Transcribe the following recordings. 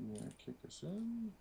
Yeah, kick us in.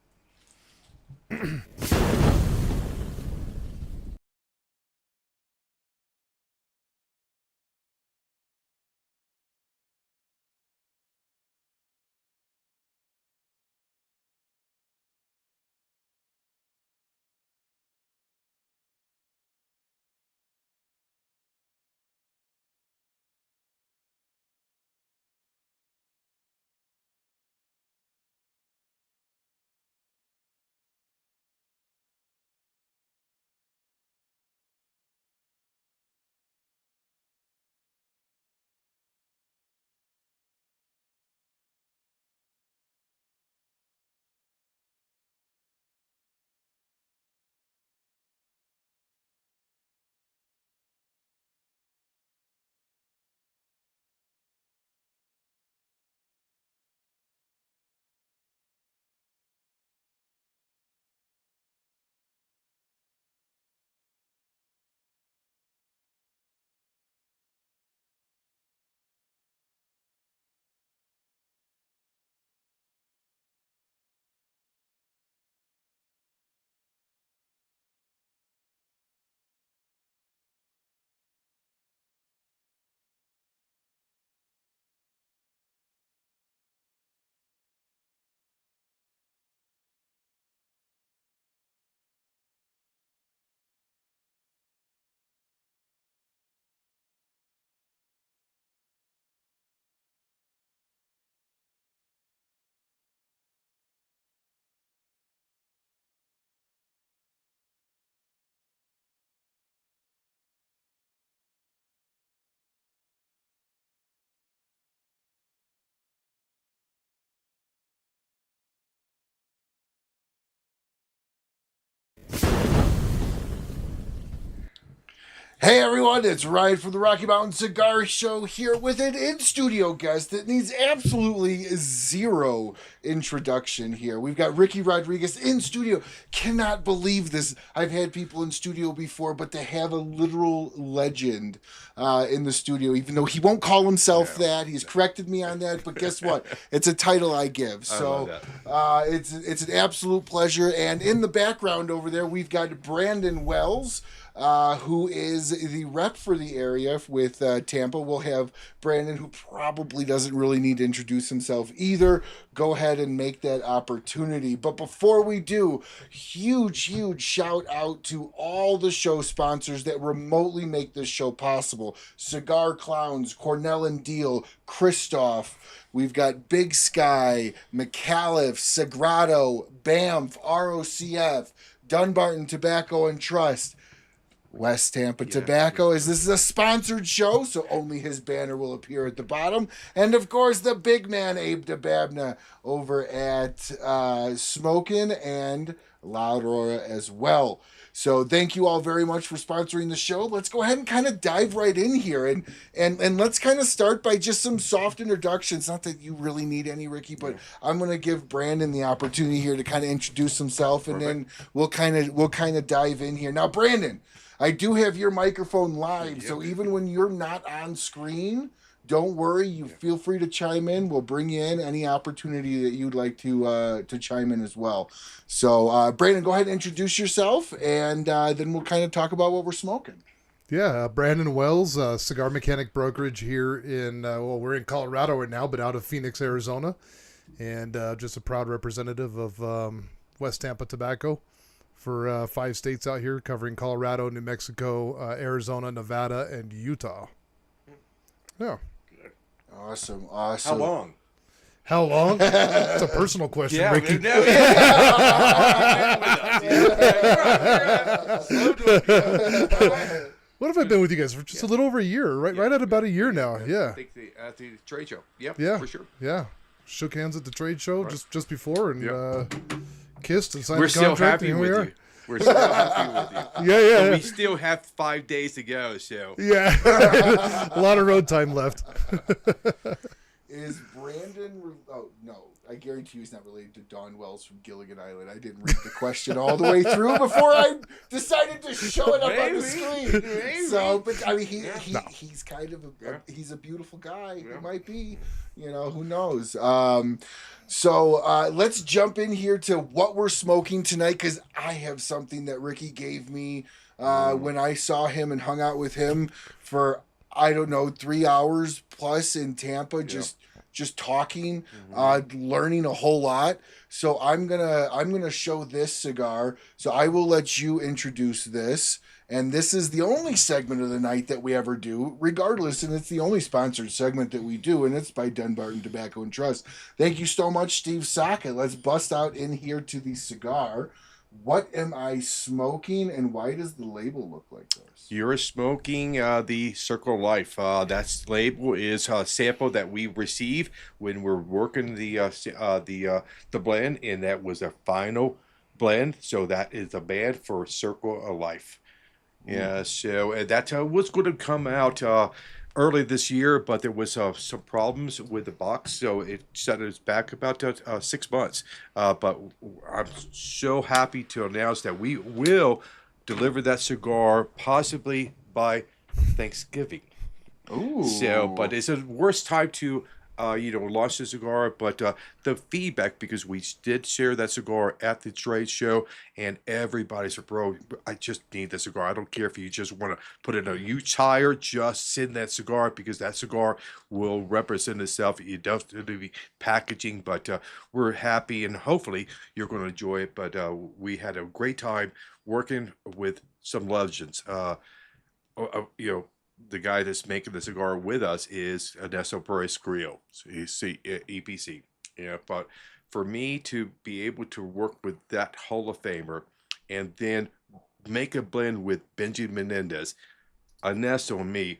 Hey everyone, it's Ryan from the Rocky Mountain Cigar Show here with an in-studio guest that needs absolutely zero introduction here. We've got Ricky Rodriguez in studio. Cannot believe this. I've had people in studio before, but to have a literal legend in the studio, even though he won't call himself that. He's corrected me on that, but guess what? It's a title I give. So it's an absolute pleasure. And in the background over there, we've got Brandon Wells, who is the rep for the area with Tampa. We'll have Brandon, who probably doesn't really need to introduce himself either, go ahead and make that opportunity. But before we do, huge shout out to all the show sponsors that remotely make this show possible. Cigar Clowns, Cornell and Diehl, Kristoff. We've got Big Sky, Micallef, Sagrado, BAMF, ROCF, Dunbarton Tobacco and Trust, West Tampa Tobacco. This is a sponsored show, so only his banner will appear at the bottom. And of course, the big man, Abe DeBabna, over at Smokin' and La Aurora as well. So thank you all very much for sponsoring the show. Let's go ahead and kind of dive right in here. And let's kind of start by just some soft introductions. Not that you really need any, Ricky, but I'm going to give Brandon the opportunity here to kind of introduce himself. Perfect. And then we'll kind of dive in here. Now, Brandon, I do have your microphone live, so even when you're not on screen, don't worry. You feel free to chime in. We'll bring you in any opportunity that you'd like to chime in as well. So, Brandon, go ahead and introduce yourself, and then we'll kind of talk about what we're smoking. Yeah, Brandon Wells, cigar mechanic brokerage here in, we're in Colorado right now, but out of Phoenix, Arizona, and just a proud representative of West Tampa Tobacco for 5 states out here, covering Colorado, New Mexico, Arizona, Nevada, and Utah. Yeah. Awesome. How long? It's a personal question, yeah, Ricky. What have I been with you guys for? Just a little over a year, right? Right at about a year now. Yeah. At the trade show. Yep. Yeah. For sure. Yeah. Shook hands at the trade show just before and kissed and signed We're the still contract. happy with you. We're still happy with you. Yeah. And we still have 5 days to go, so. Yeah. A lot of road time left. Is Brandon? Oh no, I guarantee you he's not related to Don Wells from Gilligan Island. I didn't read the question all the way through before I decided to show it up on the screen. Maybe. So, but I mean, he's kind of he's a beautiful guy. Yeah. He might be. You know, who knows? So let's jump in here to what we're smoking tonight, because I have something that Ricky gave me when I saw him and hung out with him for, I don't know, 3 hours plus in Tampa, just talking, learning a whole lot. So I'm gonna show this cigar. So I will let you introduce this. And this is the only segment of the night that we ever do, regardless, and it's the only sponsored segment that we do, and it's by Dunbarton Tobacco and Trust. Thank you so much, Steve Socket. Let's bust out in here to the cigar. What am I smoking, and why does the label look like this? You're smoking the Circle of Life. That label is a sample that we receive when we're working the blend, and that was a final blend. So that is a band for Circle of Life. Yeah, so that was going to come out early this year, but there was some problems with the box, so it set us back about 6 months. But I'm so happy to announce that we will deliver that cigar possibly by Thanksgiving. Ooh. So, but it's a worst time to launch the cigar, but the feedback, because we did share that cigar at the trade show, and everybody said, bro, I just need the cigar. I don't care if you just want to put it in a huge tire, just send that cigar, because that cigar will represent itself. You don't have to be packaging, but we're happy, and hopefully you're going to enjoy it. But we had a great time working with some legends. The guy that's making the cigar with us is Ernesto Perez Grillo, so he's EPC. But for me to be able to work with that Hall of Famer and then make a blend with Benji Menendez, Ernesto and me,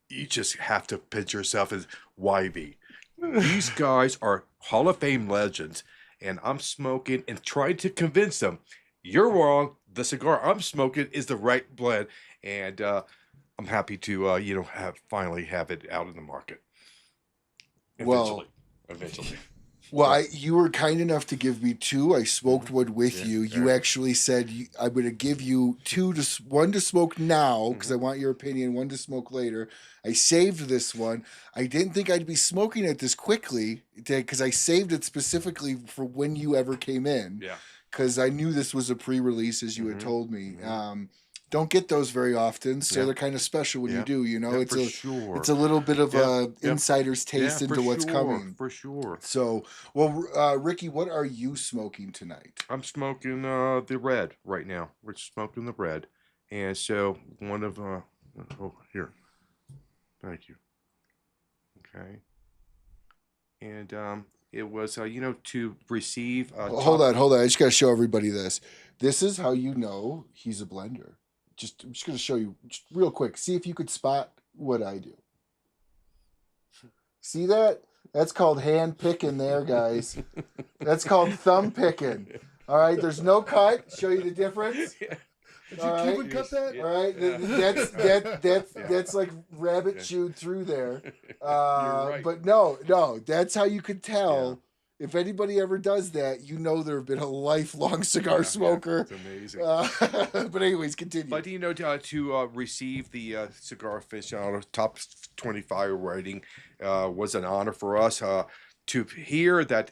you just have to pinch yourself as YB. These guys are Hall of Fame legends, and I'm smoking and trying to convince them, you're wrong, the cigar I'm smoking is the right blend, and I'm happy to finally have it out in the market. Eventually. Well, you were kind enough to give me two. I smoked one with you. You actually said I'm going to give you one to smoke now, because I want your opinion, one to smoke later. I saved this one. I didn't think I'd be smoking it this quickly, because I saved it specifically for when you ever came in. Yeah. Because I knew this was a pre-release, as you had told me. Don't get those very often, so they're kind of special when you do. It's a little bit of a insider's taste into what's coming. For sure. So, Ricky, what are you smoking tonight? I'm smoking the red right now. We're smoking the red, and so one of here. Thank you. Okay. And it was to receive. Hold on. I just got to show everybody this. This is how you know he's a blender. I'm just going to show you just real quick. See if you could spot what I do. See that? That's called hand picking there, guys. That's called thumb picking. All right, there's no cut. Show you the difference. Did you Cuban cut that? All right, that's like rabbit chewed through there. Right. But no, that's how you could tell. Yeah. If anybody ever does that, there have been a lifelong cigar smoker. It's amazing. But anyways, continue. But to receive the Cigar Aficionado top 25 rating was an honor for us. To hear that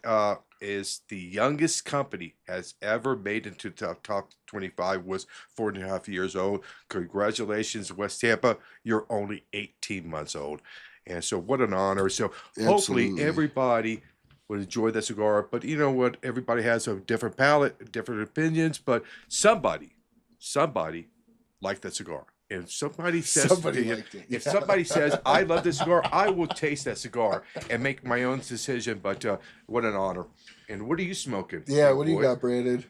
is the youngest company has ever made into top 25 was 4.5 years old. Congratulations, West Tampa. You're only 18 months old. And so what an honor. So hopefully everybody would enjoy that cigar, but you know what? Everybody has a different palate, different opinions, but somebody liked that cigar. And somebody says, if somebody says, I love this cigar, I will taste that cigar and make my own decision. But what an honor. And what are you smoking? Yeah, what do you got, Brandon?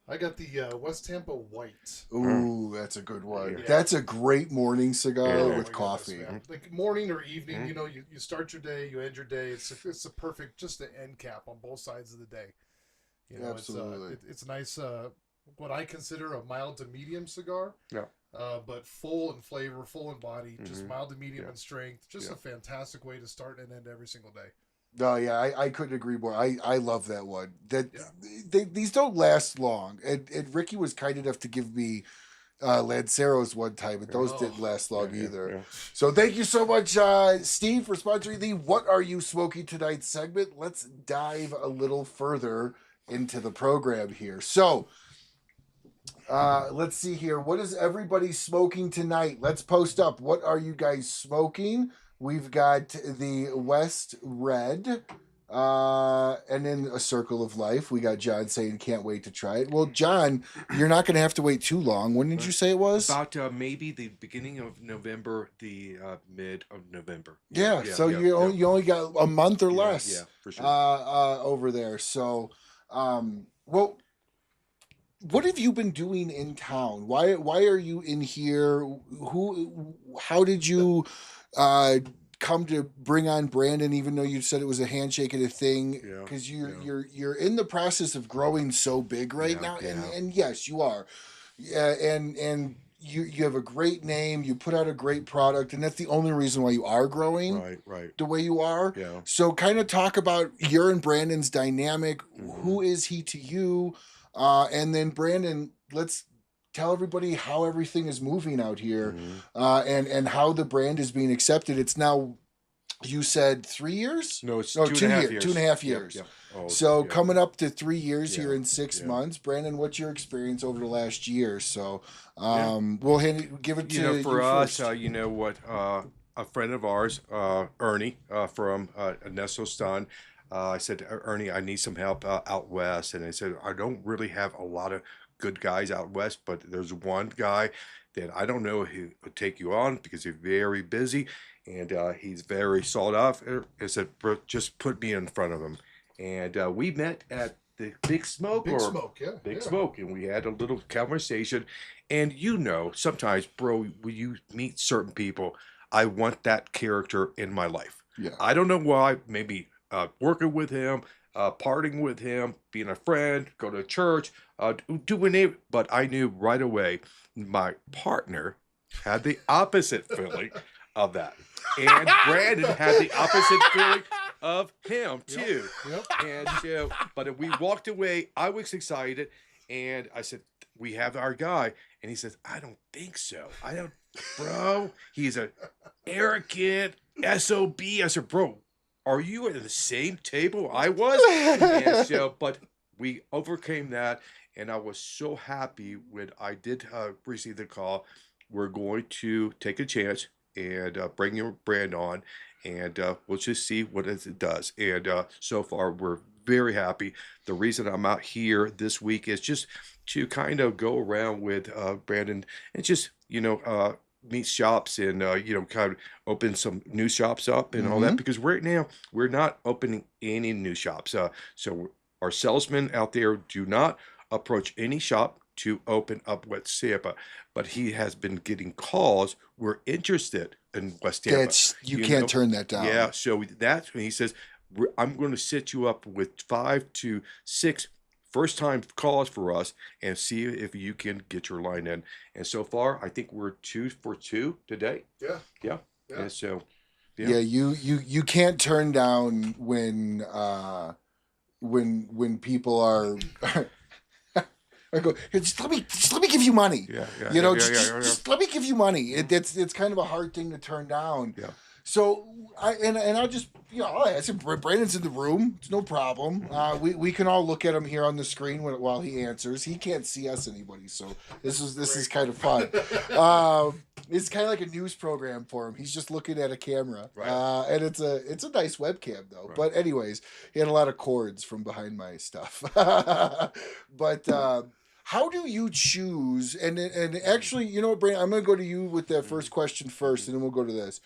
I got the West Tampa White. Ooh, that's a good one. Yeah. That's a great morning cigar with coffee. Goodness, like morning or evening, you start your day, you end your day. It's a perfect, just an end cap on both sides of the day. Absolutely. It's nice, what I consider a mild to medium cigar. Yeah. but full in flavor, full in body, just mild to medium Yeah. in strength. Just Yeah. a fantastic way to start and end every single day. Oh yeah, I couldn't agree more. I love that one. That Yeah. these don't last long. And Ricky was kind enough to give me Lanceros one time, but those Oh, didn't last long Yeah, either. yeah. So thank you so much, Steve, for sponsoring the "What Are You Smoking Tonight" segment. Let's dive a little further into the program here. So let's see here. What is everybody smoking tonight? Let's post up. What are you guys smoking? We've got the West Red. And in A Circle of Life, we got John saying can't wait to try it. Well, John, you're not going to have to wait too long. When did you say it was? About maybe the beginning of November, the mid of November. Yeah, so you only got a month or less. Yeah, for sure. Over there. So, well, what have you been doing in town? Why are you in here? How did you come to bring on Brandon, even though you said it was a handshake and a thing? Yeah, Because you're in the process of growing so big right now, and yes, you are. And you have a great name. You put out a great product, and that's the only reason why you are growing Right. the way you are. Yeah. So kind of talk about your and Brandon's dynamic. Who is he to you? And then Brandon, let's tell everybody how everything is moving out here, and how the brand is being accepted. It's now, you said 3 years? No, it's 2.5 years. 2.5 years. Yeah. Oh, So yeah. coming up to 3 years here Yeah, in 6 yeah. months. Brandon, what's your experience over the last year? So we'll give it to for you us, first. you know what? A friend of ours, Ernie, from Ernesto's son. I said, Ernie, I need some help out west, and I said, I don't really have a lot of good guys out west, but there's one guy that I don't know who would take you on because he's very busy and he's very sought after. I said, bro, just put me in front of him, and we met at the Big Smoke. Big Smoke, yeah. Big Smoke, and we had a little conversation. And sometimes, bro, when you meet certain people, I want that character in my life. Yeah. I don't know why. Maybe working with him, partying with him, being a friend, go to church, doing it. But I knew right away my partner had the opposite feeling of that. And Brandon had the opposite feeling of him too. Yep. And so, but we walked away. I was excited, and I said, "We have our guy." And he says, "I don't think so. I don't, bro. He's a arrogant SOB." I said, "Bro, are you at the same table I was?" And so, but we overcame that, and I was so happy when I did receive the call. We're going to take a chance and bring your brand on, and we'll just see what it does. And so far, we're very happy. The reason I'm out here this week is just to kind of go around with Brandon and just, meet shops and, kind of open some new shops up and all that. Because right now, we're not opening any new shops. So our salesmen out there do not approach any shop to open up West Tampa, but he has been getting calls. We're interested in West Tampa. You can't turn that down. Yeah, so that's when he says, I'm going to set you up with 5 to 6 first-time calls for us and see if you can get your line in. And so far, I think we're 2 for 2 today. Yeah. And so, Yeah, you can't turn down when people are. I go, just let me give you money. Just let me give you money. It's kind of a hard thing to turn down. Yeah. So I'll just I'll ask him. Brandon's in the room. It's no problem. We can all look at him here on the screen while he answers. He can't see us anybody, so this is kind of fun. It's kind of like a news program for him. He's just looking at a camera, Right. and it's a nice webcam though. Right. But anyways, he had a lot of cords from behind my stuff. But how do you choose? And actually, you know what, Brandon, I'm going to go to you with that first question first, and then we'll go to this.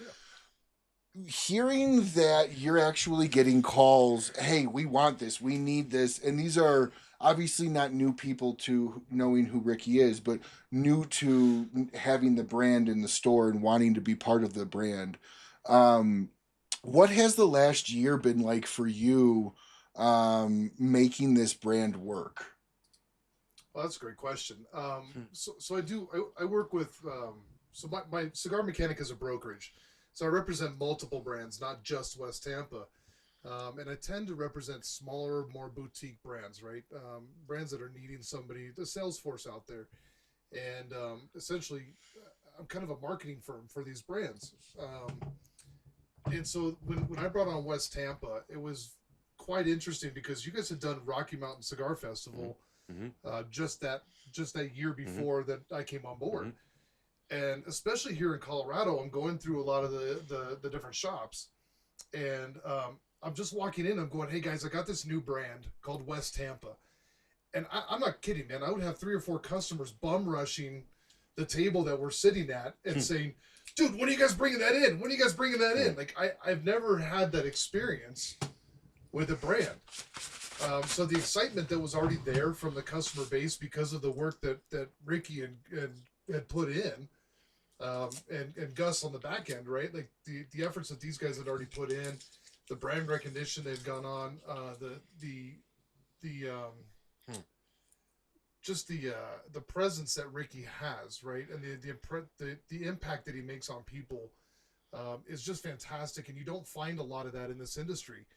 Hearing that you're actually getting calls, hey, we want this, we need this, and these are obviously not new people to knowing who Ricky is, but new to having the brand in the store and wanting to be part of the brand. What has the last year been like for you, making this brand work? Well, that's a great question. So I work with, so my Cigar Mechanic is a brokerage. So I represent multiple brands, not just West Tampa. And I tend to represent smaller, more boutique brands, right? Brands that are needing somebody, the sales force out there. And essentially, I'm kind of a marketing firm for these brands. And so when I brought on West Tampa, it was quite interesting because you guys had done Rocky Mountain Cigar Festival just that year before that I came on board. And especially here in Colorado, I'm going through a lot of the different shops. And I'm just walking in, I'm going, hey guys, I got this new brand called West Tampa. And I'm not kidding, man. I would have 3 or 4 customers bum rushing the table that we're sitting at and saying, dude, when are you guys bringing that in? When are you guys bringing that in? Like, I've never had that experience with a brand. So the excitement that was already there from the customer base because of the work that Ricky and had put in, and Gus on the back end, right? Like the efforts that these guys had already put in, the brand recognition they've gone on, just the presence that Ricky has, right, and the impact that he makes on people is just fantastic, and you don't find a lot of that in this industry.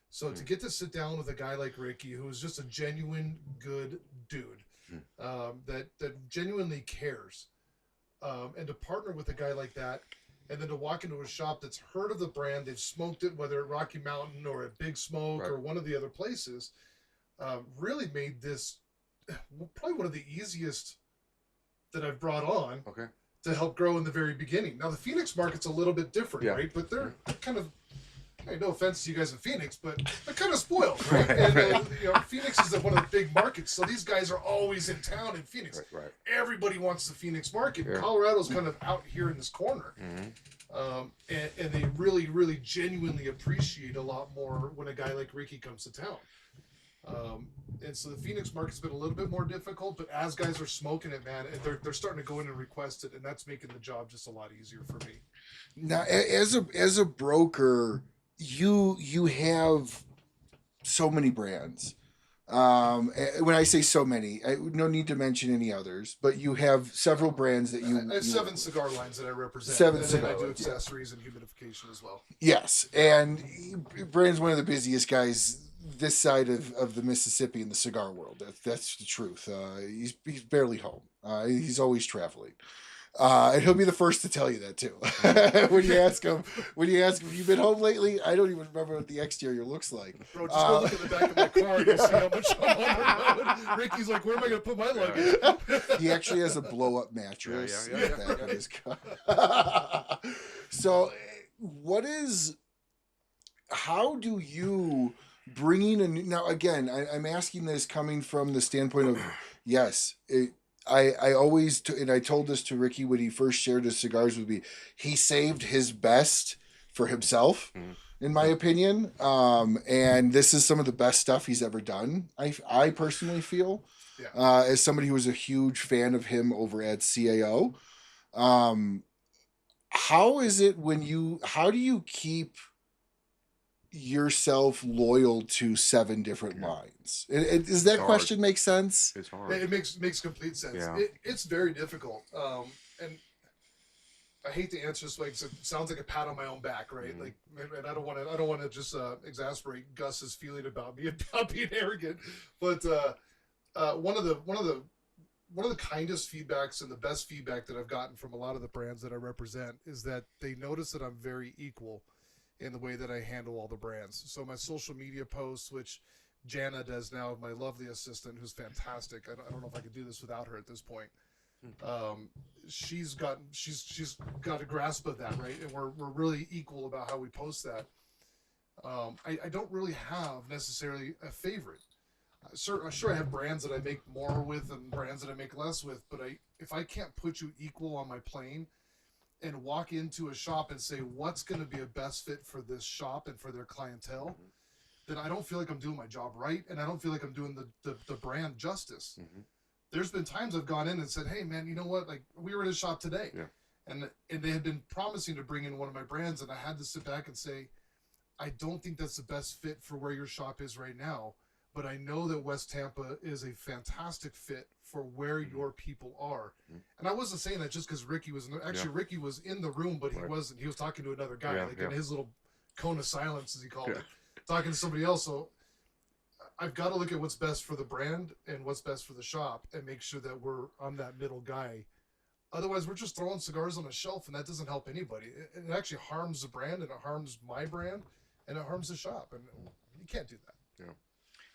So to get to sit down with a guy like Ricky, who is just a genuine good dude, that genuinely cares, and to partner with a guy like that, and then to walk into a shop that's heard of the brand, they've smoked it, whether at Rocky Mountain or at Big Smoke or one of the other places, really made this probably one of the easiest that I've brought on to help grow in the very beginning. Now the Phoenix market's a little bit different, right? But they're kind of, hey, no offense to you guys in Phoenix, but they're kind of spoiled, right? And Phoenix is one of the big markets, so these guys are always in town in Phoenix. Everybody wants the Phoenix market. Colorado's kind of out here in this corner, and they really, really genuinely appreciate a lot more when a guy like Ricky comes to town. And so the Phoenix market's been a little bit more difficult, but as guys are smoking it, man, they're starting to go in and request it, and that's making the job just a lot easier for me. Now, as a broker, you have so many brands. When I say so many, no need to mention any others, but you have several brands that I have 7 cigar lines that I represent. 7 cigar I do lines, accessories and humidification as well. Yes, and Brand's one of the busiest guys this side of the Mississippi in the cigar world. That's the truth. He's barely home. He's always traveling. And he'll be the first to tell you that too. when you ask him, have you been home lately? I don't even remember what the exterior looks like. Bro, just go look at the back of my car and you'll see how much I'm on the road. Ricky's like, where am I going to put my luggage? He actually has a blow-up mattress in the back of his car. So, how do you bringing a new, now again, I'm asking this coming from the standpoint of, yes, I always, and I told this to Ricky when he first shared his cigars with me, he saved his best for himself, in my opinion. And this is some of the best stuff he's ever done. I personally feel, as somebody who was a huge fan of him over at CAO. How is it how do you keep yourself loyal to 7 different lines? Does that question make sense? It's hard. It makes complete sense. Yeah. It's very difficult. And I hate to answer this way because it sounds like a pat on my own back, right? Like, and I don't want to just exasperate Gus's feeling about me about being arrogant. But one of the kindest feedbacks and the best feedback that I've gotten from a lot of the brands that I represent is that they notice that I'm very equal in the way that I handle all the brands. So my social media posts, which Jana does now, my lovely assistant, who's fantastic. I don't know if I could do this without her at this point. She's got a grasp of that, right? And we're really equal about how we post that. I don't really have necessarily a favorite. Sure, I have brands that I make more with and brands that I make less with, but if I can't put you equal on my plane and walk into a shop and say what's going to be a best fit for this shop and for their clientele, then I don't feel like I'm doing my job right, and I don't feel like I'm doing the brand justice. There's been times I've gone in and said, hey man, you know what, like we were at a shop today, and they had been promising to bring in one of my brands, and I had to sit back and say, I don't think that's the best fit for where your shop is right now, but I know that West Tampa is a fantastic fit for where your people are. And I wasn't saying that just because Ricky was Ricky was in the room, but he wasn't. He was talking to another guy, in his little cone of silence, as he called it, talking to somebody else. So I've got to look at what's best for the brand and what's best for the shop, and make sure that we're on that middle guy. Otherwise, we're just throwing cigars on a shelf, and that doesn't help anybody. It actually harms the brand, and it harms my brand, and it harms the shop, and you can't do that. Yeah.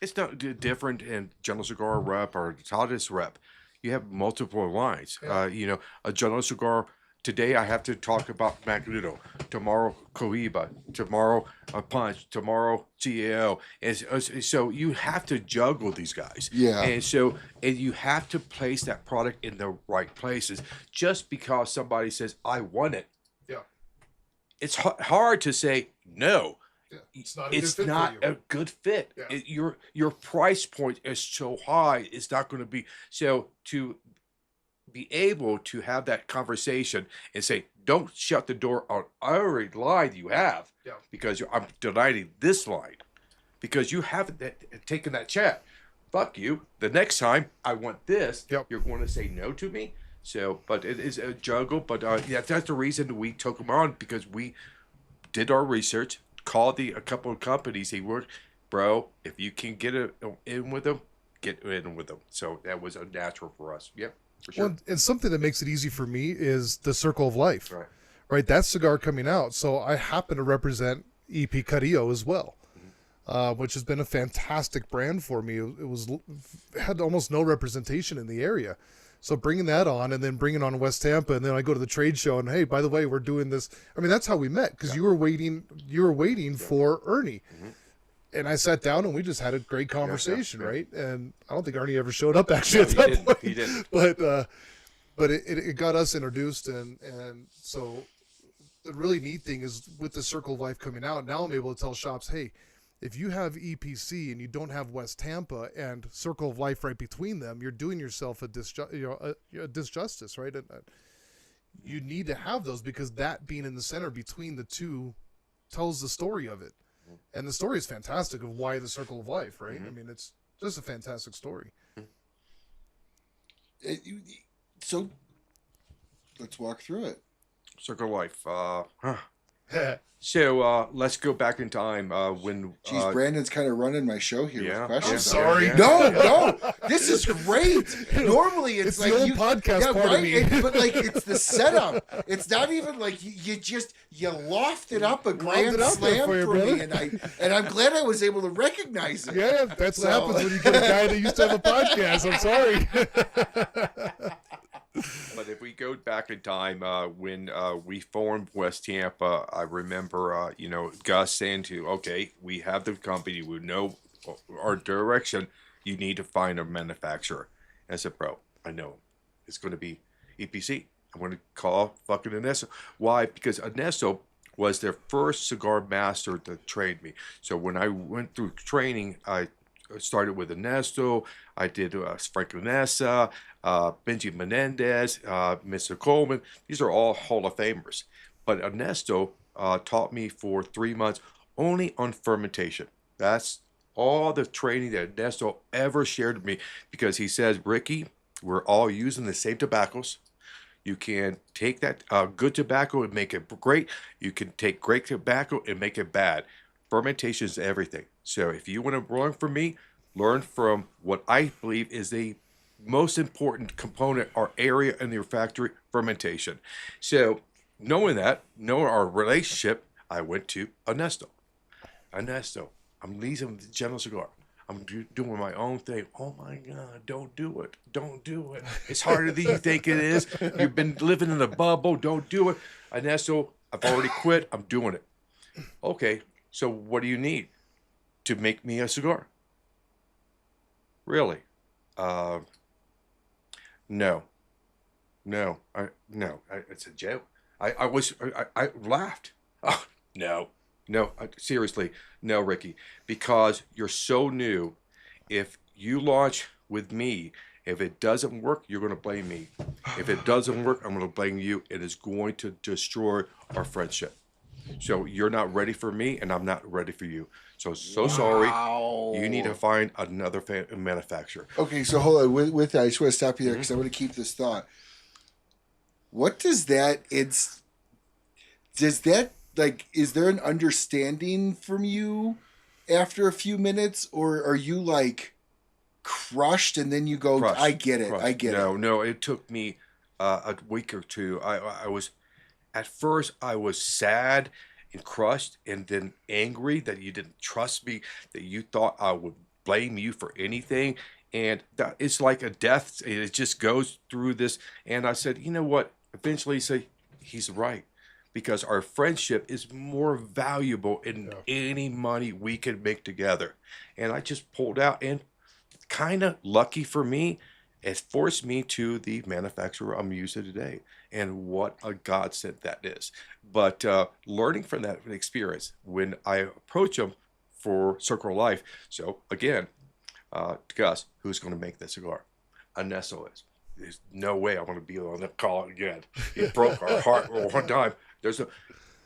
It's not different in General Cigar Rep or Tadas Rep. You have multiple lines. You know, a General Cigar, today I have to talk about Magneto, tomorrow Cohiba, tomorrow Punch, tomorrow GAO. And so you have to juggle these guys. Yeah. And you have to place that product in the right places. Just because somebody says, I want it, it's hard to say no. Yeah, it's not a good fit. Yeah. Your price point is so high, it's not going to be. So to be able to have that conversation and say, don't shut the door on every line you have, because I'm denying this line because you haven't taken that chat. Fuck you. The next time I want this, you're going to say no to me. So, but it is a juggle. But that's the reason we took them on, because we did our research. Called a couple of companies. He worked, bro. If you can get in with them, get in with them. So that was a natural for us. Yeah, for sure. Well, and something that makes it easy for me is the Circle of Life. Right. That cigar coming out. So I happen to represent EP Carrillo as well, which has been a fantastic brand for me. It had almost no representation in the area. So bringing that on, and then bringing on West Tampa, and then I go to the trade show, and hey, by the way, we're doing this. I mean, that's how we met, because you were waiting for Ernie, and I sat down, and we just had a great conversation, right? And I don't think Ernie ever showed up actually at that point. He didn't. But it got us introduced, and so the really neat thing is with the Circle of Life coming out, now I'm able to tell shops, hey, if you have EPC and you don't have West Tampa and Circle of Life right between them, you're doing yourself a disjustice, right? And you need to have those, because that being in the center between the two tells the story of it. And the story is fantastic of why the Circle of Life, right? I mean, it's just a fantastic story. So let's walk through it. Circle of Life. So let's go back in time when. Geez, Brandon's kind of running my show here with questions. I'm sorry. No, this is great. Normally it's like the old podcast part of me. But like it's the setup. It's not even like you lofted up a grand slam for me, and I'm glad I was able to recognize it. Yeah, that's what happens when you get a guy that used to have a podcast. I'm sorry. But if we go back in time, when we formed West Tampa, I remember, Gus saying okay, we have the company, we know our direction, you need to find a manufacturer. And I said, bro, I know it's going to be EPC. I'm going to call fucking Ernesto. Why? Because Ernesto was their first cigar master to train me. So when I went through training, I started with Ernesto. I did Frank Lanessa, Benji Menendez, Mr. Coleman. These are all Hall of Famers. But Ernesto taught me for 3 months only on fermentation. That's all the training that Ernesto ever shared with me, because he says, Ricky, we're all using the same tobaccos. You can take that good tobacco and make it great. You can take great tobacco and make it bad. Fermentation is everything. So if you want to learn from me, learn from what I believe is the most important component or area in your factory, fermentation. So knowing our relationship, I went to Ernesto. Ernesto, I'm leaving General Cigar. I'm doing my own thing. Oh my God, don't do it. Don't do it. It's harder than you think it is. You've been living in a bubble. Don't do it. Ernesto, I've already quit. I'm doing it. Okay, so what do you need to make me a cigar? Really? No. It's a joke. I laughed. Oh, no. Seriously, no, Ricky, because you're so new. If you launch with me, if it doesn't work, you're going to blame me. If it doesn't work, I'm going to blame you. It is going to destroy our friendship. So you're not ready for me, and I'm not ready for you. So sorry. You need to find another manufacturer. Okay, so hold on. With that, I just want to stop you there because I want to keep this thought. What does that? Does that like? Is there an understanding from you after a few minutes, or are you like crushed and then you go, Crushed, I get it, crushed. I get it. No, it took me a week or two. I was at first I was sad and crushed, and then angry that you didn't trust me, that you thought I would blame you for anything, and that it's like a death. It just goes through this, and I said, you know what? Eventually, say he's right. Because our friendship is more valuable in any money we can make together. And I just pulled out, and kind of lucky for me, it forced me to the manufacturer I'm using today. And what a godsend that is. But learning from that experience, when I approach them for Circle of Life, so again, Gus, who's going to make this cigar? Ernesto is. There's no way I want to be on that call again. It broke our heart one time. There's a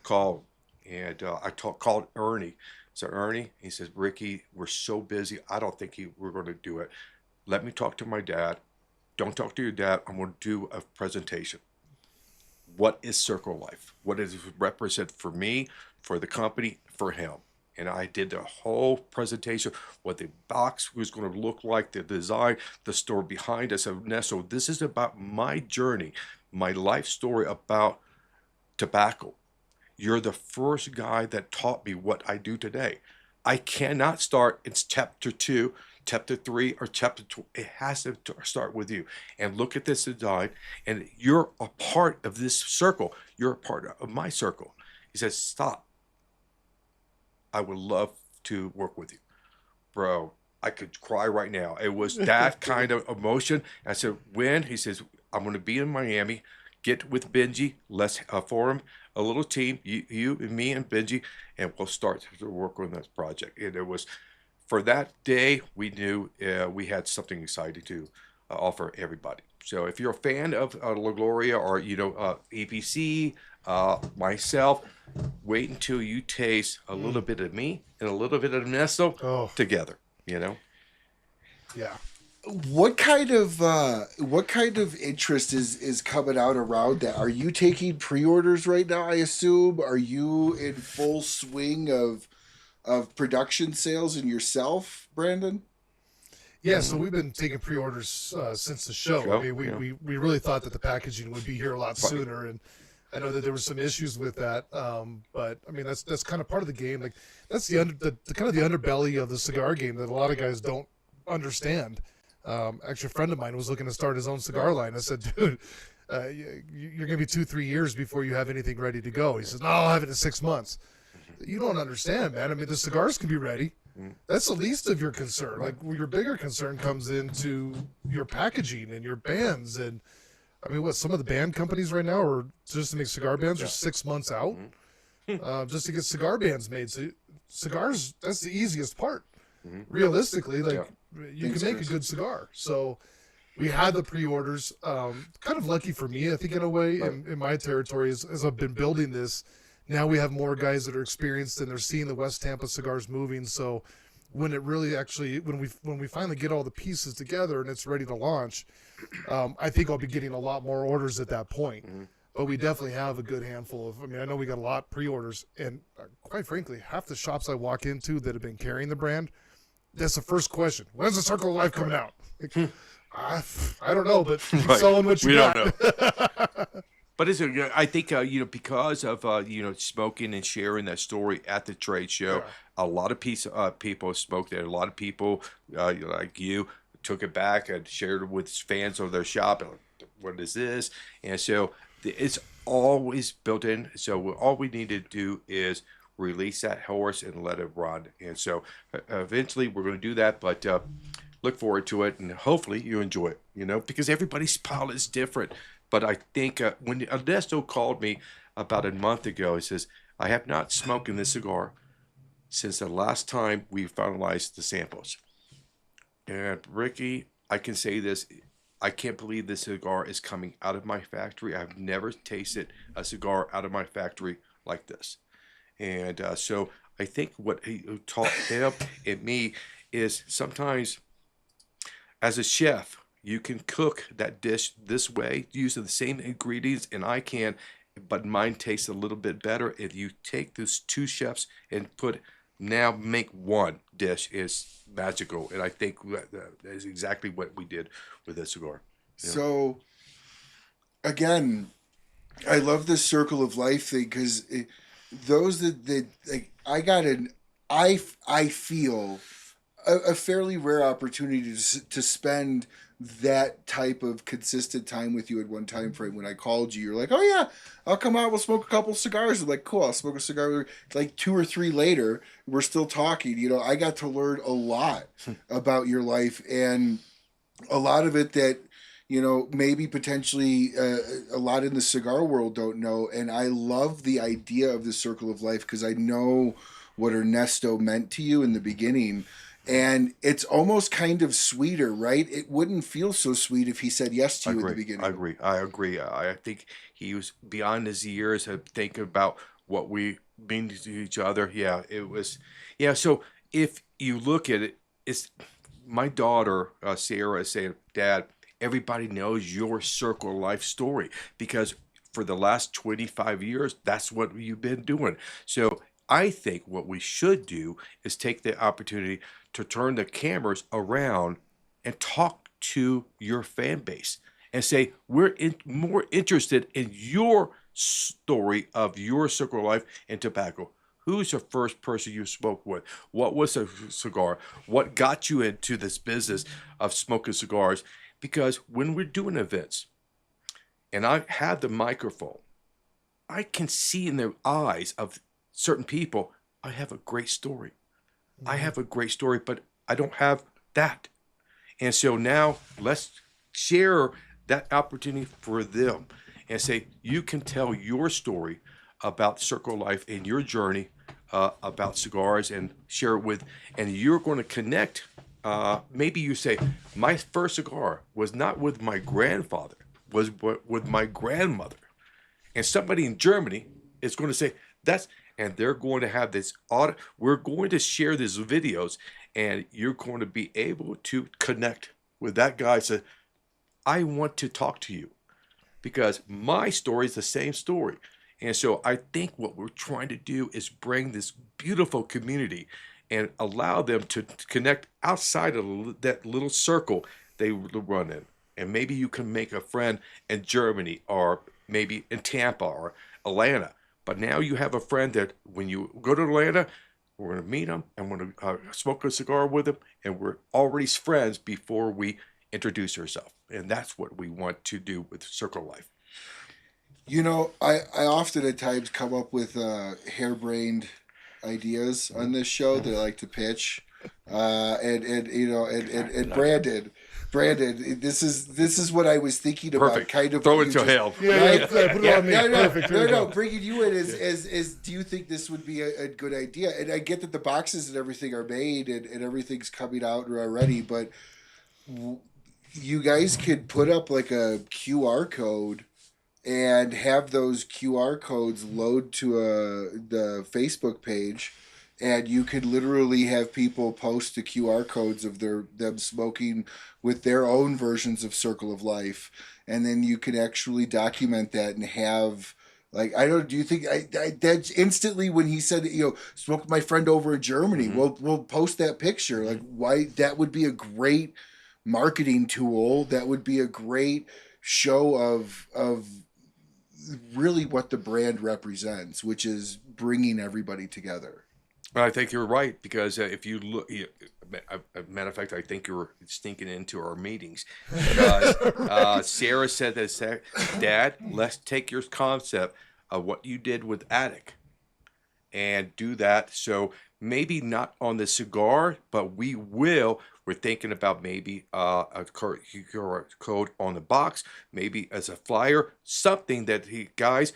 call, and I called Ernie. So Ernie, he says, Ricky, we're so busy. I don't think we're going to do it. Let me talk to my dad. Don't talk to your dad. I'm going to do a presentation. What is Circle Life? What does it represent for me, for the company, for him? And I did the whole presentation, what the box was going to look like, the design, the story behind us. So this is about my journey, my life story about tobacco. You're the first guy that taught me what I do today. I cannot start in chapter 2, chapter 3, or chapter 2. It has to start with you. And look at this design, and you're a part of this circle. You're a part of my circle. He says, stop. I would love to work with you. Bro, I could cry right now. It was that kind of emotion. I said, when? He says, I'm going to be in Miami. Get with Benji. Let's form a little team, you and me and Benji, and we'll start to work on this project. And it was, for that day, we knew we had something exciting to offer everybody. So if you're a fan of La Gloria or, ABC, myself, wait until you taste a little bit of me and a little bit of Ernesto together, Yeah. What kind of interest is coming out around that? Are you taking pre-orders right now, I assume? Are you in full swing of production sales in yourself, Brandon? Yeah, so we've been taking pre-orders since the show. I mean, we really thought that the packaging would be here a lot sooner, and I know that there were some issues with that, but I mean that's kind of part of the game. Like that's the kind of the underbelly of the cigar game that a lot of guys don't understand. Actually, a friend of mine was looking to start his own cigar line. I said, dude, you're going to be 2-3 years before you have anything ready to go. He says, no, I'll have it in 6 months. You don't understand, man. I mean, the cigars can be ready. That's the least of your concern. Like your bigger concern comes into your packaging and your bands. And I mean, some of the band companies right now are just to make cigar bands are 6 months out just to get cigar bands made. So cigars, that's the easiest part. Realistically, you can make a good cigar. So we had the pre-orders. Kind of lucky for me, I think, in a way, in my territory, as I've been building this. Now we have more guys that are experienced and they're seeing the West Tampa cigars moving. So when it really actually, when we finally get all the pieces together and it's ready to launch, I think I'll be getting a lot more orders at that point. But we definitely have a good handful of, I mean, I know we got a lot pre-orders, and quite frankly, half the shops I walk into that have been carrying the brand, that's the first question. When's the Circle of Life coming out? I don't know, but keep selling what you got. Don't know. But I think, because of, smoking and sharing that story at the trade show, a lot of people smoked there. A lot of people, like you, took it back and shared it with fans of their shop. What is this? And so it's always built in. So all we need to do is release that horse and let it run. And so eventually we're going to do that, but look forward to it, and hopefully you enjoy it, because everybody's palate is different. But I think when Ernesto called me about a month ago, he says, I have not smoked in this cigar since the last time we finalized the samples. And Ricky, I can say this, I can't believe this cigar is coming out of my factory. I've never tasted a cigar out of my factory like this. And so I think what he taught him and me is sometimes as a chef, you can cook that dish this way using the same ingredients, and I can, but mine tastes a little bit better if you take those two chefs and make one dish is magical. And I think that is exactly what we did with this cigar. Yeah. So, again, I love this circle of life thing because those that like I feel a fairly rare opportunity to spend that type of consistent time with you at one time frame. When I called you, you're like, oh yeah, I'll come out, we'll smoke a couple cigars. I'm like, cool, I'll smoke a cigar. Like 2 or 3 later, we're still talking. You know, I got to learn a lot about your life, and a lot of it that, you know, maybe potentially a lot in the cigar world don't know. And I love the idea of the circle of life because I know what Ernesto meant to you in the beginning. And it's almost kind of sweeter, right? It wouldn't feel so sweet if he said yes to you at the beginning. I agree. I think he was beyond his years of thinking about what we mean to each other. Yeah, it was. Yeah, so if you look at it, it's my daughter, Sarah, is saying, Dad, everybody knows your circle of life story because for the last 25 years, that's what you've been doing. So I think what we should do is take the opportunity to turn the cameras around and talk to your fan base and say, we're more interested in your story of your circle of life in tobacco. Who's the first person you spoke with? What was a cigar? What got you into this business of smoking cigars? Because when we're doing events and I have the microphone, I can see in the eyes of certain people, I have a great story. I have a great story, but I don't have that. And so now let's share that opportunity for them and say, you can tell your story about Circle Life and your journey about cigars and share it with, and you're going to connect. Maybe you say, my first cigar was not with my grandfather, was with my grandmother. And somebody in Germany is going to say, and they're going to have this audit. We're going to share these videos, and you're going to be able to connect with that guy. Say, I want to talk to you because my story is the same story. And so I think what we're trying to do is bring this beautiful community and allow them to connect outside of that little circle they run in. And maybe you can make a friend in Germany or maybe in Tampa or Atlanta. But now you have a friend that when you go to Atlanta, we're going to meet him and we're going to smoke a cigar with him. And we're already friends before we introduce ourselves. And that's what we want to do with Circle Life. You know, I often at times come up with harebrained ideas on this show that I like to pitch. And Brandon, this is what I was thinking about. Perfect. Kind of throw it to hell. Yeah, put it on me. Perfect. No, bringing you in is do you think this would be a good idea? And I get that the boxes and everything are made and everything's coming out already, but you guys could put up like a QR code and have those QR codes load to the Facebook page. And you could literally have people post the QR codes of them smoking with their own versions of Circle of Life, and then you could actually document that and have do you think that's instantly when he said smoke with my friend over in Germany? Mm-hmm. We'll post that picture. Like why that would be a great marketing tool. That would be a great show of really what the brand represents, which is bringing everybody together. I think you're right because if you look, matter of fact, I think you're sneaking into our meetings because Sarah said that, Dad, let's take your concept of what you did with Attic and do that. So maybe not on the cigar, but we're thinking about maybe a QR code on the box, maybe as a flyer, something that guys,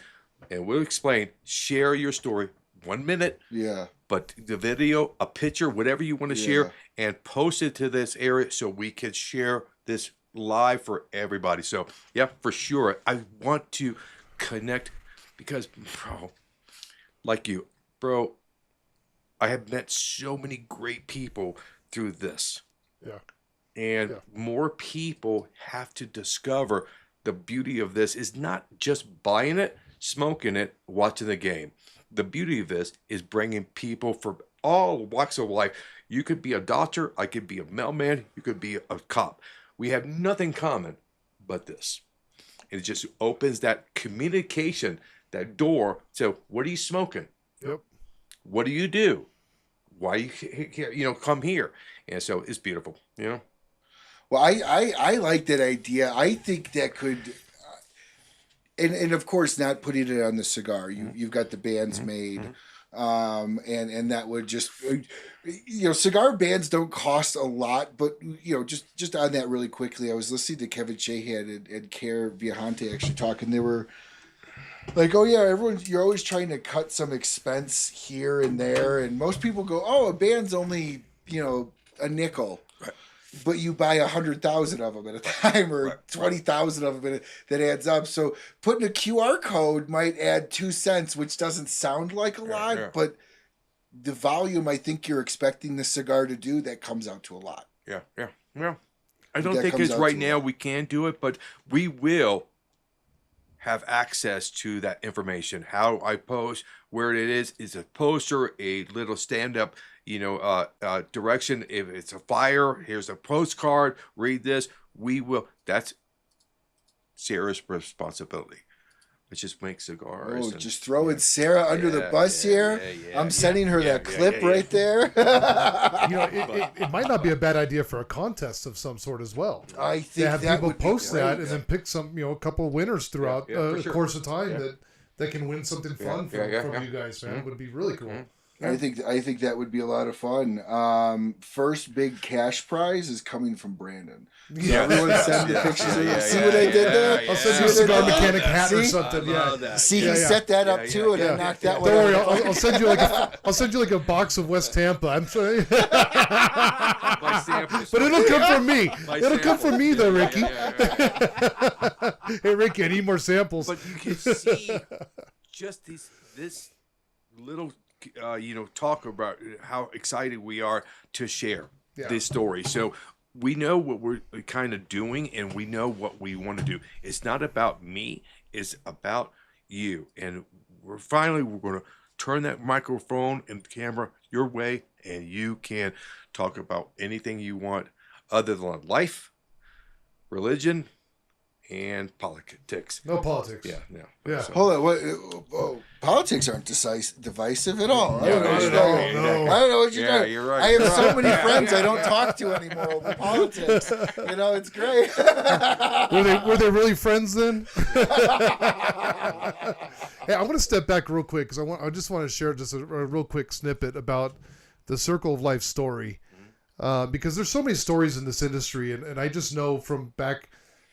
and we'll explain, share your story. 1 minute. Yeah. But the video, a picture, whatever you want to share, and post it to this area so we can share this live for everybody. So, yeah, for sure. I want to connect because, bro, like you, bro, I have met so many great people through this. Yeah. And more people have to discover the beauty of this is not just buying it, smoking it, watching the game. The beauty of this is bringing people from all walks of life. You could be a doctor, I could be a mailman, you could be a cop. We have nothing common but this. It just opens that communication, that door. So, what are you smoking? Yep. What do you do? Why you here? Come here. And so it's beautiful. Well, I like that idea. I think that could, and of course, not putting it on the cigar. You've got the bands made, and that would just, cigar bands don't cost a lot, but just on that really quickly, I was listening to Kevin Shahan and Care Viajante actually talking. They were like, oh yeah, you're always trying to cut some expense here and there, and most people go, oh, a band's only a nickel. But you buy 100,000 of them at a time, or 20,000 of them, that adds up. So putting a QR code might add 2 cents, which doesn't sound like a lot, but the volume I think you're expecting the cigar to do, that comes out to a lot. Yeah. I don't think it's right now we can do it, but we will have access to that information. How I post, where it is a poster, a little stand-up direction. If it's a flyer, here's a postcard, read this. We will. That's Sarah's responsibility. Let's just make cigars. Oh, just throwing Sarah under the bus here. I'm sending her that clip right there. It might not be a bad idea for a contest of some sort as well. I think have that people would post be that and then pick some, a couple of winners throughout the course of time that can win something fun from you guys, man. It would be really cool. I think that would be a lot of fun. First big cash prize is coming from Brandon. So everyone send the pictures. See what I did there? I'll send you a cigar mechanic hat or something. See, he set that up too, and I knocked that one. Don't worry, I'll send you like a box of West Tampa. I'm sorry. But it'll come from me. It'll come from me though, Ricky. Hey, Ricky, I need more samples. But you can see just this little. Talk about how excited we are to share this story. So we know what we're kind of doing, and we know what we want to do. It's not about me. It's about you. And we're going to turn that microphone and the camera your way, and you can talk about anything you want other than life, religion, and politics. No politics. Yeah. So. Hold on. What? Politics aren't divisive at all. I don't know what you're doing. You're right. I have so many friends I don't talk to anymore over politics. It's great. Were they really friends then? Hey, I want to step back real quick because I just want to share just a real quick snippet about the Circle of Life story, because there's so many stories in this industry, and I just know from back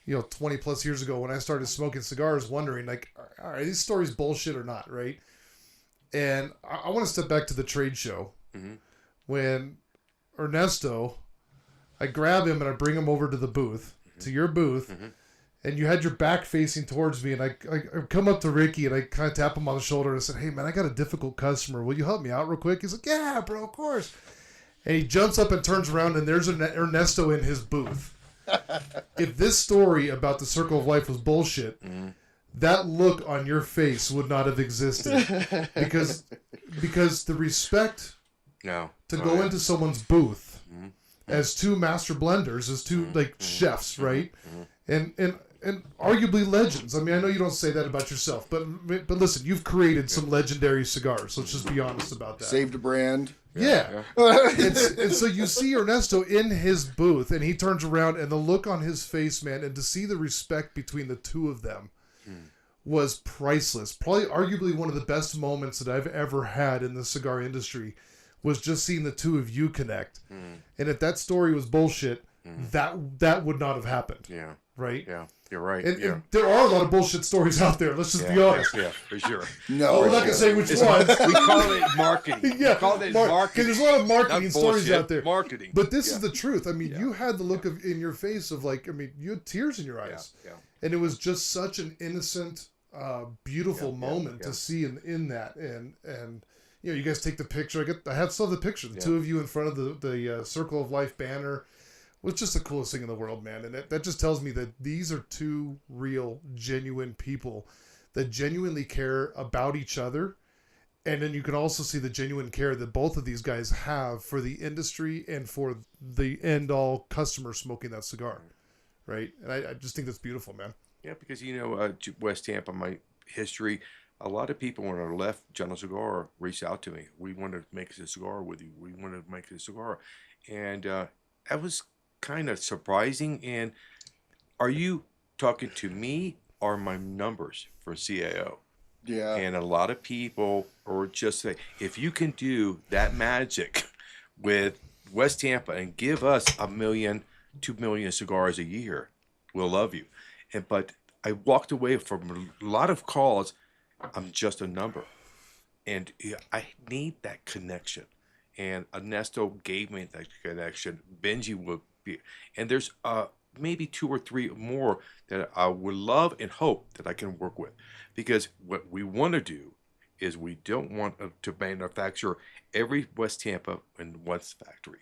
20 plus years ago when I started smoking cigars, wondering like, are these stories bullshit or not, right? And I want to step back to the trade show when Ernesto, I grab him and I bring him over to the booth, to your booth, and you had your back facing towards me, and I come up to Ricky and I kind of tap him on the shoulder and I said, hey man, I got a difficult customer. Will you help me out real quick? He's like, yeah, bro, of course. And he jumps up and turns around and there's Ernesto in his booth. If this story about the Circle of Life was bullshit, that look on your face would not have existed because the respect to go into someone's booth as two master blenders, as two chefs, right? And arguably legends. I mean, I know you don't say that about yourself, but listen, you've created some legendary cigars. Let's just be honest about that. Saved a brand. Yeah. And so you see Ernesto in his booth, and he turns around, and the look on his face, man, and to see the respect between the two of them was priceless. Probably arguably one of the best moments that I've ever had in the cigar industry was just seeing the two of you connect. And if that story was bullshit, that would not have happened. Yeah. Right? Yeah. You're right. And there are a lot of bullshit stories out there. Let's just be honest. Yeah, for sure. No, we're not going to say which ones. We call it marketing. Yeah, we call it marketing. There's a lot of marketing stories out there. Marketing. But this is the truth. I mean, you had the look in your face of you had tears in your eyes. Yeah. And it was just such an innocent, beautiful moment to see in that. And you guys take the picture. I have still the picture, the two of you in front of the Circle of Life banner. Was just the coolest thing in the world, man. And that just tells me that these are two real, genuine people that genuinely care about each other. And then you can also see the genuine care that both of these guys have for the industry and for the end-all customer smoking that cigar, right? And I just think that's beautiful, man. Yeah, because, West Tampa, my history, a lot of people when I left General Cigar reached out to me. We want to make a cigar with you. We want to make a cigar. And that was kind of surprising. And are you talking to me or my numbers for CAO? Yeah. And a lot of people are just say, if you can do that magic with West Tampa and give us 1 million, 2 million cigars a year, we'll love you. But I walked away from a lot of calls. I'm just a number. And I need that connection. And Ernesto gave me that connection. Benji will be. And there's maybe 2 or 3 more that I would love and hope that I can work with. Because what we want to do is we don't want to manufacture every West Tampa in one factory.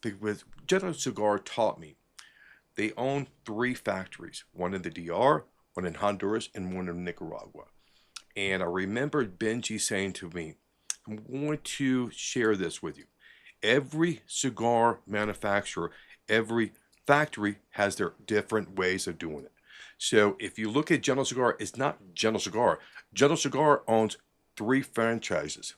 Because General Cigar taught me they own 3 factories, one in the DR, one in Honduras, and one in Nicaragua. And I remember Benji saying to me, I'm going to share this with you. Every cigar manufacturer, every factory has their different ways of doing it. So if you look at General Cigar, it's not General Cigar. General Cigar owns 3 franchises.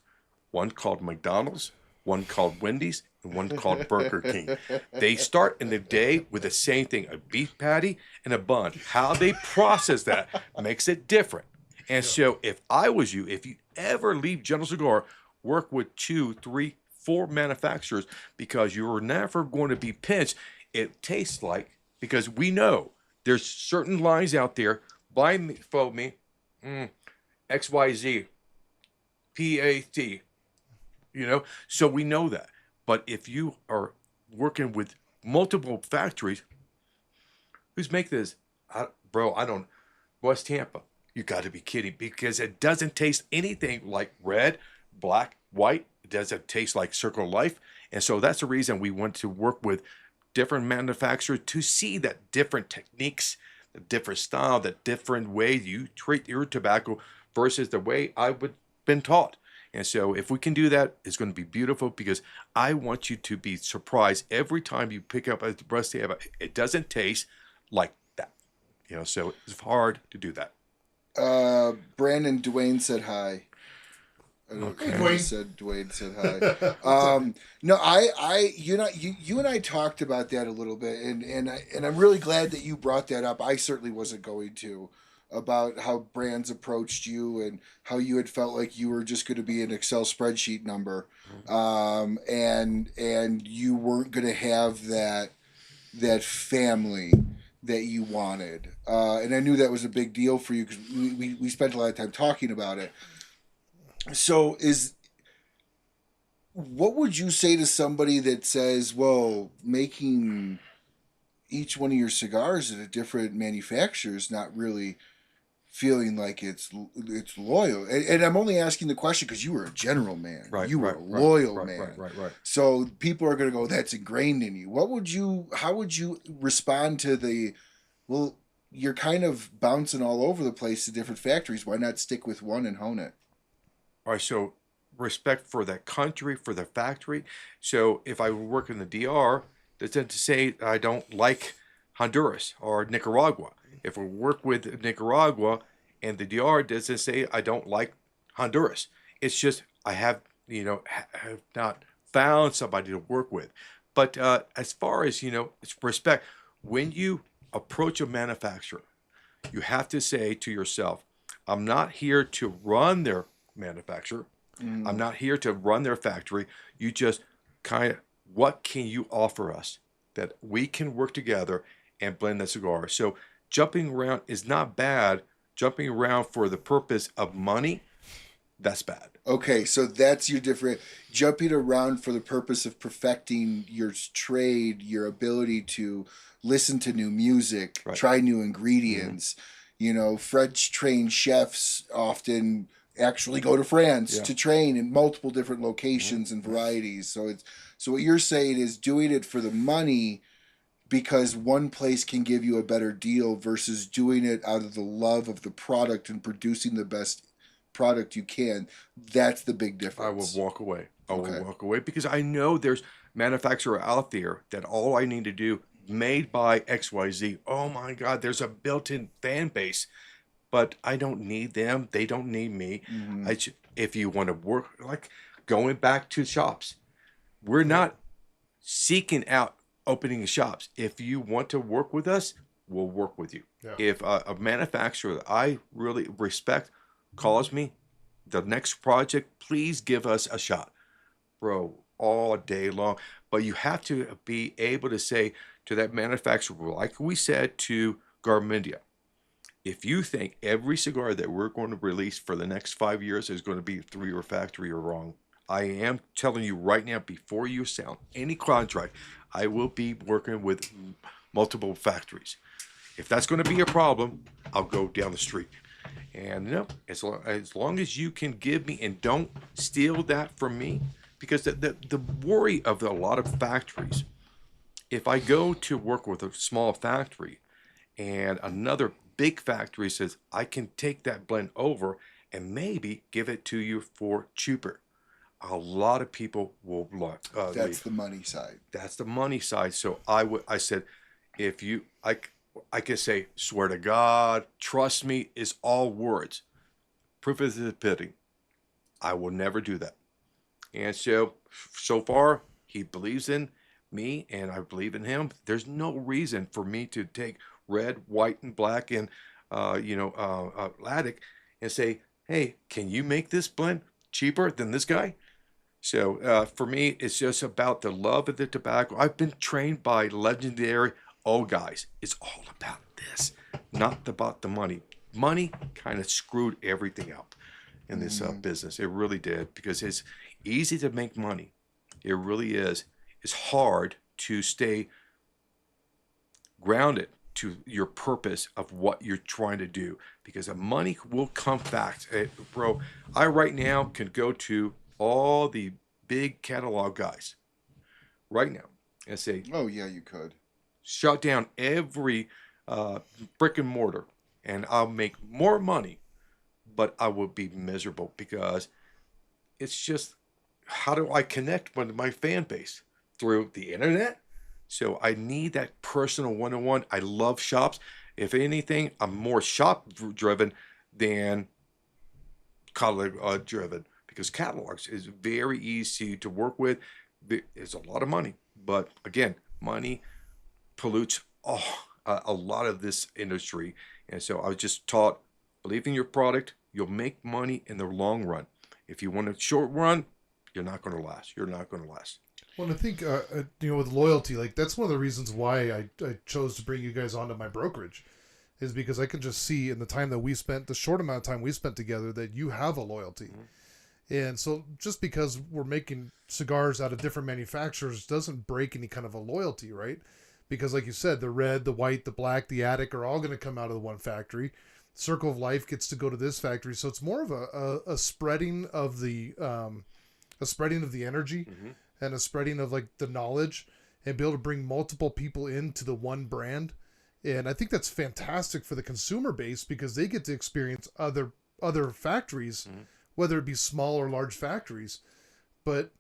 One called McDonald's, one called Wendy's, and one called Burger King. They start in the day with the same thing, a beef patty and a bun. How they process that makes it different. And so if I was you, if you ever leave General Cigar, work with 2, 3, 4 manufacturers because you're never going to be pinched. It tastes like, because we know there's certain lines out there, buy me, follow me, XYZ, PAT, so we know that. But if you are working with multiple factories, who's making this? I don't, West Tampa. You got to be kidding, because it doesn't taste anything like red, black, white. It doesn't taste like Circle of Life. And so that's the reason we want to work with different manufacturers to see that different techniques, the different style, the different way you treat your tobacco versus the way I've been taught. And so if we can do that, it's going to be beautiful, because I want you to be surprised every time you pick up a West Tampa. It doesn't taste like that. So it's hard to do that. Brandon Dwayne said hi. I don't know if Dwayne said hi. No, you and I talked about that a little bit, and I'm really glad that you brought that up. I certainly wasn't going to, about how brands approached you and how you had felt like you were just going to be an Excel spreadsheet number, and you weren't going to have that family that you wanted, and I knew that was a big deal for you because we spent a lot of time talking about it. So what would you say to somebody that says, well, making each one of your cigars at a different manufacturer is not really feeling like it's loyal? And I'm only asking the question because you were a general man. Right, you were right, a loyal right, man. Right. So people are going to go, that's ingrained in you. How would you respond to well, you're kind of bouncing all over the place to different factories. Why not stick with one and hone it? All right, so respect for that country, for the factory. So if I work in the DR, that's not to say I don't like Honduras or Nicaragua. If we work with Nicaragua and the DR, doesn't say I don't like Honduras. It's just I have not found somebody to work with. But as far as it's respect. When you approach a manufacturer, you have to say to yourself, I'm not here to run their manufacturer. I'm not here to run their factory. You just what can you offer us that we can work together and blend the cigar? So jumping around is not bad. Jumping around for the purpose of money, that's bad. Okay, so that's your different jumping around for the purpose of perfecting your trade, your ability to listen to new music, Right. try new ingredients. French trained chefs often actually go to France Yeah. to train in multiple different locations and varieties. So what you're saying is doing it for the money because one place can give you a better deal versus doing it out of the love of the product and producing the best product you can. That's the big difference. I will walk away. I Okay. will walk away because I know there's manufacturer out there that all I need to do, made by XYZ. Oh my God, there's a built-in fan base, but I don't need them. They don't need me. If you want to work, like going back to shops, we're not seeking out opening shops. If you want to work with us, we'll work with you. Yeah. If a manufacturer that I really respect calls me, the next project, please give us a shot, bro, all day long. But you have to be able to say to that manufacturer, like we said to Garmindia, if you think every cigar that we're going to release for the next 5 years is going to be 3-year factory, you're wrong. I am telling you right now, before you sound any contract, I will be working with multiple factories. If that's going to be a problem, I'll go down the street. And no, as long as you can give me, and don't steal that from me, because the worry of a lot of factories, if I go to work with a small factory and another big factory says, I can take that blend over and maybe give it to you for cheaper, a lot of people will That's leave. the money side. That's the money side. So I said, if you, I can say, swear to God, trust me, is all words. Proof is the pudding. I will never do that. And so far, he believes in me and I believe in him. There's no reason for me to take red, white, and black and, Atlantic and say, hey, can you make this blend cheaper than this guy? So for me, it's just about the love of the tobacco. I've been trained by legendary old guys. It's all about this, not about the money. Money kind of screwed everything up in this business. It really did, because it's easy to make money. It really is. It's hard to stay grounded to your purpose of what you're trying to do, because the money will come back. Bro, I right now can go to all the big catalog guys right now and say, Oh yeah, you could. shut down every brick and mortar and I'll make more money, but I will be miserable, because it's just, how do I connect with my fan base? Through the internet. So I need that personal one-on-one. I love shops. If anything, I'm more shop driven than catalog driven, because catalogs is very easy to work with. It's a lot of money, but again, money pollutes a lot of this industry. And so I was just taught, believe in your product, you'll make money in the long run. If you want a short run, you're not going to last. You're not going to last. Well, I think, with loyalty, like that's one of the reasons why I chose to bring you guys onto my brokerage, is because I can just see in the time that we spent, the short amount of time we spent together, that you have a loyalty. Mm-hmm. And so just because we're making cigars out of different manufacturers doesn't break any kind of a loyalty, right? Because like you said, the red, the white, the black, the attic are all going to come out of the one factory. Circle of Life gets to go to this factory. So it's more of a spreading of the energy. Mm-hmm. And a spreading of like the knowledge, and be able to bring multiple people into the one brand. And I think that's fantastic for the consumer base, because they get to experience other factories, mm-hmm. whether it be small or large factories. But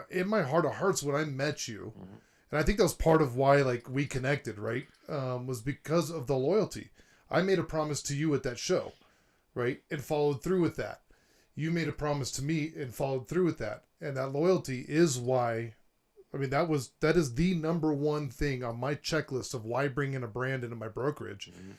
in my heart of hearts, when I met you, mm-hmm. and I think that was part of why like we connected, right? Was because of the loyalty. I made a promise to you at that show, right? And followed through with that. You made a promise to me and followed through with that. And that loyalty is why, that is the number one thing on my checklist of why bring in a brand into my brokerage, mm-hmm.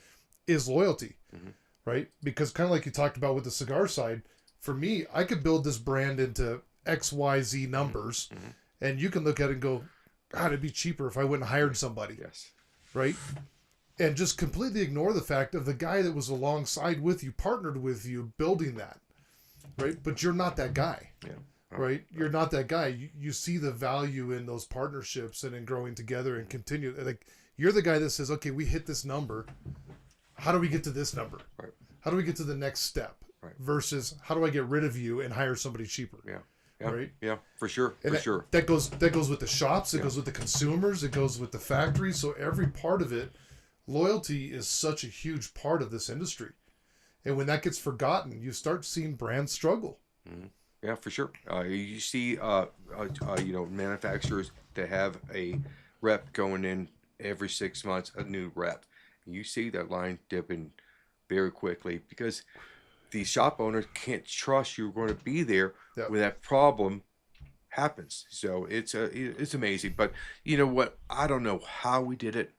is loyalty, mm-hmm. right? Because kind of like you talked about with the cigar side, for me, I could build this brand into XYZ numbers, mm-hmm. and you can look at it and go, God, it'd be cheaper if I went and hired somebody. Yes. Right? And just completely ignore the fact of the guy that was alongside with you, partnered with you, building that, right? But you're not that guy. Yeah. Right? You're not that guy. You see the value in those partnerships and in growing together and continue. Like, you're the guy that says, okay, we hit this number. How do we get to this number? Right. How do we get to the next step? versus how do I get rid of you and hire somebody cheaper? Yeah, Right? yeah, for sure, And sure. That goes with the shops. It goes with the consumers. It goes with the factories. So every part of it, loyalty is such a huge part of this industry. And when that gets forgotten, you start seeing brands struggle. Mm-hmm. Yeah, for sure. You see, manufacturers that have a rep going in every 6 months, a new rep. You see that line dipping very quickly because the shop owner can't trust you're going to be there when that problem happens. So it's amazing. But you know what? I don't know how we did it,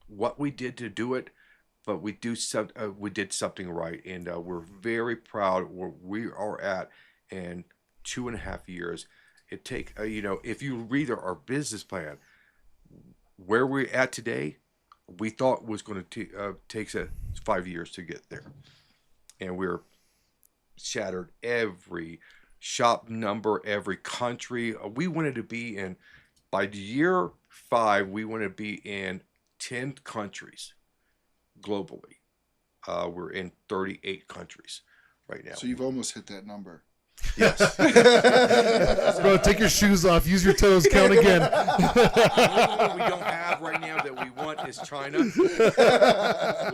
what we did to do it, but we did something right, and we're very proud where we are at. And 2.5 years, it take if you read our business plan, where we're at today, we thought was going to take 5 years to get there, and we're shattered every shop number, every country. We wanted to be in, by the year 5, we want to be in 10 countries globally. We're in 38 countries right now. So you've almost hit that number. Yes. Bro, take your shoes off. Use your toes. Count again. The only one we don't have right now that we want is China.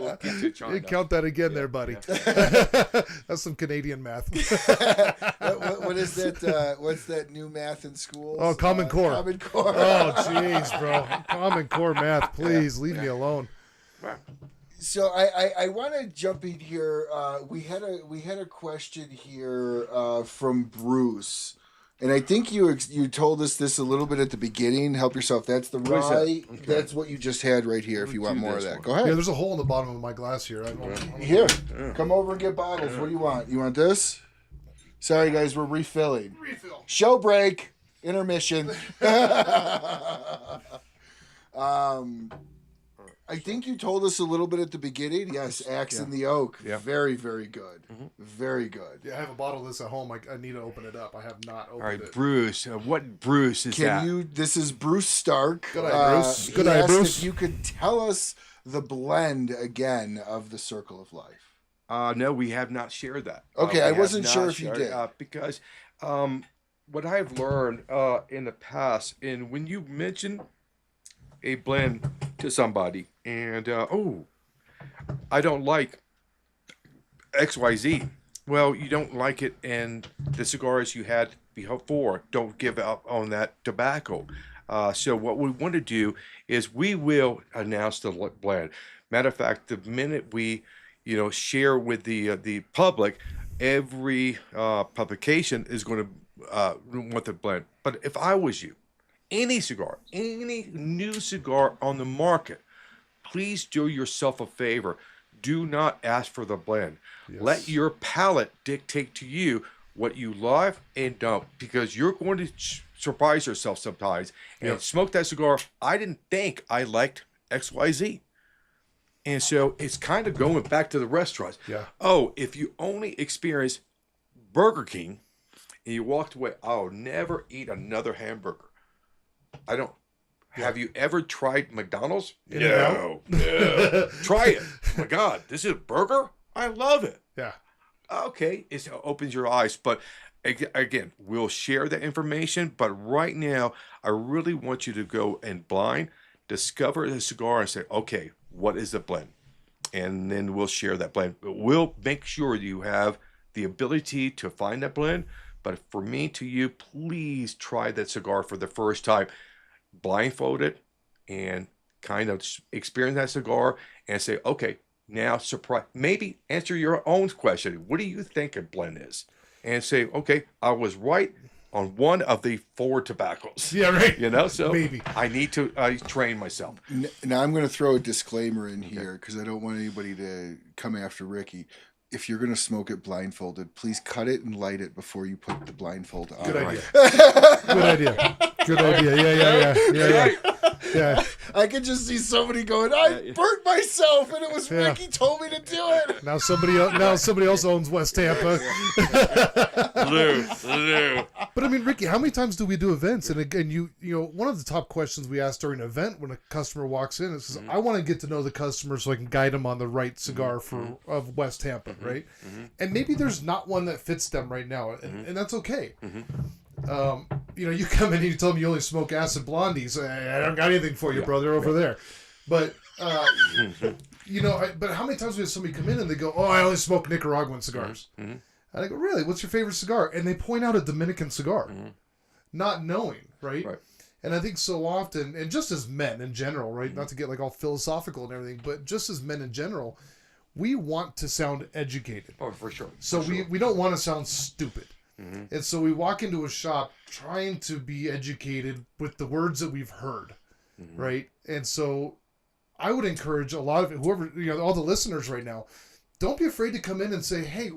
We'll get to China. You count that again there, buddy. That's some Canadian math. What is that? What's that new math in schools? Oh, Common Core. Common Core. Oh, jeez, bro. Common Core math. Please leave me alone. So I want to jump in here. We had a question here from Bruce, and I think you told us this a little bit at the beginning. Help yourself. That's the What is that? rye. Okay. That's what you just had right here. If you want do more of this that, one. go ahead. Yeah, there's a hole in the bottom of my glass here. Here, come over and get bottles. What do you want? You want this? Sorry, guys, we're refilling. Refill. Show break. Intermission. I think you told us a little bit at the beginning. Yes, Axe in the Oak. Yeah. Very, very good. Mm-hmm. Very good. Yeah, I have a bottle of this at home. I need to open it up. I have not opened All right, it. Bruce. What Bruce is that? Can you? This is Bruce Stark. Good eye, Bruce. He Good eye, asked Bruce. If you could tell us the blend again of the Circle of Life. No, we have not shared that. Okay, We I have wasn't not sure if you shared did. it, because what I've learned in the past, and when you mention a blend to somebody, and I don't like XYZ. Well, you don't like it, and the cigars you had before don't give up on that tobacco. So what we want to do is we will announce the blend. Matter of fact, the minute we share with the public, every publication is going to want the blend. But if I was you, any new cigar on the market, please do yourself a favor. Do not ask for the blend. Yes. Let your palate dictate to you what you love and don't, because you're going to surprise yourself sometimes and smoke that cigar. I didn't think I liked XYZ. And so it's kind of going back to the restaurants. Yeah. Oh, if you only experience Burger King and you walked away, I'll never eat another hamburger. I don't. Yeah. Have you ever tried McDonald's? In-N-Out? No. Try it. Oh my God, this is a burger? I love it. Yeah. Okay, it opens your eyes. But again, we'll share that information. But right now, I really want you to go and blind discover the cigar and say, okay, what is the blend? And then we'll share that blend. We'll make sure you have the ability to find that blend. But for me to you, please try that cigar for the first time. Blindfold it and kind of experience that cigar and say, okay, now surprise. Maybe answer your own question. What do you think a blend is? And say, okay, I was right on one of the 4 tobaccos. Yeah, right. So Maybe. I need to train myself. Now I'm going to throw a disclaimer in here because I don't want anybody to come after Ricky. If you're going to smoke it blindfolded, please cut it and light it before you put the blindfold on. Good idea. Good idea. Good idea. Yeah. Yeah. I could just see somebody going, I burnt myself, and it was Ricky told me to do it. Now somebody else owns West Tampa. Lou. But I mean, Ricky, how many times do we do events? And again, you know, one of the top questions we ask during an event when a customer walks in is, I want to get to know the customer so I can guide them on the right cigar of West Tampa, right? And maybe there's not one that fits them right now, and that's okay. You know, you come in and you tell me you only smoke acid blondies. I don't got anything for you, brother, over there. But you know, but how many times we have somebody come in and they go, "Oh, I only smoke Nicaraguan cigars," and I go, "Really? What's your favorite cigar?" And they point out a Dominican cigar, not knowing, right? And I think so often, and just as men in general, right? Not to get like all philosophical and everything, but just as men in general, we want to sound educated. Oh, for sure. So we don't want to sound stupid. And so we walk into a shop trying to be educated with the words that we've heard, right? And so I would encourage a lot of whoever, you know, all the listeners right now, don't be afraid to come in and say, hey,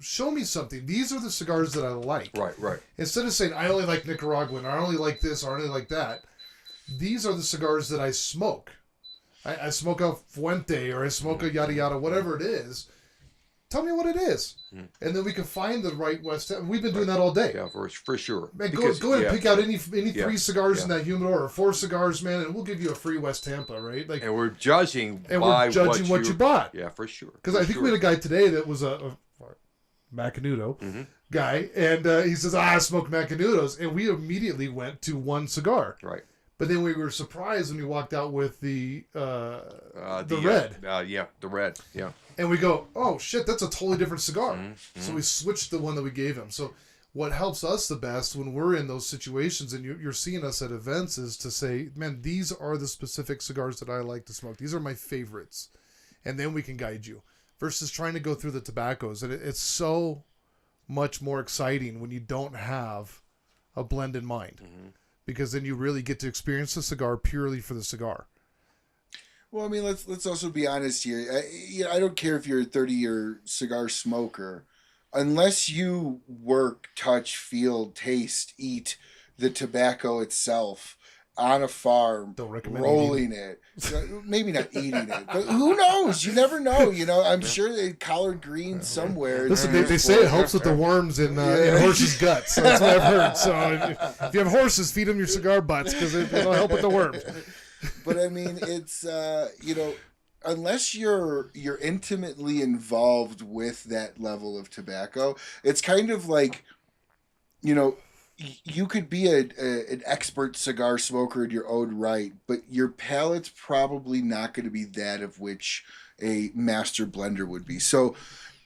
show me something. These are the cigars that I like. Right. Instead of saying, I only like Nicaraguan, or I only like this, or I only like that. These are the cigars that I smoke. I smoke a Fuente, or I smoke a yada yada, whatever it is. Tell me what it is. And then we can find the right West Tampa. We've been doing that all day. Yeah, for sure. Man, go ahead and pick out any 3 cigars in that humidor, or 4 cigars, man, and we'll give you a free West Tampa, right? Like, and we're judging what you bought. Yeah, for sure. Because I think we had a guy today that was a Macanudo guy, and he says, I smoke Macanudos, and we immediately went to one cigar. Right. But then we were surprised when we walked out with the red. The red. Yeah. And we go, oh shit, that's a totally different cigar. So we switched the one that we gave him. So what helps us the best when we're in those situations and you're seeing us at events is to say, man, these are the specific cigars that I like to smoke. These are my favorites. And then we can guide you. Versus trying to go through the tobaccos. And it's so much more exciting when you don't have a blend in mind. Because then you really get to experience the cigar purely for the cigar. Well, I mean, let's also be honest here. I don't care if you're a 30-year cigar smoker, unless you work, touch, feel, taste, eat the tobacco itself on a farm, rolling it. Maybe not eating it, but who knows? You never know. You know, I'm sure they collard greens somewhere. Listen, they say it helps with the worms in horses' guts. So that's what I've heard. So if you have horses, feed them your cigar butts because it'll help with the worms. But I mean, it's you know, unless you're intimately involved with that level of tobacco, it's kind of like, you know, you could be an expert cigar smoker in your own right, but your palate's probably not going to be that of which a master blender would be. So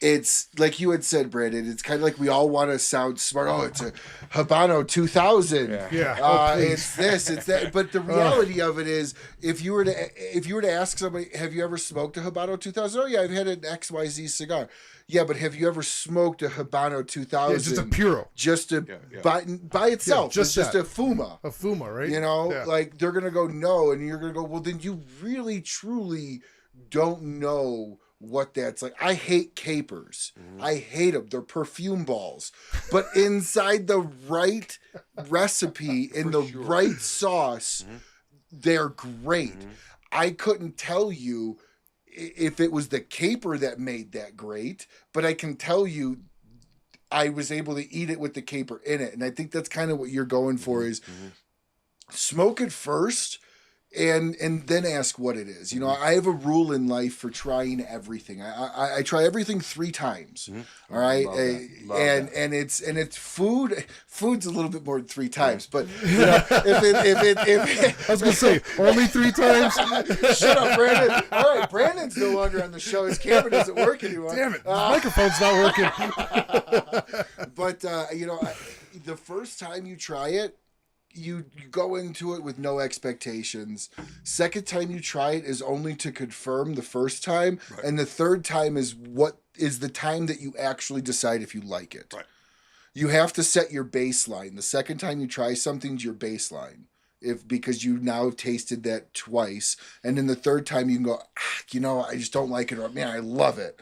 it's like you had said, Brandon, it's kind of like we all want to sound smart. Oh, it's a Habano 2000. It's this, it's that. But the reality of it is, if you were to ask somebody, have you ever smoked a Habano 2000? Oh yeah, I've had an XYZ cigar. Yeah, but have you ever smoked a Habano 2000? Yeah, just a Puro. Just by itself. It's just a Fuma. A Fuma, right? You know, like they're going to go, no. And you're going to go, well, then you really, truly don't know what that's like. I hate capers. I hate them. They're perfume balls. But inside the right recipe, in the right sauce, they're great. I couldn't tell you if it was the caper that made that great, but I can tell you I was able to eat it with the caper in it. And I think that's kind of what you're going for is smoke it first and then ask what it is. You know, I have a rule in life for trying everything. I try everything 3 times. All right. And it's food. Food's a little bit more than 3 times, but you know, if I was going to say only 3 times. Shut up, Brandon. All right. Brandon's no longer on the show. His camera doesn't work anymore. Damn it. The microphone's not working. But, you know, the first time you try it, you go into it with no expectations. Second time you try it is only to confirm the first time. And the third time is what is the time that you actually decide if you like it. You have to set your baseline. The second time you try something's your baseline. Because you now have tasted that twice. And then the third time you can go, you know, I just don't like it. Or, man, I love it.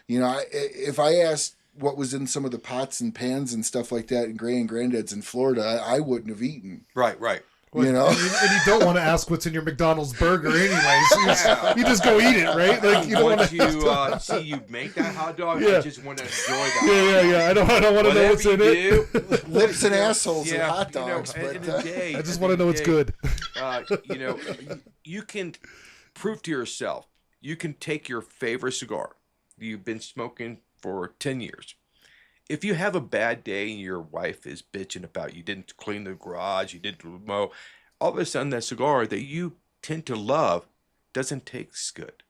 You know, if I asked what was in some of the pots and pans and stuff like that in Gray and Granddad's in Florida, I wouldn't have eaten. Right. You know, and you don't want to ask what's in your McDonald's burger anyway. So you just go eat it, right? Like you don't Once want you see you make that hot dog, Yeah. I just want to enjoy that. Yeah. I don't want to know what's in it. lips and assholes and hot you know, dogs. at the end of the But day, I at just the want to end know of it's the good. day, you know, you can prove to yourself. You can take your favorite cigar you've been smoking for 10 years. If you have a bad day and your wife is bitching about you didn't clean the garage, you didn't mow, all of a sudden that cigar that you tend to love doesn't taste good.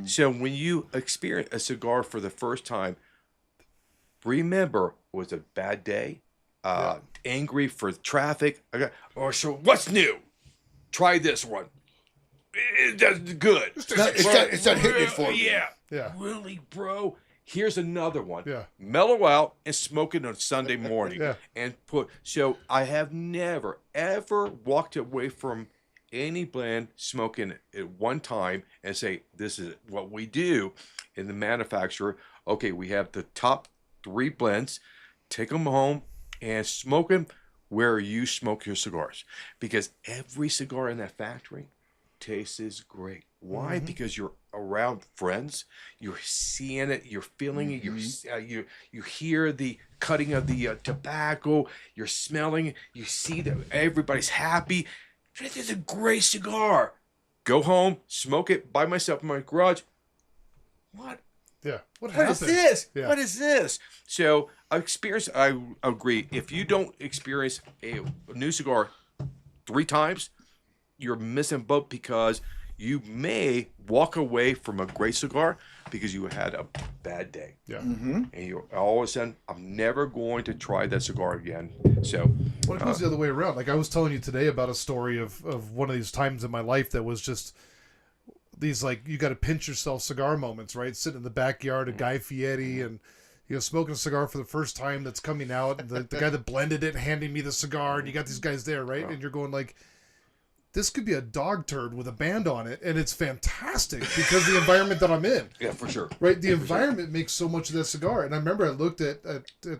So when you experience a cigar for the first time, remember it was a bad day, angry for traffic. So what's new? Try this one. It does good. it's not hitting it for me. Yeah. Really, bro? Here's another one. Yeah. Mellow out and smoke it on Sunday morning. Yeah. And so I have never, ever walked away from any blend smoking at one time and say, this is what we do in the manufacturer. Okay, we have the top 3 blends. Take them home and smoke them where you smoke your cigars. Because every cigar in that factory tastes great. Why? Because you're around friends, you're seeing it, you're feeling it, you hear the cutting of the tobacco, you're smelling it, you see that everybody's happy. This is a great cigar. Go home, smoke it by myself in my garage. What? Yeah. What is happened? this? Yeah. What is this? So, I agree. If you don't experience a new cigar 3 times, you're missing boat because you may walk away from a great cigar because you had a bad day. Yeah. And you all of a sudden, I'm never going to try that cigar again. So, Well, it goes the other way around. Like I was telling you today about a story of one of these times in my life that was just these, like, you got to pinch yourself cigar moments, right? Sitting in the backyard of Guy Fieri and, you know, smoking a cigar for the first time that's coming out. And the guy that blended it handing me the cigar, and you got these guys there, right? And you're going like, this could be a dog turd with a band on it, and it's fantastic because the environment that I'm in. yeah, for sure. Right, the environment makes so much of that cigar. And I remember I looked at the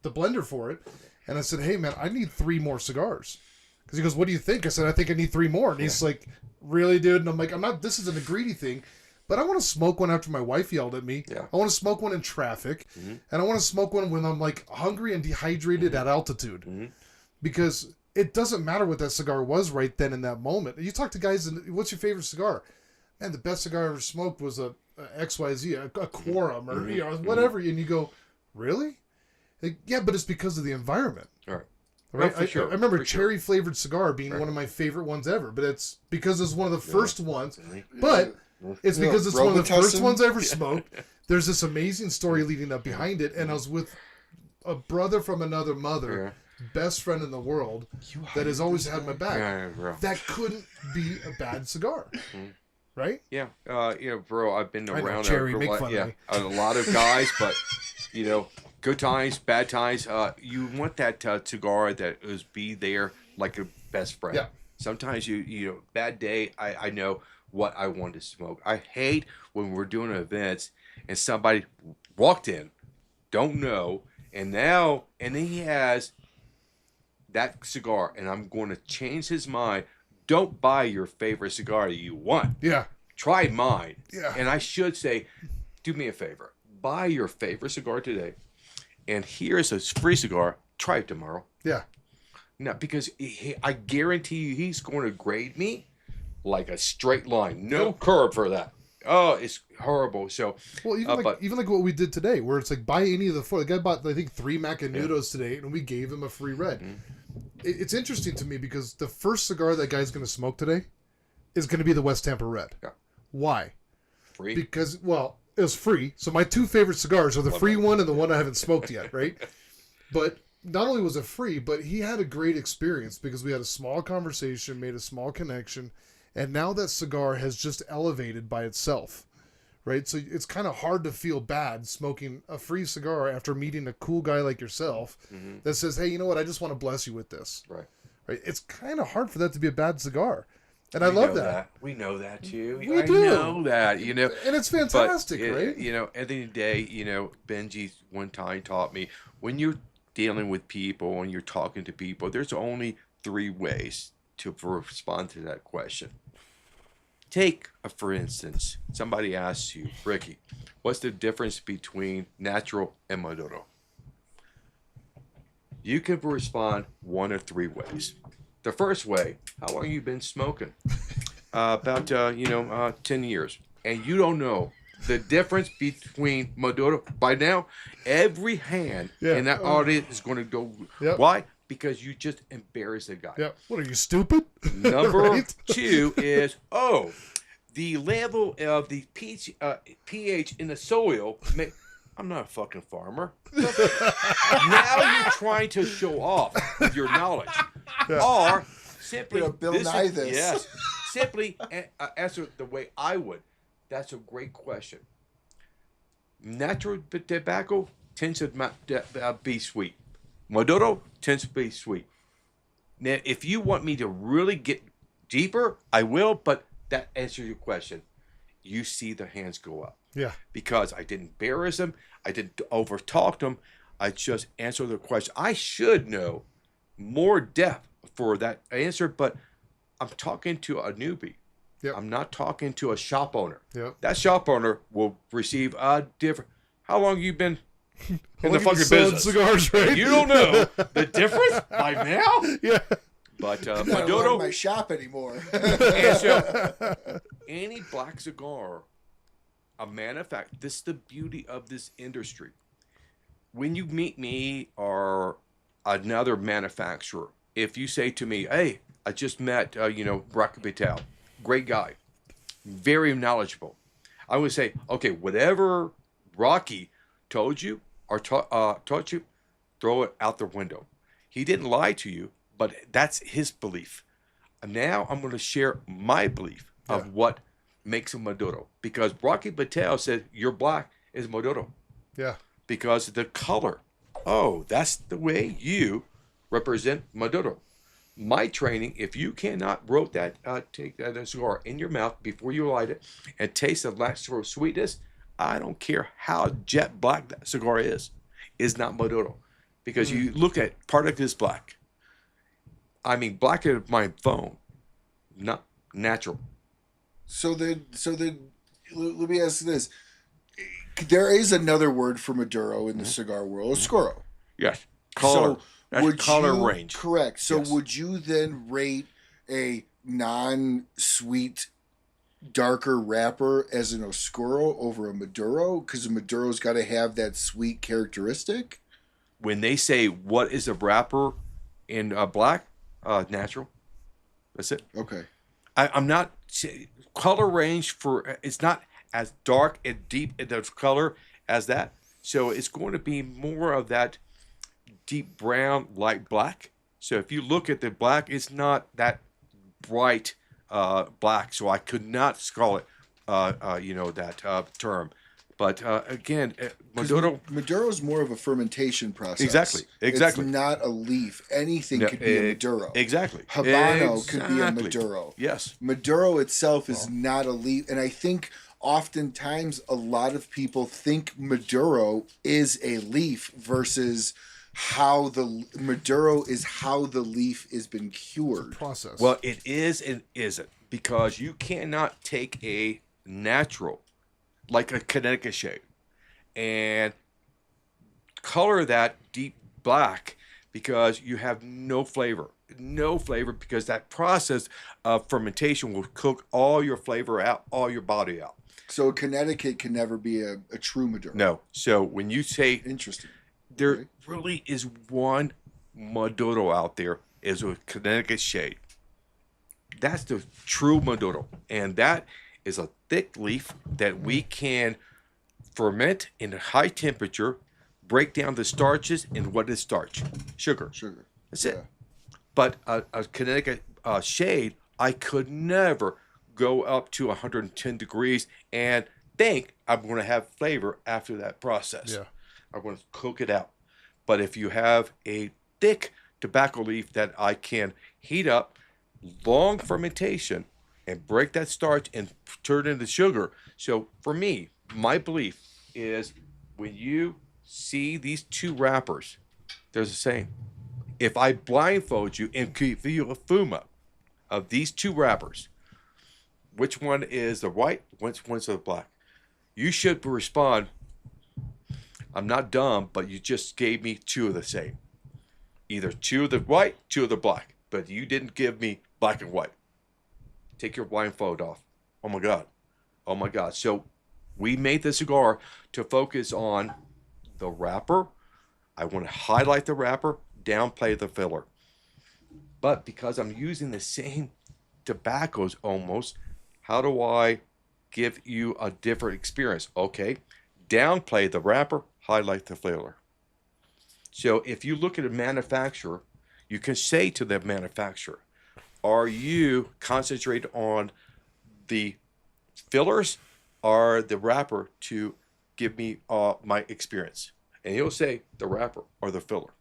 blender for it, and I said, "Hey, man, I need 3 more cigars." Because he goes, "What do you think?" I said, "I think I need 3 more." And he's like, "Really, dude?" And I'm like, "I'm not. This isn't a greedy thing, but I want to smoke one after my wife yelled at me. Yeah. I want to smoke one in traffic, and I want to smoke one when I'm like hungry and dehydrated at altitude, because." It doesn't matter what that cigar was right then in that moment. You talk to guys, and what's your favorite cigar? Man, the best cigar I ever smoked was a XYZ, a Quorum, or you know, whatever. And you go, really? Like, yeah, but it's because of the environment. All Right? for sure. I remember For sure. cherry flavored cigar being one of my favorite ones ever, but it's because it's one of the first ones. But it's because it's one of the first ones I ever smoked. There's this amazing story leading up behind it, and I was with a brother from another mother. Best friend in the world that has always had my back. bro. That couldn't be a bad cigar, right? Yeah, bro, I've been know, around Jerry, make fun of me. a lot of guys, but you know, good times, bad times. You want that cigar that is be there like a best friend. Yeah. Sometimes you know, bad day. I know what I want to smoke. I hate when we're doing events and somebody walked in, don't know, and then he has that cigar, and I'm going to change his mind. Don't buy your favorite cigar that you want. Yeah. Try mine. Yeah. And I should say, do me a favor. Buy your favorite cigar today, and here's a free cigar. Try it tomorrow. Yeah. No, because I guarantee you he's going to grade me like a straight line. No curve for that. Oh, it's horrible. So, well, even like what we did today, where it's like buy any of the 4. The guy bought, I think, 3 Macanudos today, and we gave him a free red. It's interesting to me because the first cigar that guy's going to smoke today is going to be the West Tampa Red. Yeah. Why? Free. Because, well, it was free. So my 2 favorite cigars are the free one and the one I haven't smoked yet, right? But not only was it free, but he had a great experience because we had a small conversation, made a small connection, and now that cigar has just elevated by itself, right? So it's kind of hard to feel bad smoking a free cigar after meeting a cool guy like yourself that says, hey, you know what? I just want to bless you with this. Right. It's kind of hard for that to be a bad cigar. And I love that. We know that too. We I do. know that, you know. And it's fantastic, but, right? You know, at the end of the day, you know, Benji one time taught me, when you're dealing with people and you're talking to people, there's only three ways to respond to that question. Take, for instance, somebody asks you, Ricky, what's the difference between natural and Maduro? You can respond one of three ways. The first way, how long you been smoking? About 10 years. And you don't know the difference between Maduro. By now, every hand in that audience is going to go. Yep. Why? Because you just embarrassed the guy. Yeah. What are you, stupid? Number Right? two is, the level of the pH in the soil. I'm not a fucking farmer. Now you're trying to show off your knowledge. Yeah. Or simply, Bill Nye this. Yes, simply answer the way I would. That's a great question. Natural tobacco tends to be sweet. Maduro tends to be sweet. Now, if you want me to really get deeper, I will, but that answers your question. You see the hands go up. Yeah. Because I didn't embarrass them. I didn't overtalk them. I just answered the question. I should know more depth for that answer, but I'm talking to a newbie. Yep. I'm not talking to a shop owner. Yep. That shop owner will receive a different. How long you been in the Look at fucking selling business? cigars, right? You don't know the difference by now. Yeah. But I don't go to Maduro, my shop anymore. and so any black cigar, a manufacturer. This is the beauty of this industry. When you meet me or another manufacturer, if you say to me, "Hey, I just met, Rocky Patel, great guy, very knowledgeable," I would say, "Okay, whatever Rocky told you or taught you, throw it out the window. He didn't lie to you, but that's his belief. And now I'm going to share my belief of what makes a Maduro, because Rocky Patel said your black is Maduro." Yeah. Because of the color. Oh, that's the way you represent Maduro. My training, if you cannot take that cigar in your mouth before you light it and taste the natural sweetness, I don't care how jet black that cigar is not Maduro. Because you look at product is black. I mean, black in my phone, not natural. So then, let me ask this: there is another word for Maduro in the cigar world, Oscuro. Yes. Color. So That's color range. Correct. So Yes. would you then rate a non-sweet, darker wrapper as an Oscuro over a Maduro? Because a Maduro's got to have that sweet characteristic. When they say what is a wrapper in black, natural. That's it. Okay. I'm not color range for it's not as dark and deep in the color as that. So it's going to be more of that deep brown, light black. So if you look at the black, it's not that bright black. So I could not call it that term. But again, Maduro's more of a fermentation process. Exactly. It's not a leaf. Anything could be a Maduro. Exactly. Habano could be a Maduro. Yes. Maduro itself is not a leaf. And I think oftentimes a lot of people think Maduro is a leaf versus how the Maduro is how the leaf has been cured. Process. Well, it is and isn't, because you cannot take a natural, like a Connecticut shade, and color that deep black, because you have no flavor. No flavor, because that process of fermentation will cook all your flavor out, all your body out. So Connecticut can never be a true Maduro. No. So when you say Interesting. there Okay. really is one Maduro out there, is a Connecticut shade. That's the true Maduro. And that is a thick leaf that we can ferment in a high temperature, break down the starches. And what is starch? Sugar. Sugar. That's it. But a Connecticut shade, I could never go up to 110 degrees and think I'm going to have flavor after that process. Yeah. I'm going to cook it out. But if you have a thick tobacco leaf that I can heat up, long fermentation, and break that starch and turn it into sugar. So for me, my belief is when you see these two wrappers, they're the same. if I blindfold you and give you a fuma of these two wrappers, which one is the white, which one's the black? You should respond, I'm not dumb, but you just gave me two of the same. Either two of the white, two of the black, but you didn't give me black and white. Take your blindfold off. Oh my God. Oh my God. So we made the cigar to focus on the wrapper. I want to highlight the wrapper, downplay the filler. But because I'm using the same tobaccos almost, how do I give you a different experience? Okay, downplay the wrapper, highlight the filler. So if you look at a manufacturer, you can say to the manufacturer, are you concentrated on the fillers or the wrapper to give me my experience? And he'll say the wrapper or the filler.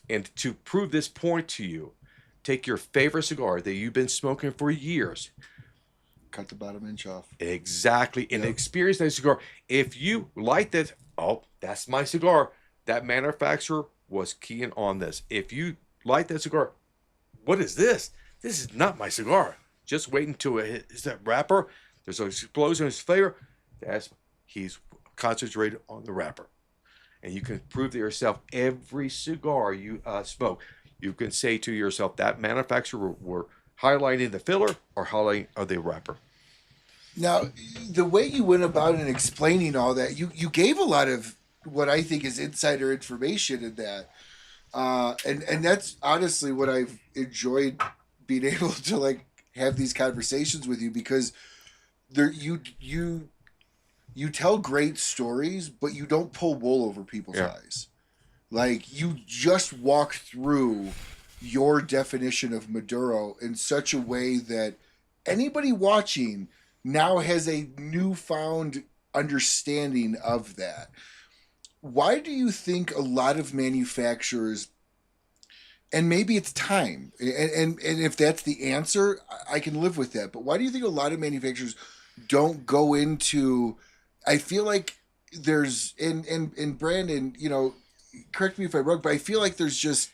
And to prove this point to you, take your favorite cigar that you've been smoking for years. Cut the bottom inch off. Exactly. And experience that cigar. If you like that, oh, that's my cigar. That manufacturer was keying on this. If you like that cigar, what is this? This is not my cigar. Just wait until it hits that wrapper. There's an explosion of flavor. He's concentrated on the wrapper. And you can prove to yourself every cigar you smoke. You can say to yourself that manufacturer were highlighting the filler or highlighting the wrapper. Now, the way you went about in explaining all that, you gave a lot of what I think is insider information in that. And that's honestly what I've enjoyed being able to like have these conversations with you, because there you tell great stories, but you don't pull wool over people's eyes. Like, you just walk through your definition of Maduro in such a way that anybody watching now has a newfound understanding of that. Why do you think a lot of manufacturers, and maybe it's time, and if that's the answer, I can live with that, but why do you think a lot of manufacturers don't go into, I feel like there's, and Brandon, you know, correct me if I'm wrong, but I feel like there's just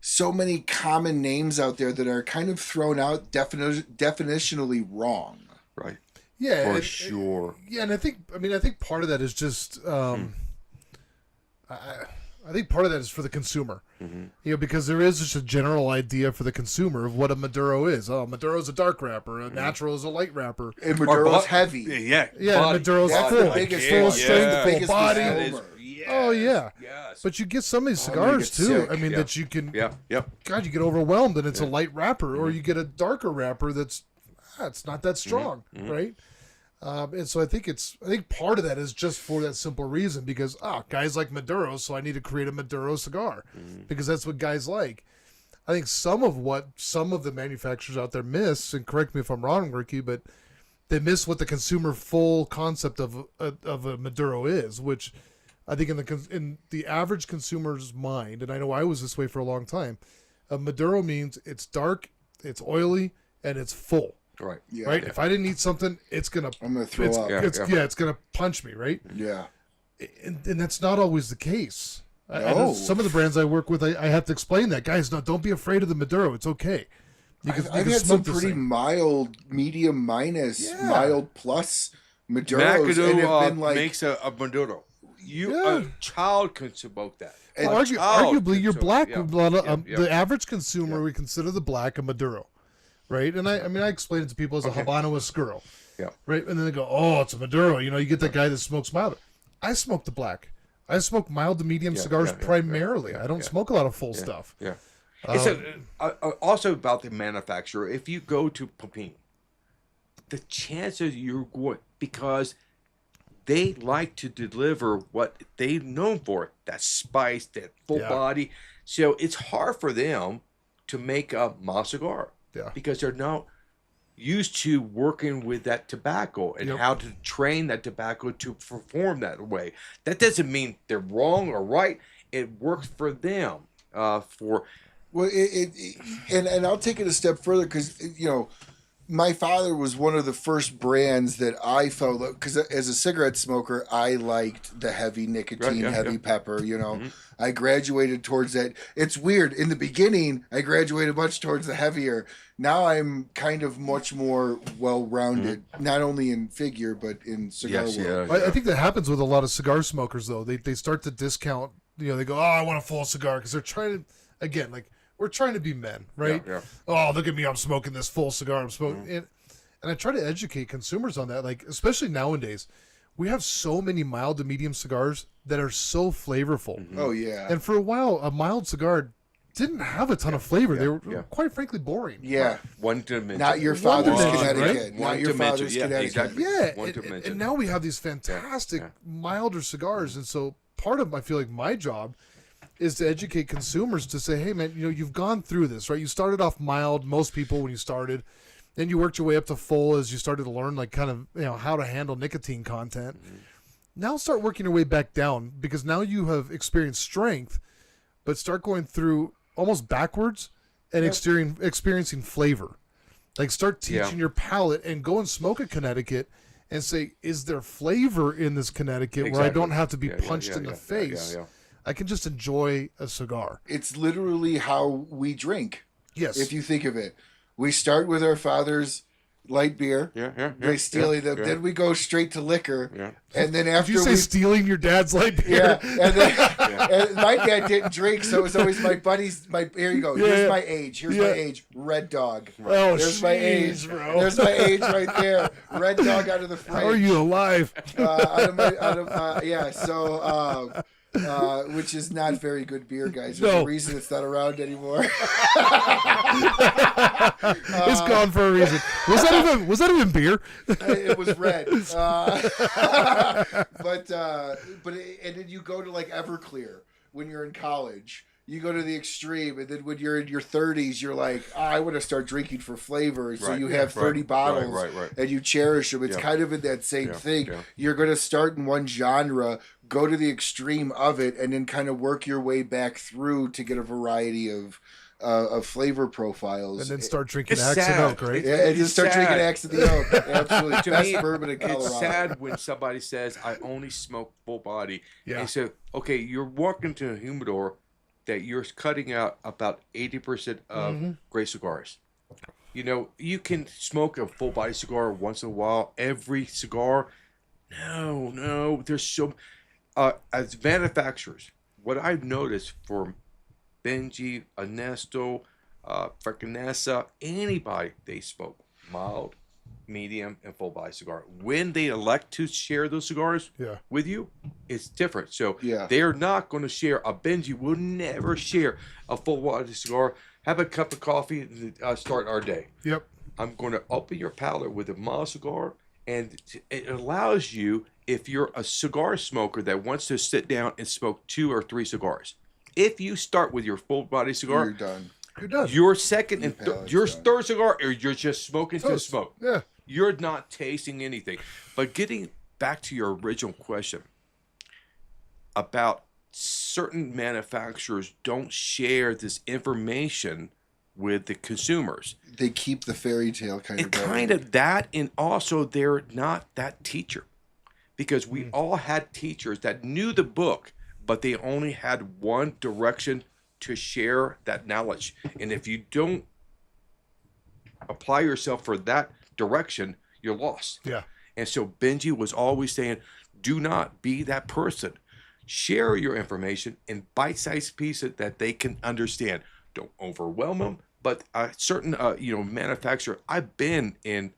so many common names out there that are kind of thrown out definitionally wrong. Right. Yeah, for sure. And I think part of that is just, I think part of that is for the consumer, you know, because there is just a general idea for the consumer of what a Maduro is. Oh, Maduro is a dark wrapper, a natural is a light wrapper, And Maduro's heavy. Yeah. Maduro's That's full, the biggest full one. strength, full body. Yes. Oh yeah. Yes. But you get some of these you cigars get too. sick. I mean, Yeah. that you can. Yep. God, you get overwhelmed, and it's a light wrapper, or you get a darker wrapper that's it's not that strong, right? And so I think part of that is just for that simple reason, because guys like Maduro, so I need to create a Maduro cigar because that's what guys like. I think some of the manufacturers out there miss, and correct me if I'm wrong, Ricky, but they miss what the consumer full concept of a Maduro is, which I think in the average consumer's mind, and I know I was this way for a long time, a Maduro means it's dark, it's oily, and it's full. Right. Yeah. Right. If I didn't eat something, I'm gonna throw up. It's gonna punch me. Right. Yeah. And that's not always the case. I No. know some of the brands I work with, I have to explain that, guys. No, don't be afraid of the Maduro. It's okay. I've had some pretty mild, medium minus, mild plus Maduros, and have been like, makes a Maduro. A child can smoke that. And arguably, your black, yeah. the average consumer would consider the black a Maduro, right? And I explain it to people as a Habano Oscuro, right? And then they go, "Oh, it's a Maduro." You know, you get that guy that smokes mild. I smoke the black. I smoke mild to medium cigars primarily. I don't smoke a lot of full stuff. Yeah. It's also about the manufacturer. If you go to Popin, the chances you're going, because they like to deliver what they're known for, that spice, that full body. So it's hard for them to make a mild cigar because they're not used to working with that tobacco and how to train that tobacco to perform that way. That doesn't mean they're wrong or right. It works for them. Well, and I'll take it a step further, because, you know, my father was one of the first brands that I felt, because as a cigarette smoker, I liked the heavy nicotine, heavy pepper, you know. I graduated towards that. It's weird. In the beginning, I graduated much towards the heavier. Now I'm kind of much more well-rounded, not only in figure, but in cigar world. I think that happens with a lot of cigar smokers, though. They start to discount, you know, they go, oh, I want a full cigar, because they're trying to, again, like, we're trying to be men, right? Oh, look at me, I'm smoking this full cigar. I'm smoking. And I try to educate consumers on that, like, especially nowadays. We have so many mild to medium cigars that are so flavorful. Oh, yeah. And for a while, a mild cigar didn't have a ton of flavor. They were quite frankly boring. Yeah. One dimension. Not your father's Connecticut. Right? Not your father's Connecticut. Exactly. Yeah. One dimension. And now we have these fantastic milder cigars. And so part of, I feel like, my job is to educate consumers to say, hey, man, you know, you've gone through this, right? You started off mild, most people when you started. Then you worked your way up to full as you started to learn, like, kind of, you know, how to handle nicotine content. Now start working your way back down, because now you have experienced strength, but start going through almost backwards and experiencing flavor. Like, start teaching your palate and go and smoke a Connecticut and say, is there flavor in this Connecticut where I don't have to be punched in the face? I can just enjoy a cigar. It's literally how we drink. Yes. If you think of it. We start with our father's light beer. By stealing them. Then we go straight to liquor. And then after Did you say stealing your dad's light beer? And then and my dad didn't drink, so it was always my buddies. Here you go. Here's my age. Here's my age. Red Dog. Oh, there's my age, bro. There's my age right there. Red Dog out of the fridge. How are you alive? Which is not very good beer, guys. No. There's a reason it's not around anymore. It's gone for a reason. Was that even beer? It was red. And then you go to like Everclear when you're in college. You go to the extreme, and then when you're in your 30s, you're like, I want to start drinking for flavor. So you have 30 bottles, and you cherish them. It's kind of in that same thing. You're going to start in one genre, go to the extreme of it, and then kind of work your way back through to get a variety of flavor profiles. And then start drinking Axe and Oak, right? Yeah, and just start drinking Axe and the Oak. Absolutely. To Best me, bourbon in Colorado. it's sad when somebody says, I only smoke full body. Yeah. And so, okay, you're walking to a humidor that you're cutting out about 80% of gray cigars. You know, you can smoke a full body cigar once in a while. Every cigar, no. There's so, as manufacturers, what I've noticed for Benji, Ernesto, Frecanessa, anybody, they smoke mild, medium, and full body cigar. When they elect to share those cigars with you, it's different. So they're not going to share. A Benji will never share a full body cigar. Have a cup of coffee and start our day. Yep. I'm going to open your palate with a mild cigar, and it allows you, if you're a cigar smoker that wants to sit down and smoke 2 or 3 cigars, if you start with your full body cigar, you're done. You're done. Your second and your third cigar, or you're just smoking to smoke. Yeah. You're not tasting anything. But getting back to your original question about certain manufacturers don't share this information with the consumers. They keep the fairy tale kind of going. Kind of that, and also they're not that teacher. Because we all had teachers that knew the book, but they only had one direction to share that knowledge. And if you don't apply yourself for that direction, you're lost. Yeah. And so Benji was always saying, do not be that person. Share your information in bite-sized pieces that they can understand. Don't overwhelm them, but a certain manufacturer, I've been in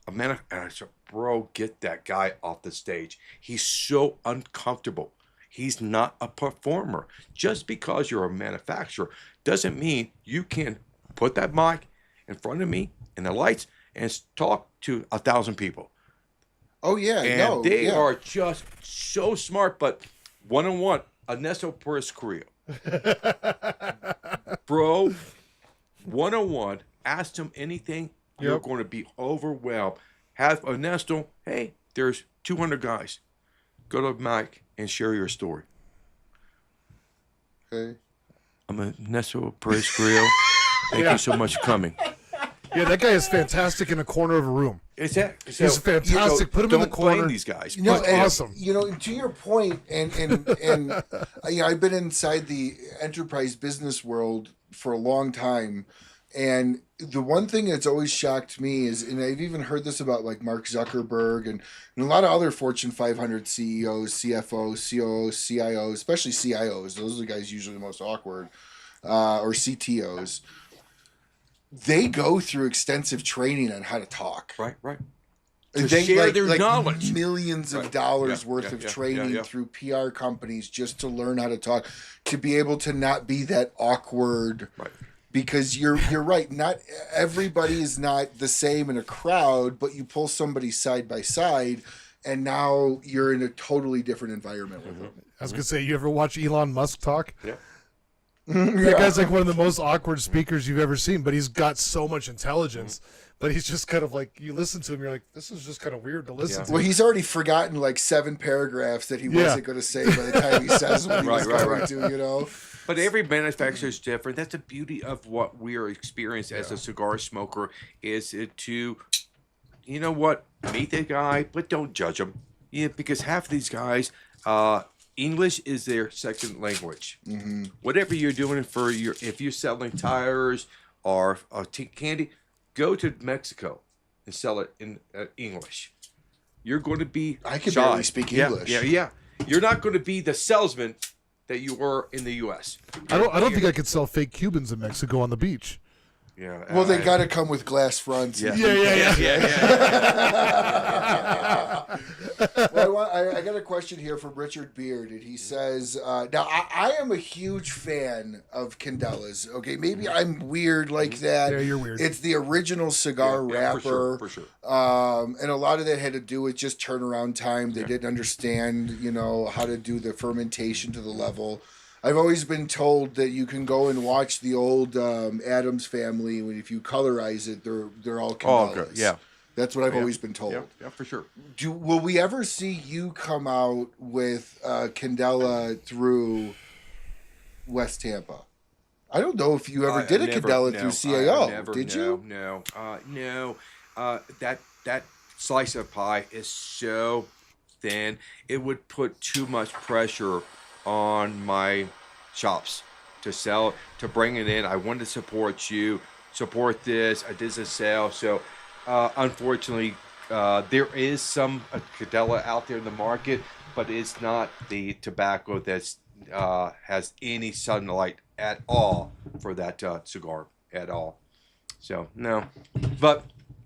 a manufacturer, and I said, bro, get that guy off the stage. He's so uncomfortable. He's not a performer. Just because you're a manufacturer doesn't mean you can put that mic in front of me and the lights and talk to 1,000 people. Oh, yeah. And they are just so smart, but one-on-one, Ernesto Perez Carrillo. Bro, one-on-one, ask him anything, you're going to be overwhelmed. Have Ernesto, hey, there's 200 guys. Go to Mike and share your story. Okay. I'm Ernesto Perez Carrillo. Thank you so much for coming. Yeah, that guy is fantastic in a corner of a room. It's that. He's fantastic. Put him in the corner. Blame these guys. You know, and, awesome. You know, to your point, and you know, I've been inside the enterprise business world for a long time, and the one thing that's always shocked me is, and I've even heard this about like Mark Zuckerberg and a lot of other Fortune 500 CEOs, CFOs, COOs, CIOs, especially CIOs. Those are the guys usually the most awkward, or CTOs. They go through extensive training on how to talk. Right. To share their knowledge. Millions of dollars worth of training through PR companies just to learn how to talk, to be able to not be that awkward. Right. Because you're right. Not everybody is not the same in a crowd, but you pull somebody side by side, and now you're in a totally different environment with them. I was gonna say, you ever watch Elon Musk talk? Yeah. That guy's like one of the most awkward speakers you've ever seen, but he's got so much intelligence. But he's just kind of like, you listen to him, you're like, this is just kind of weird to listen to. Well, he's already forgotten like 7 paragraphs that he wasn't going to say by the time he says what he was going to, you know? But every manufacturer is different. That's the beauty of what we are experiencing as a cigar smoker, is to, you know what, meet the guy, but don't judge him. Yeah, because half of these guys, English is their second language. Mm-hmm. Whatever you're doing if you're selling tires or candy, go to Mexico and sell it in English. You're going to be I can shy. barely speak English. Yeah. You're not going to be the salesman that you were in the U.S. I don't think I could sell fake Cubans in Mexico on the beach. Yeah. Well, they got to come with glass fronts. Yeah. Well, I got a question here from Richard Beard, and he says, now I am a huge fan of Candelas. Okay, maybe I'm weird like that. Yeah, you're weird. It's the original cigar wrapper. For sure. And a lot of that had to do with just turnaround time. They didn't understand, how to do the fermentation to the level. I've always been told that you can go and watch the old Addams Family. If you colorize it, they're all Candelas. Oh, good. Yeah. That's what I've always been told. Yeah, for sure. Will we ever see you come out with Candela through West Tampa? I don't know if you ever did a Candela through CAO. Did you? No. That slice of pie is so thin. It would put too much pressure on my shops to sell, to bring it in. I want to support you, support this. I did a sale, so unfortunately, there is some Candela out there in the market, but it's not the tobacco that's has any sunlight at all for that cigar at all. So no, but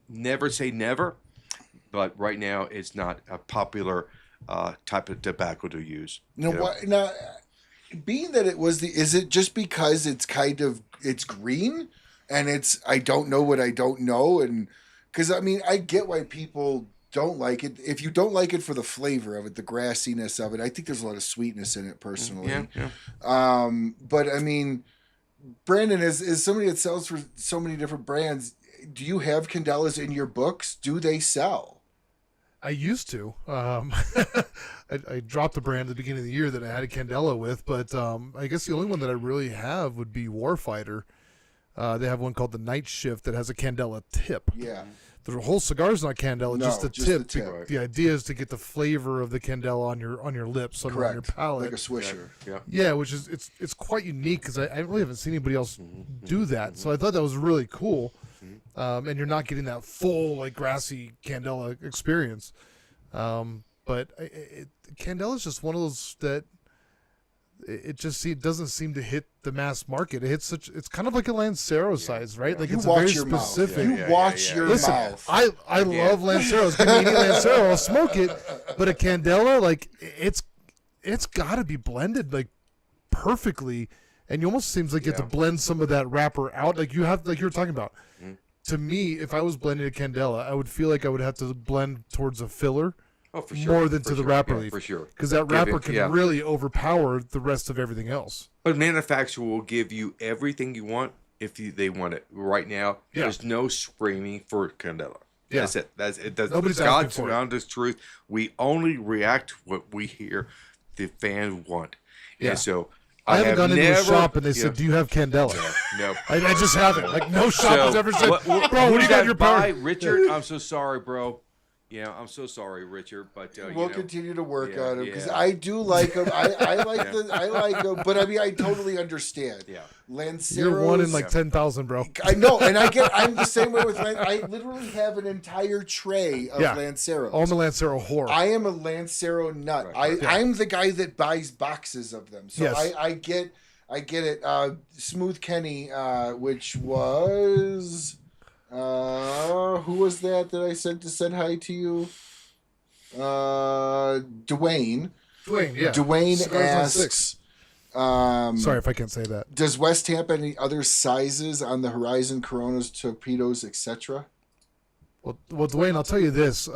never say never. But right now, it's not a popular type of tobacco to use. Now, being that it was is it just because it's it's green and it's I don't know what I don't know, and because I get why people don't like it. If you don't like it for the flavor of it, the grassiness of it, I think there's a lot of sweetness in it personally. Yeah. But Brandon, is somebody that sells for so many different brands, do you have Candelas in your books? Do they sell? I used to. I dropped the brand at the beginning of the year that I had a Candela with, but I guess the only one that I really have would be Warfighter. They have one called the Night Shift that has a Candela tip. Yeah. The whole cigar's not Candela, just the tip. The tip. The idea is to get the flavor of the Candela on your lips, on your palate, like a swisher. Yeah, which is it's quite unique because I really haven't seen anybody else do that. So I thought that was really cool. And you're not getting that full like grassy Candela experience. But Candela is just one of those that it doesn't seem to hit the mass market. It hits it's kind of like a Lancero size, right? Like it's very specific. You watch your mouth. I love Lanceros. Give me any Lancero, I'll smoke it. But a Candela, like it's got to be blended like perfectly, and you almost seems like you have to blend some of that wrapper out. Like you have, like you were talking about. To me, if I was blending a Candela, I would feel like I would have to blend towards a filler. Oh, for sure. More than to the wrapper leaf. For sure. Because that wrapper can really overpower the rest of everything else. But manufacturer will give you everything you want if they want it. Right now, there's no screaming for Candela. Yeah. That's it. That's it. That's Nobody's God's asking for it. honest truth. We only react to what we hear the fans want. Yeah. And so I haven't have gone into a never- shop and they yeah. said, "Do you have Candela?" No. I just haven't. Like no shop has ever said, what "Bro, do what do you got that in your buy, power?" Richard? I'm so sorry, bro. Yeah, I'm so sorry, Richard. But We'll continue to work yeah, on him because yeah. I do like him. I like Yeah. I like him, but I mean I totally understand. Yeah. Lanceros. You're one in like 10,000, bro. I know, and I'm the same way with I literally have an entire tray of Lanceros. I'm a Lancero whore. I am a Lancero nut. Right. I'm the guy that buys boxes of them. So Yes. I get it. Smooth Kenny, which was who was that I sent to send hi to you? Dwayne. Dwayne, yeah. Dwayne Cigars on asks. Sorry if I can't say that. Does West Tampa any other sizes on the horizon? Coronas, torpedoes, etc. Well, Dwayne, I'll tell you this.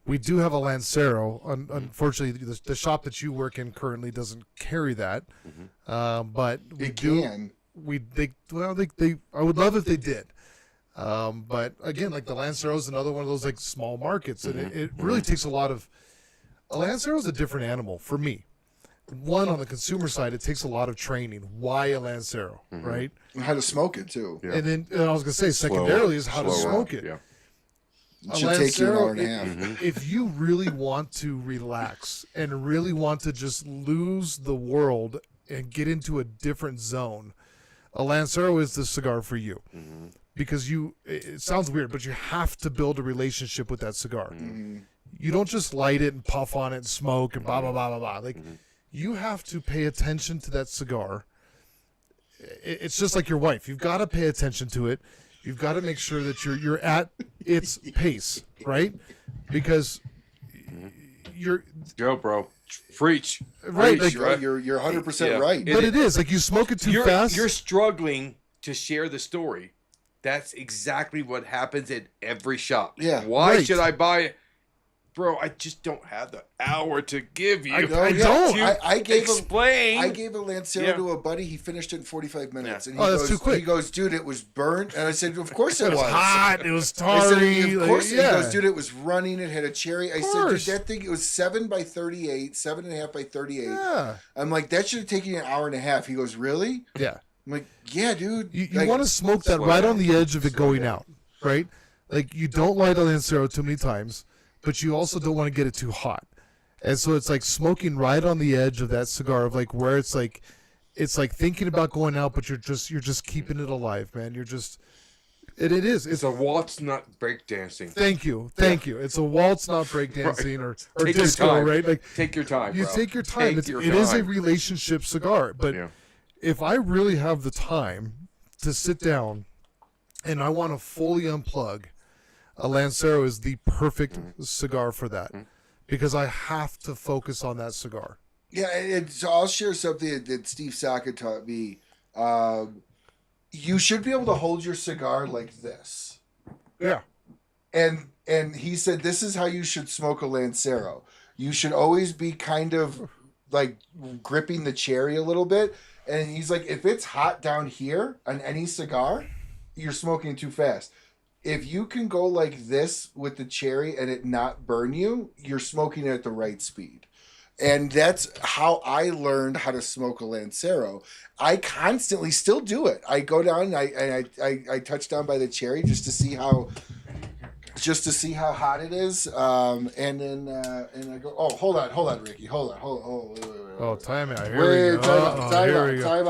We do have a Lancero. Unfortunately, the shop that you work in currently doesn't carry that. But we do. Can. They I would love if they did. But again, like the Lancero is another one of those like small markets, and it really takes a lot of. A Lancero is a different animal for me. One, on the consumer side, it takes a lot of training. Why a Lancero, right? And how to smoke it too. Yeah. And then I was gonna say, secondarily, is how to Slower. smoke it. Yeah. It should take you an hour and a half. If you really want to relax and really want to just lose the world and get into a different zone, a Lancero is the cigar for you. Because it sounds weird, but you have to build a relationship with that cigar. You don't just light it and puff on it and smoke and blah, blah, blah, blah, blah. Like, you have to pay attention to that cigar. It's just like your wife. You've got to pay attention to it. You've got to make sure that you're at its pace, right? Because you're Go, bro. Preach. right. Preach, Like, right? You're 100% Yeah. right. but it is like you smoke it too fast. You're struggling to share the story. That's exactly what happens at every shop. Yeah. Why Right. should I buy it? Bro, I just don't have the hour to give you. I yeah. don't. To I gave him. explain. I gave a Lancero Yeah. to a buddy. He finished it in 45 minutes. Yeah. And Oh, that's too quick. He goes, dude, it was burnt. And I said, of course it it was was. hot. It was I said, tarry. of like, course. He yeah. goes, dude, it was running. It had a cherry. I said, dude, course. that thing, it was 7 by 38, 7.5 by 38. Yeah. I'm like, that should have taken you an hour and a half. He goes, really? Yeah. I'm like, yeah, dude. You Like, want to smoke that slow right down. on the edge of it going out, right? Like you don't light a Lancero too many times, but you also don't want to get it too hot. And so it's like smoking right on the edge of that cigar, of like where it's like thinking about going out, but you're just keeping it alive, man. You're just it is. It's a waltz, not breakdancing. Thank you. It's a waltz, not breakdancing or Take your disco, time. right? Like Take your time, you bro. take your time. Take It your is a time. relationship cigar, but Yeah. if I really have the time to sit down and I want to fully unplug, a Lancero is the perfect cigar for that because I have to focus on that cigar. Yeah, and so I'll share something that Steve Saka taught me. You should be able to hold your cigar like this. Yeah. And he said this is how you should smoke a Lancero. You should always be kind of like gripping the cherry a little bit. And he's like, if it's hot down here on any cigar, you're smoking too fast. If you can go like this with the cherry and it not burn you, you're smoking it at the right speed. And that's how I learned how to smoke a Lancero. I constantly still do it. I go down and I touch down by the cherry just to see how hot it is. And then I go, oh, hold on, Ricky, hold on, wait. Oh, time out. Here we go. Time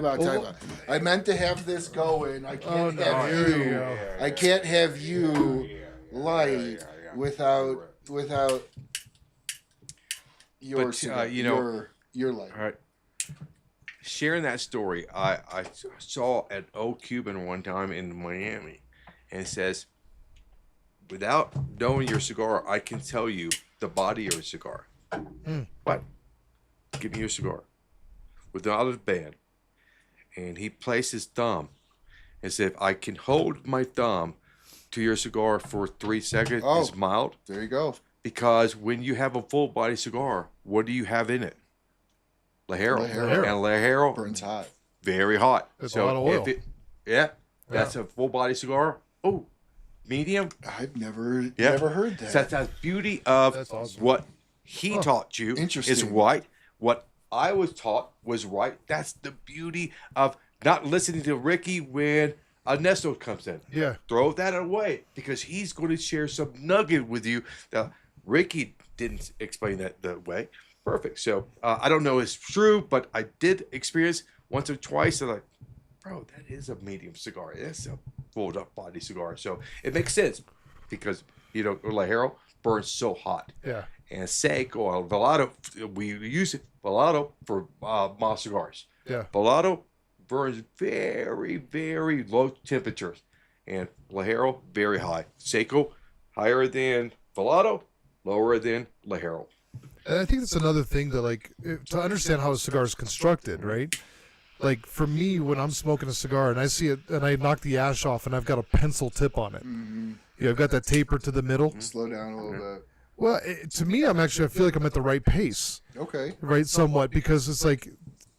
out. I meant to have this going. I can't I can't have you light without your But, cigar, you know- your light. All right. Sharing that story, I saw an old Cuban one time in Miami, and it says, without knowing your cigar, I can tell you the body of a cigar. What? Give me your cigar. Without a band. And he placed his thumb and said, if I can hold my thumb to your cigar for 3 seconds, Oh. it's mild. There you go. Because when you have a full body cigar, what do you have in it? Lajero. Lajero. And Lajero, Burns hot. very hot. That's a lot of oil. That's a full body cigar. Oh, medium. I've never Yeah. heard that. So that's the beauty of That's awesome. what he taught you is Interesting. white. What I was taught was right. That's the beauty of not listening to Ricky when a Nestle comes in. Yeah. Throw that away because he's going to share some nugget with you that Ricky didn't explain that the way. Perfect. So I don't know if it's true, but I did experience once or twice. And like, bro, that is a medium cigar. It's a full up body cigar. So it makes sense because, Ligero burns so hot. Yeah. And Seg or Velato, we use it, Velato, for mild cigars. Yeah. Velato burns very, very low temperatures. And Ligero, very high. Seco, higher than Velato, lower than Ligero. And I think that's another thing that, like, to understand how a cigar is constructed, right? Like, for me, when I'm smoking a cigar and I see it and I knock the ash off and I've got a pencil tip on it, I've got that taper to the middle. Slow down a little bit. Well, to me, I feel like I'm at the right pace, Okay. right? Somewhat, because it's like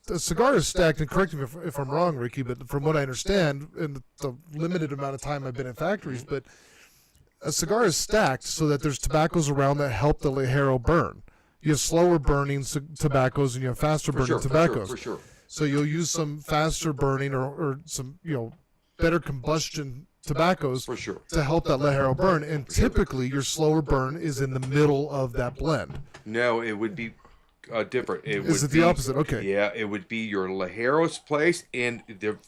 the cigar is stacked, and correct me if I'm wrong, Ricky, but from what I understand, in the limited amount of time I've been in factories, but a cigar is stacked so that there's tobaccos around that help the Ligero burn. You have slower burning tobaccos and you have faster burning tobaccos. For sure. So you'll use some faster burning or some, better combustion tobaccos For sure. to help that Ligero burn. And typically your slower burn is in the middle of that blend. No, it would be different. Is it the opposite? Okay. Yeah, it would be your Ligero's place in the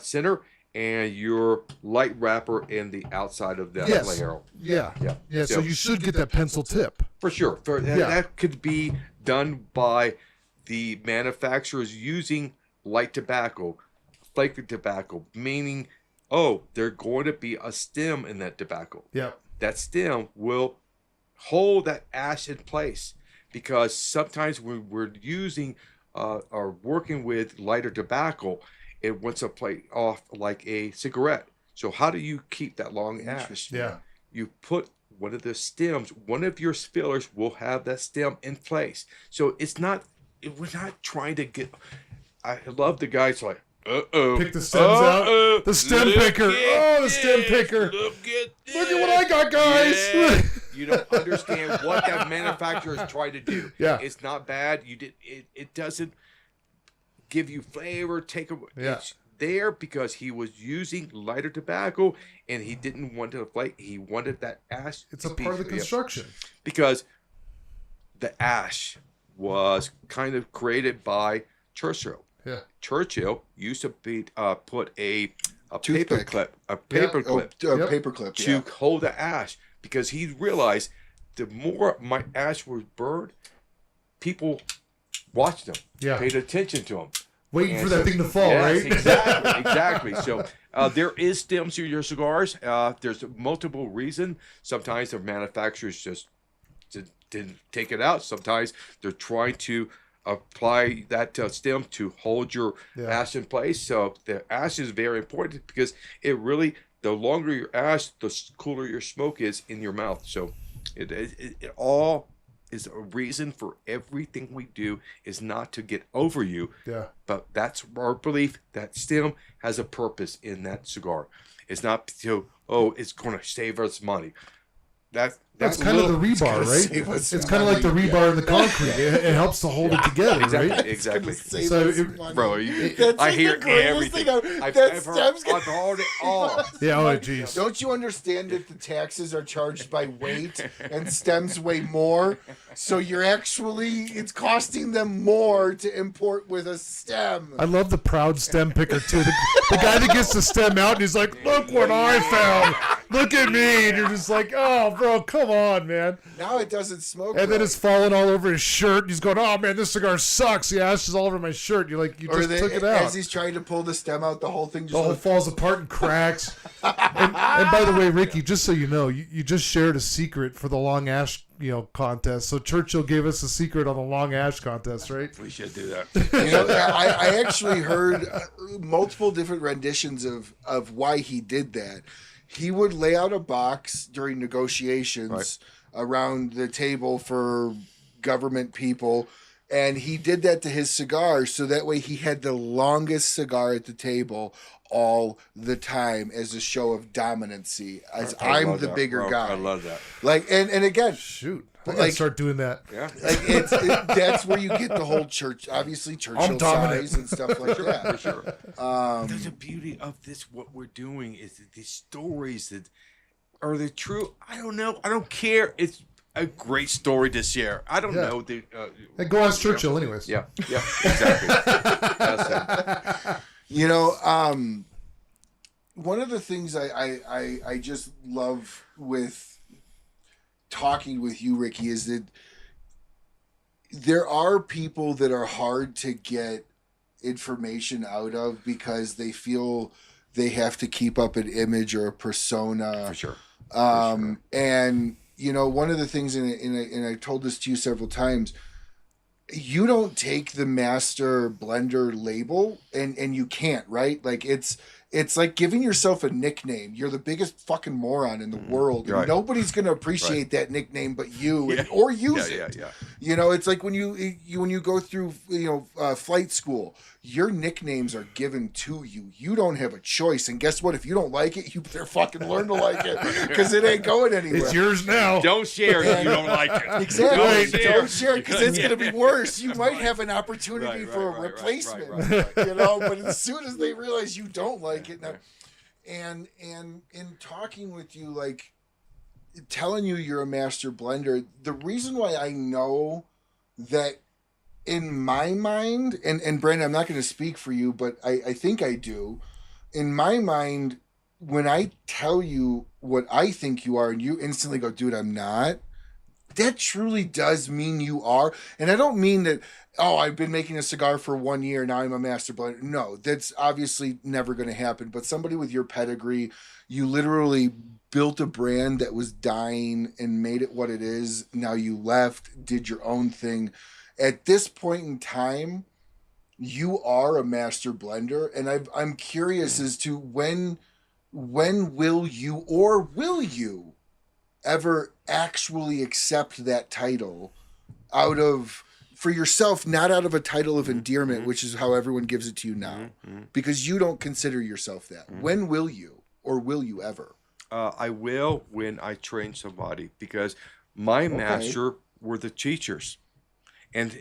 center and your light wrapper in the outside of that Ligero. Yeah. Yeah. So you should get that pencil tip. For sure. That could be done by the manufacturers using light tobacco, flavored tobacco, meaning, they're going to be a stem in that tobacco. Yeah. That stem will hold that ash in place because sometimes when we're using or working with lighter tobacco, it wants to play off like a cigarette. So how do you keep that long ash? Yeah. You put one of the stems, one of your fillers will have that stem in place. So we're not trying to get, I love the guys like, pick the stems out. The stem picker. The stem picker. Look at what I got, guys. Yeah. You don't understand what that manufacturer is trying to do. Yeah. It's not bad. It doesn't give you flavor, take away. Yeah. It's there because he was using lighter tobacco and he didn't want to flake. He wanted that ash. It's a part of the construction. Because the ash was kind of created by Churchill. Yeah. Churchill used to be put a paper Toothpick. clip, Paper clip to hold the ash because he realized the more my ash was burned, people watched them, paid attention to them. Waiting for that thing to fall, right? Exactly. So there is stems to your cigars. There's multiple reasons. Sometimes the manufacturers just didn't take it out. Sometimes they're trying to apply that stem to hold your ash in place. So the ash is very important because it really, the longer your ash, the cooler your smoke is in your mouth. So it all is a reason for everything we do is not to get over you. Yeah. But that's our belief that stem has a purpose in that cigar. It's not to, it's going to save us money. That's kind of the rebar, right? It's kind of like the rebar in the concrete. It helps to hold it together, right? Exactly. So, bro, I hear everything. I've heard it all. Yeah, jeez. Don't you understand that the taxes are charged by weight and stems weigh more? So it's costing them more to import with a stem. I love the proud stem picker, too. The guy that gets the stem out and he's like, look what I found. Look at me. And you're just like, oh, bro, come on, man. Now it doesn't smoke. And then it's falling all over his shirt. And he's going, oh, man, this cigar sucks. The ash is all over my shirt. You're like, you just took it out. As he's trying to pull the stem out, the whole thing just falls apart and cracks. and by the way, Ricky, just so you know, you just shared a secret for the long ash contest. So Churchill gave us a secret on the long ash contest, right? We should do that. I actually heard multiple different renditions of why he did that. He would lay out a box during negotiations around the table for government people, And he did that to his cigar, so that way he had the longest cigar at the table all the time as a show of dominancy. As I I'm love the that, bigger bro. guy. I love that. Like, and again, Shoot, I Like- gotta start doing that. Yeah. like that's where you get the whole church, obviously Churchill dominant. size and stuff like that. For sure. That's the beauty of this. What we're doing is that these stories that are they true? I don't know. I don't care. It's a great story to share. I don't Yeah. know. The, Hey, go ask Churchill, anyways. yeah. Exactly. That's it. You know, one of the things I just love with talking with you, Ricky, is that there are people that are hard to get information out of because they feel they have to keep up an image or a persona. For sure. And you know, one of the things, and I told this to you several times, you don't take the master blender label, and you can't, right? Like it's like giving yourself a nickname. You're the biggest fucking moron in the world, and Right. nobody's gonna appreciate that nickname but you, or use it. Yeah. You know, it's like when you go through flight school, your nicknames are given to you. You don't have a choice. And guess what? If you don't like it, you better fucking learn to like it because it ain't going anywhere. It's yours now. Don't share if you don't like it. Exactly. Don't Don't share because it's going to be worse. You might have an opportunity Right, for a right, replacement, right. you know. But as soon as they realize you don't like it, now, and in talking with you, like telling you you're a master blender, the reason why I know that in my mind, and Brandon, I'm not going to speak for you, but I think I do. In my mind, when I tell you what I think you are and you instantly go, dude, I'm not, that truly does mean you are. And I don't mean that, oh, I've been making a cigar for 1 year, now I'm a master blender. No, that's obviously never going to happen. But somebody with your pedigree, you literally built a brand that was dying and made it what it is. Now you left, did your own thing. At this point in time, you are a master blender. And I'm curious as to when will you ever actually accept that title for yourself, not out of a title of endearment, which is how everyone gives it to you now, because you don't consider yourself that. When will you, or will you ever? I will when I train somebody because my master were the teachers. And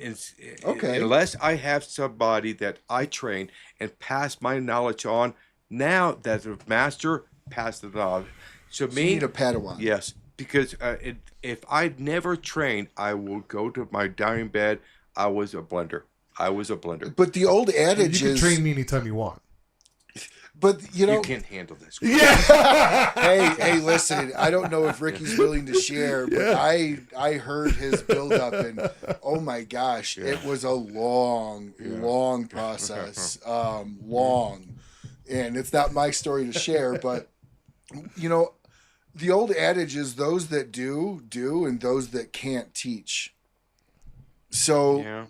unless I have somebody that I train and pass my knowledge on, now that the master passed the knowledge. So You me, need a Padawan. yes, because if I'd never trained, I will go to my dying bed. I was a blender. But the old adage You can is, train me anytime you want. but you know, You can't handle this. hey, listen, I don't know if Ricky's willing to share, but I heard his build up, and oh my gosh, it was a long process, long, and it's not my story to share, but you know, the old adage is those that do, and those that can't teach. So,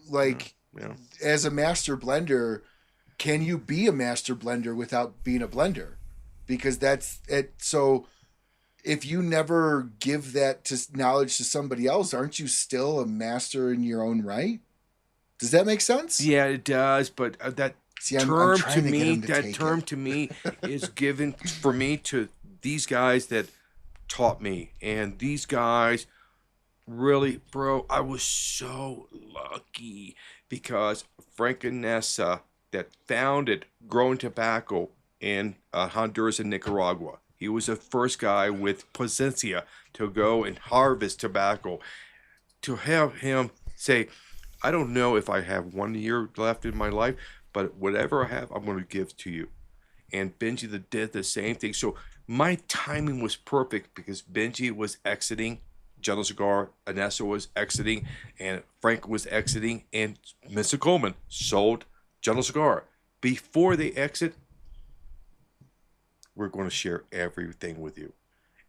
as a master blender, can you be a master blender without being a blender? Because that's it. So if you never give that knowledge to somebody else, aren't you still a master in your own right? Does that make sense? Yeah, it does. But that term to me is given for me to these guys that taught me, and these guys really, bro, I was so lucky because Frank and Nessa that founded Growing Tobacco in Honduras and Nicaragua. He was the first guy with Plasencia to go and harvest tobacco. To have him say, I don't know if I have 1 year left in my life, but whatever I have, I'm going to give to you. And Benji did the same thing. So my timing was perfect because Benji was exiting General Cigar, Anessa was exiting, and Frank was exiting, and Mr. Coleman sold General Cigar. Before they exit, we're going to share everything with you.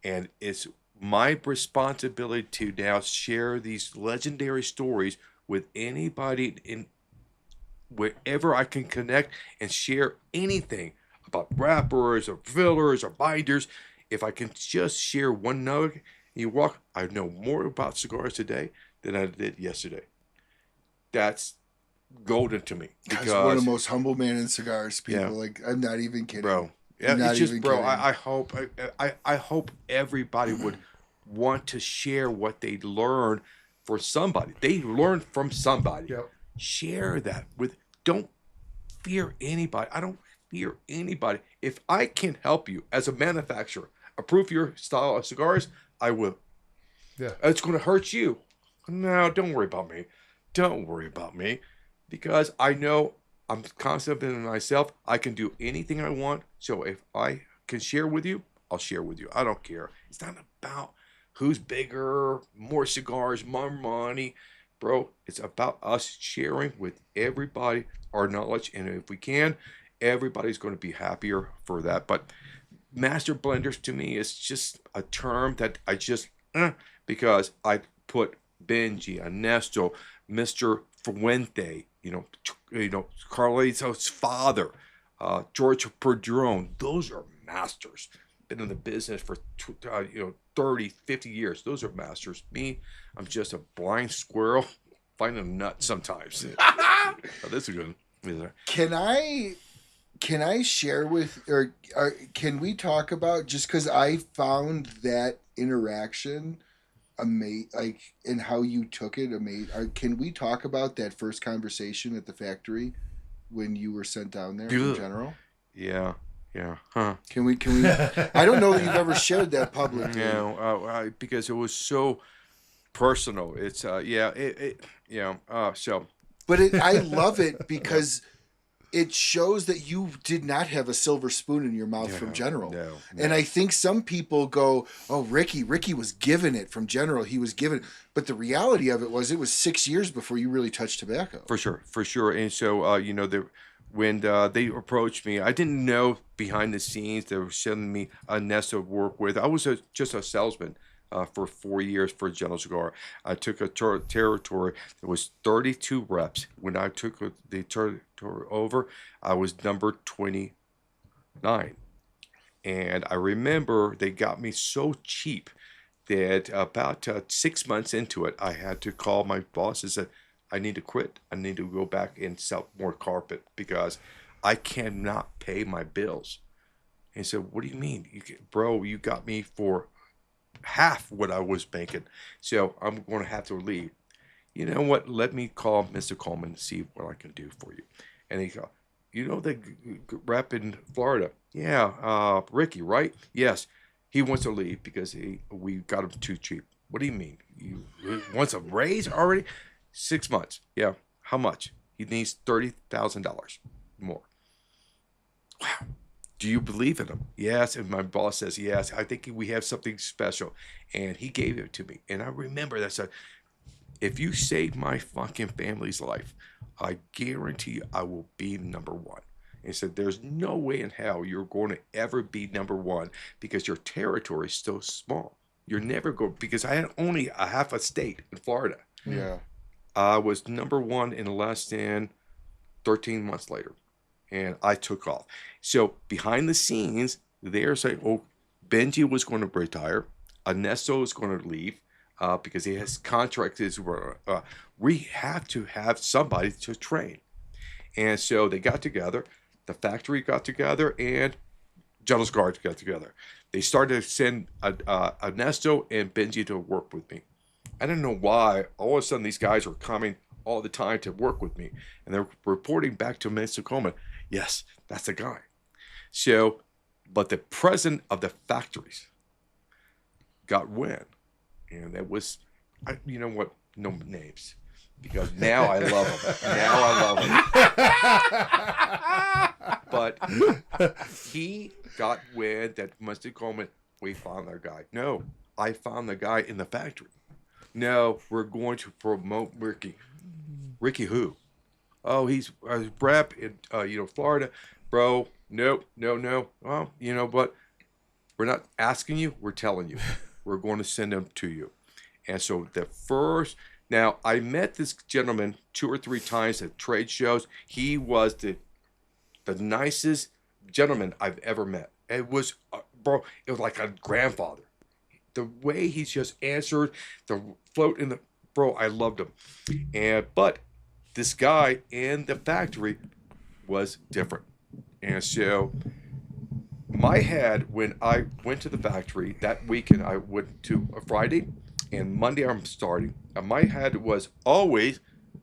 And it's my responsibility to now share these legendary stories with anybody in wherever I can connect and share anything about wrappers or fillers or binders. If I can just share one nugget, I know more about cigars today than I did yesterday. that's golden to me. He's one of the most humble man in cigars, people. Yeah. Like, I'm not even kidding. Bro. Yeah, Not it's just, even bro, kidding. I hope everybody would want to share what they learn for somebody. They learn from somebody. Yep. Share that with, don't fear anybody. I don't fear anybody. If I can help you as a manufacturer, approve your style of cigars, I will. Yeah. It's going to hurt you. No, don't worry about me. Don't worry about me. Because I know I'm confident in myself. I can do anything I want. So if I can share with you, I'll share with you. I don't care. It's not about who's bigger, more cigars, more money. Bro, it's about us sharing with everybody our knowledge. And if we can, everybody's going to be happier for that. But master blenders to me is just a term that I just, because I put Benji, Ernesto, Mr. Fuente, you know, Carlito's father, George Padron. Those are masters. Been in the business for 30, 50 years. Those are masters. Me, I'm just a blind squirrel finding a nut sometimes. Oh, this is good. Can I share with, or can we talk about, just because I found that interaction like, and how you took it amazing. Can we talk about that first conversation at the factory when you were sent down there in general? Yeah. Huh. Can we? I don't know that you've ever shared that publicly. No, because it was so personal. It's so. But I love it because it shows that you did not have a silver spoon in your mouth from General. No. And I think some people go, "Oh, Ricky was given it from General. He was given it." But the reality of it was 6 years before you really touched tobacco. For sure. And so, when they approached me, I didn't know behind the scenes they were sending me a nest of work with. I was just a salesman for 4 years for General Cigar. I took a territory that was 32 reps. When I took the territory over, I was number 29. And I remember they got me so cheap that about 6 months into it, I had to call my boss and say, I need to quit. I need to go back and sell more carpet because I cannot pay my bills. And he said, what do you mean? You got me for half what I was making. So I'm going to have to leave. You know what? Let me call Mr. Coleman and see what I can do for you. And he goes, you know the rep in Florida? Yeah, Ricky, right? Yes. He wants to leave because we got him too cheap. What do you mean? You wants a raise already? 6 months. Yeah. How much? He needs $30,000 more. Wow. Do you believe in him? Yes. And my boss says, yes, I think we have something special. And he gave it to me. And I remember that. So if you save my fucking family's life, I guarantee you I will be number one. And he said, there's no way in hell you're going to ever be number one because your territory is still small. You're never going, because I had only a half a state in Florida. Yeah. I was number one in less than 13 months later, and I took off. So behind the scenes, they're saying, oh, Benji was going to retire. Ernesto is going to leave because he has contracts. We have to have somebody to train. And so they got together. The factory got together, and General Cigars got together. They started to send Ernesto and Benji to work with me. I don't know why. All of a sudden, these guys are coming all the time to work with me. And they're reporting back to Mr. Coleman, yes, that's the guy. So, but the president of the factories got wind. And that was, you know what, no names. Because now I love him. But he got wind that Mr. Coleman, we found our guy. No, I found the guy in the factory. No, we're going to promote Ricky. Ricky who? Oh, he's a rep in Florida. Bro, no. Well, you know what? We're not asking you, we're telling you. We're going to send him to you. And so now I met this gentleman 2 or 3 times at trade shows. He was the nicest gentleman I've ever met. It was, it was like a grandfather. The way he just answered, the float in the, I loved him. But this guy in the factory was different. And so my head, when I went to the factory that weekend, I went to a Friday, and Monday I'm starting. And my head was always,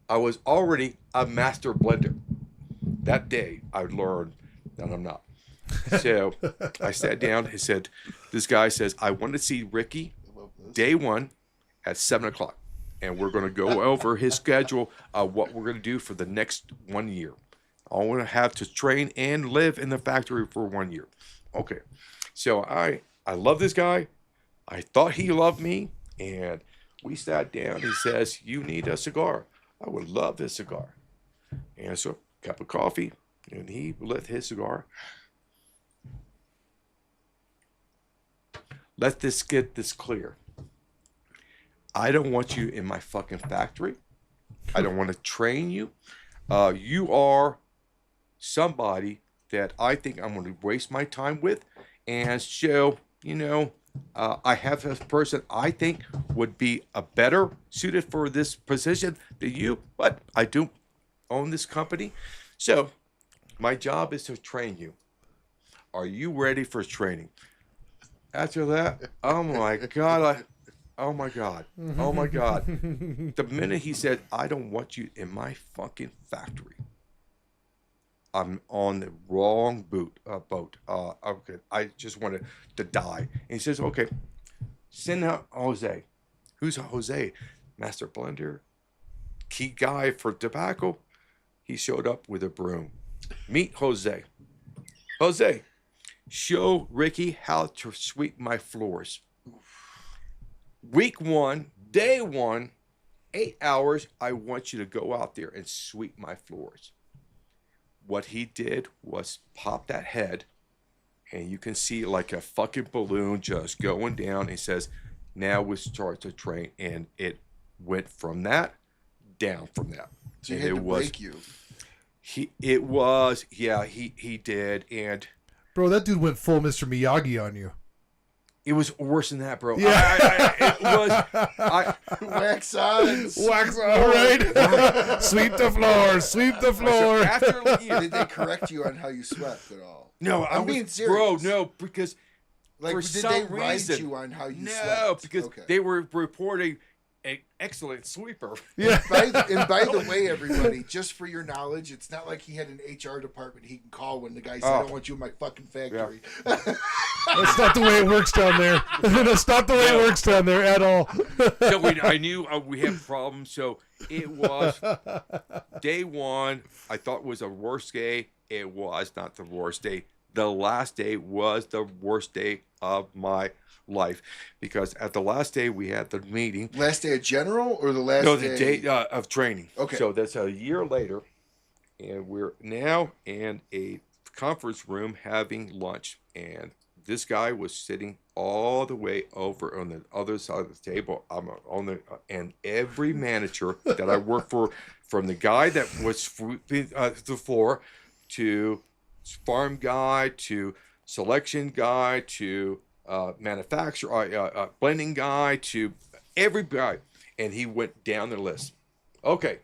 I was already a master blender. That day I learned that I'm not. So I sat down. He said, this guy says, I want to see Ricky day one at 7:00. And we're going to go over his schedule of what we're going to do for the next 1 year. I want to have to train and live in the factory for 1 year. Okay. So I love this guy. I thought he loved me. And we sat down. He says, you need a cigar. I would love this cigar. And so a cup of coffee. And he lit his cigar. Let this get this clear. I don't want you in my fucking factory. I don't want to train you. You are somebody that I think I'm going to waste my time with. And so, I have a person I think would be a better suited for this position than you, but I do own this company. So my job is to train you. Are you ready for training? After that, oh my God. Oh my God. The minute he said, I don't want you in my fucking factory, I'm on the wrong boat. Okay. I just wanted to die. And he says, okay, send out Jose. Who's Jose? Master blender, key guy for tobacco. He showed up with a broom. Meet Jose. Jose, show Ricky how to sweep my floors. Week 1, day 1, 8 hours, I want you to go out there and sweep my floors. What he did was pop that head, and you can see like a fucking balloon just going down. He says, now we start to train, and it went from that down from that. So he had to break you. He did, and Bro, that dude went full Mr. Miyagi on you. it was worse than that, bro. Yeah. It was. Wax on. Wax on, right? Sweep the floor, sweep the floor. After Did they correct you on how you swept at all? no, I'm being bro, serious. no, because Like, for did some they ride reason, you on how you no, slept? because Okay. they were reporting an excellent sweeper. Yeah. And by the way, everybody, just for your knowledge, it's not like he had an HR department he can call when the guy said, I don't want you in my fucking factory. That's not the way it works down there. That's not the way it works down there at all. So I knew we had problems. So it was day 1. I thought was the worst day. It was not the worst day. The last day was the worst day of my life, because at the last day we had the meeting. Last day of general or the last No, day? the day of training. Okay. So that's a year later, and we're now in a conference room having lunch, and this guy was sitting all the way over on the other side of the table. I'm on the and every manager that I worked for, from the guy that was sweeping the floor, to farm guy, to selection guy, to manufacturer, blending guy, to every guy, and he went down the list. Okay,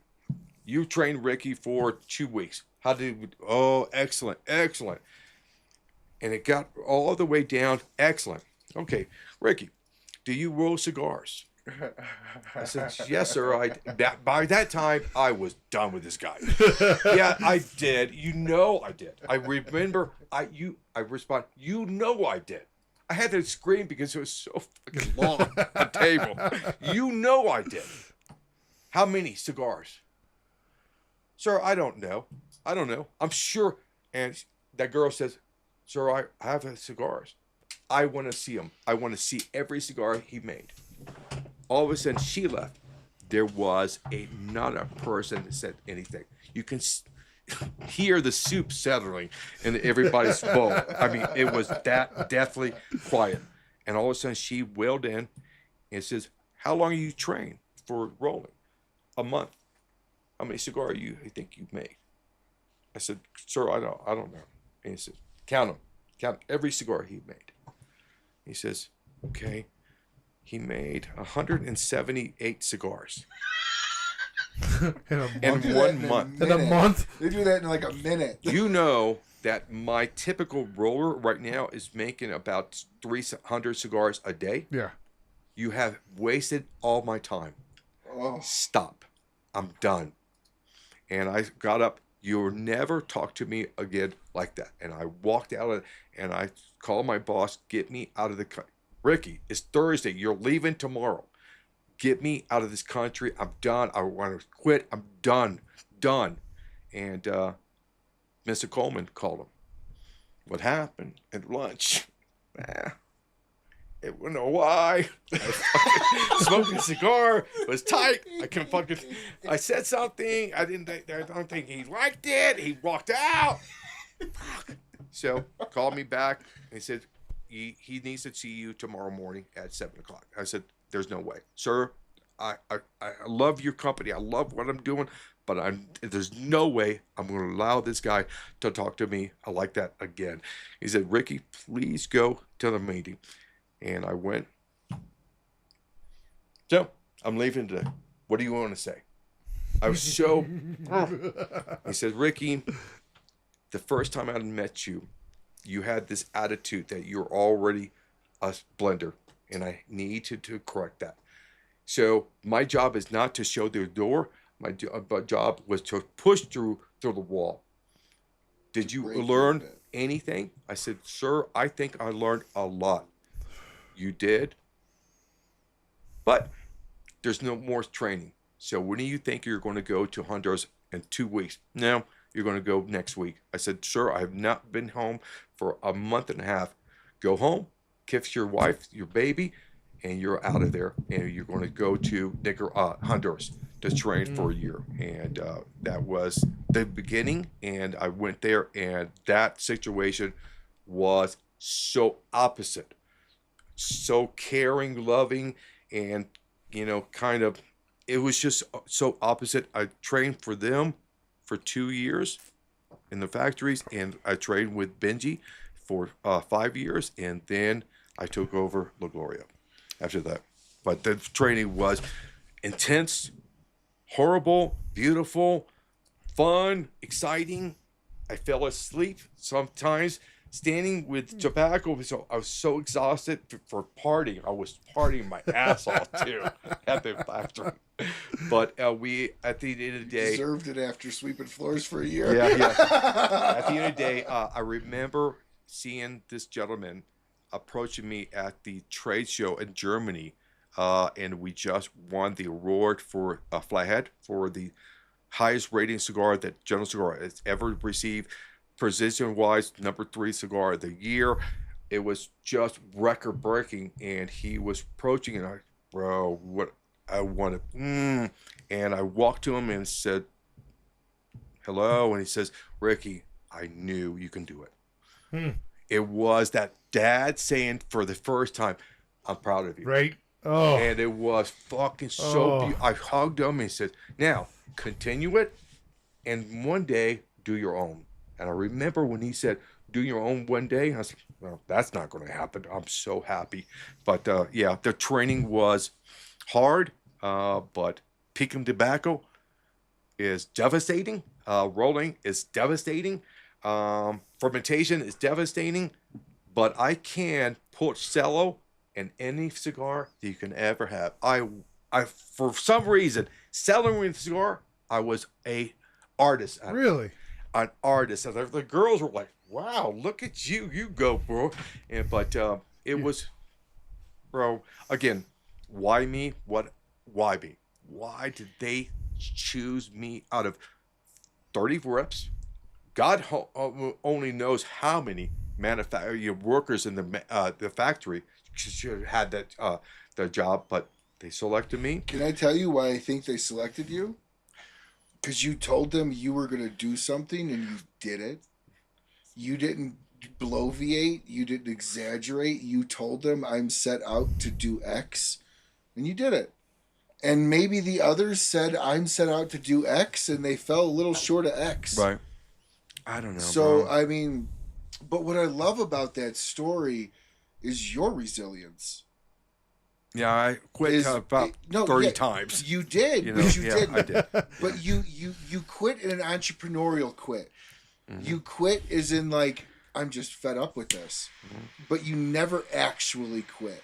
you trained Ricky for 2 weeks. How did we? Oh, excellent. And it got all the way down. Excellent. Okay, Ricky, do you roll cigars? I said, yes, sir. By that time, I was done with this guy. Yeah, I did. I did. I remember. I respond. I did. I had to scream because it was so fucking long, the table. I did. How many cigars? Sir, I don't know. I'm sure. And that girl says, sir, I have cigars. I want to see them. I want to see every cigar he made. All of a sudden, she left. There was not a person that said anything. You can hear the soup settling in everybody's bowl. I mean, it was that deathly quiet. And all of a sudden, she wailed in and says, how long are you trained for rolling? A month. How many cigars you think you've made? I said, sir, I don't know. And he said, count them. Count every cigar he made. He says, okay. He made 178 cigars. In Do that 1 month. In a month? They do that in like a minute. You know that my typical roller right now is making about 300 cigars a day. Yeah. You have wasted all my time. Oh. Stop. I'm done. And I got up. You'll never talk to me again like that. And I walked out and I called my boss, get me out of the country. Ricky, it's Thursday. You're leaving tomorrow. Get me out of this country. I'm done. I want to quit. I'm done. Done. And Mr. Coleman called him. What happened at lunch? I don't know why. Smoking a cigar was tight. I said something. I don't think he liked it. He walked out. So called me back and he said he needs to see you tomorrow morning at 7:00. I said, there's no way, sir. I love your company. I love what I'm doing, but there's no way I'm going to allow this guy to talk to me like that again. He said, Ricky, please go to the meeting. And I went. So I'm leaving today. What do you want to say? I was so. He said, Ricky, the first time I met you, you had this attitude that you're already a blender, and I need to correct that. So my job is not to show the door. My job was to push through the wall. Did you learn anything? I said, sir, I think I learned a lot. You did, but there's no more training. So when do you think you're going to go to Honduras in 2 weeks? No, you're going to go next week. I said, sir, I have not been home for a month and a half. Go home, kiss your wife, your baby, and you're out of there. And you're going to go to Honduras to train for a year. And that was the beginning. And I went there, and that situation was so opposite. So caring, loving, and it was just so opposite. I trained for them for 2 years in the factories, and I trained with Benji for 5 years, and then I took over La Gloria after that. But the training was intense, horrible, beautiful, fun, exciting. I fell asleep sometimes standing with tobacco, so I was so exhausted for partying. I was partying my ass off too at the factory. But we, at the end of the day, deserved it after sweeping floors for a year. Yeah. At the end of the day, I remember seeing this gentleman approaching me at the trade show in Germany, and we just won the award for a Flathead for the highest rating cigar that General Cigar has ever received. Precision-wise, number 3 cigar of the year. It was just record-breaking, and he was approaching, and bro, what I wanted. And I walked to him and said, hello, and he says, Ricky, I knew you can do it. It was that dad saying for the first time, I'm proud of you. Right. Oh. And it was fucking so I hugged him and said, now, continue it, and one day, do your own. And I remember when he said, do your own one day, I said, well, that's not going to happen. I'm so happy. But yeah, the training was hard, but pecan tobacco is devastating. Rolling is devastating. Fermentation is devastating. But I can put cello in any cigar that you can ever have. I for some reason, cellaring a cigar, I was a artist. Really? An artist. And the girls were like, wow, look at you. You go, bro. But it was, bro, again, why me? Why me? Why did they choose me out of 30 reps? God only knows how many workers in the factory should have had that the job, but they selected me. Can I tell you why I think they selected you? Because you told them you were going to do something and you did it. You didn't bloviate. You didn't exaggerate. You told them, I'm set out to do X, and you did it. And maybe the others said, I'm set out to do X, and they fell a little short of X. Right. I don't know. So, bro. I mean, but what I love about that story is your resilience. Yeah, I quit about 30 times. You did, You know? but you Yeah, didn't. I did. But you quit in an entrepreneurial quit. Mm-hmm. You quit as in like, I'm just fed up with this. Mm-hmm. But you never actually quit.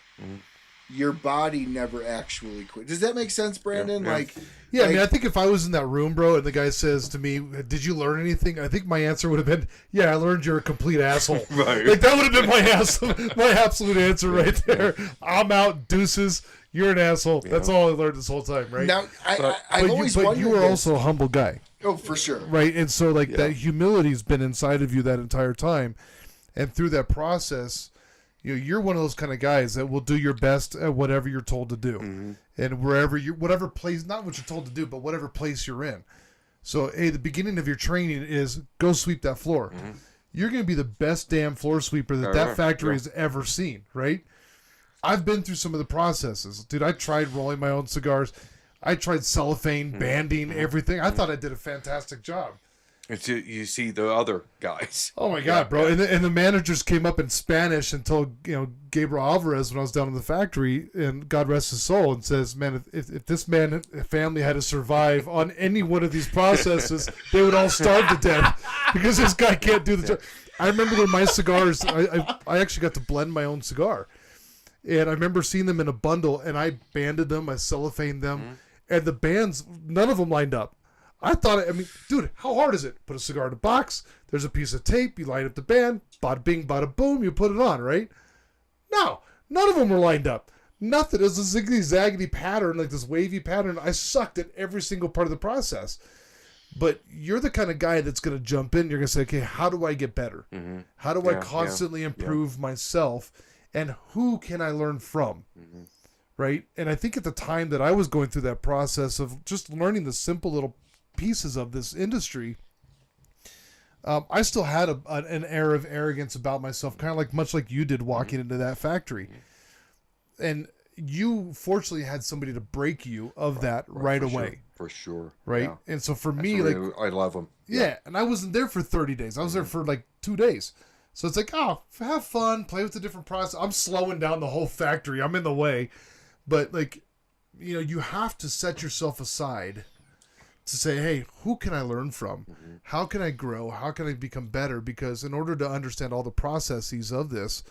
Your body never actually quit. Does that make sense, Brandon? Yeah. Yeah, I mean, I think if I was in that room, bro, and the guy says to me, "Did you learn anything?" I think my answer would have been, "Yeah, I learned you're a complete asshole." Right. Like that would have been my absolute answer right there. I'm out, deuces. You're an asshole. Yeah. That's all I learned this whole time, right? Now, I've always but wondered you were this. also a humble guy, Oh, for sure. right? And so, like that humility's been inside of you that entire time, and through that process, you're one of those kind of guys that will do your best at whatever you're told to do, and whatever place, not what you're told to do, but whatever place you're in. So, hey, the beginning of your training is go sweep that floor. You're going to be the best damn floor sweeper that factory has ever seen, right? I've been through some of the processes, dude. I tried rolling my own cigars. I tried cellophane, banding, everything. I thought I did a fantastic job. Until you see the other guys. Oh my God, bro! Yeah. And the managers came up in Spanish and told Gabriel Alvarez when I was down in the factory, and God rest his soul, and says, "Man, if this family had to survive on any one of these processes, they would all starve to death because this guy can't do the job." I remember when my cigars, I actually got to blend my own cigar, and I remember seeing them in a bundle, and I banded them, I cellophaned them, and the bands, none of them lined up. I thought, dude, how hard is it? Put a cigar in a box, there's a piece of tape, you line up the band, bada bing, bada boom, you put it on, right? No, none of them were lined up. Nothing. It was a ziggy-zaggedy pattern, like this wavy pattern. I sucked at every single part of the process. But you're the kind of guy that's going to jump in, you're going to say, okay, how do I get better? How do I constantly improve myself? And who can I learn from? Right? And I think at the time that I was going through that process of just learning the simple little pieces of this industry, I still had an air of arrogance about myself, kind of like much like you did walking into that factory. And you fortunately had somebody to break you of that right away. For sure. Right? Yeah. And so for me, Really, like, I love them. yeah, and I wasn't there for 30 days. I was there for like 2 days. So it's like, oh, have fun, play with the different process. I'm slowing down the whole factory. I'm in the way. But like, you have to set yourself aside to say, hey, who can I learn from? How can I grow? How can I become better? Because in order to understand all the processes of this,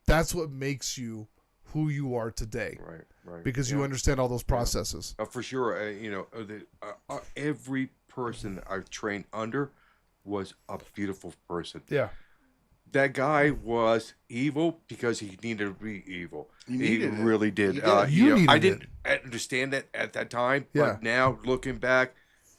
that's what makes you who you are today. Right. Because you understand all those processes. For sure. Every person I've trained under was a beautiful person. Yeah. That guy was evil because he needed to be evil. He it. really did. You needed I didn't understand that at that time, Yeah. but now looking back,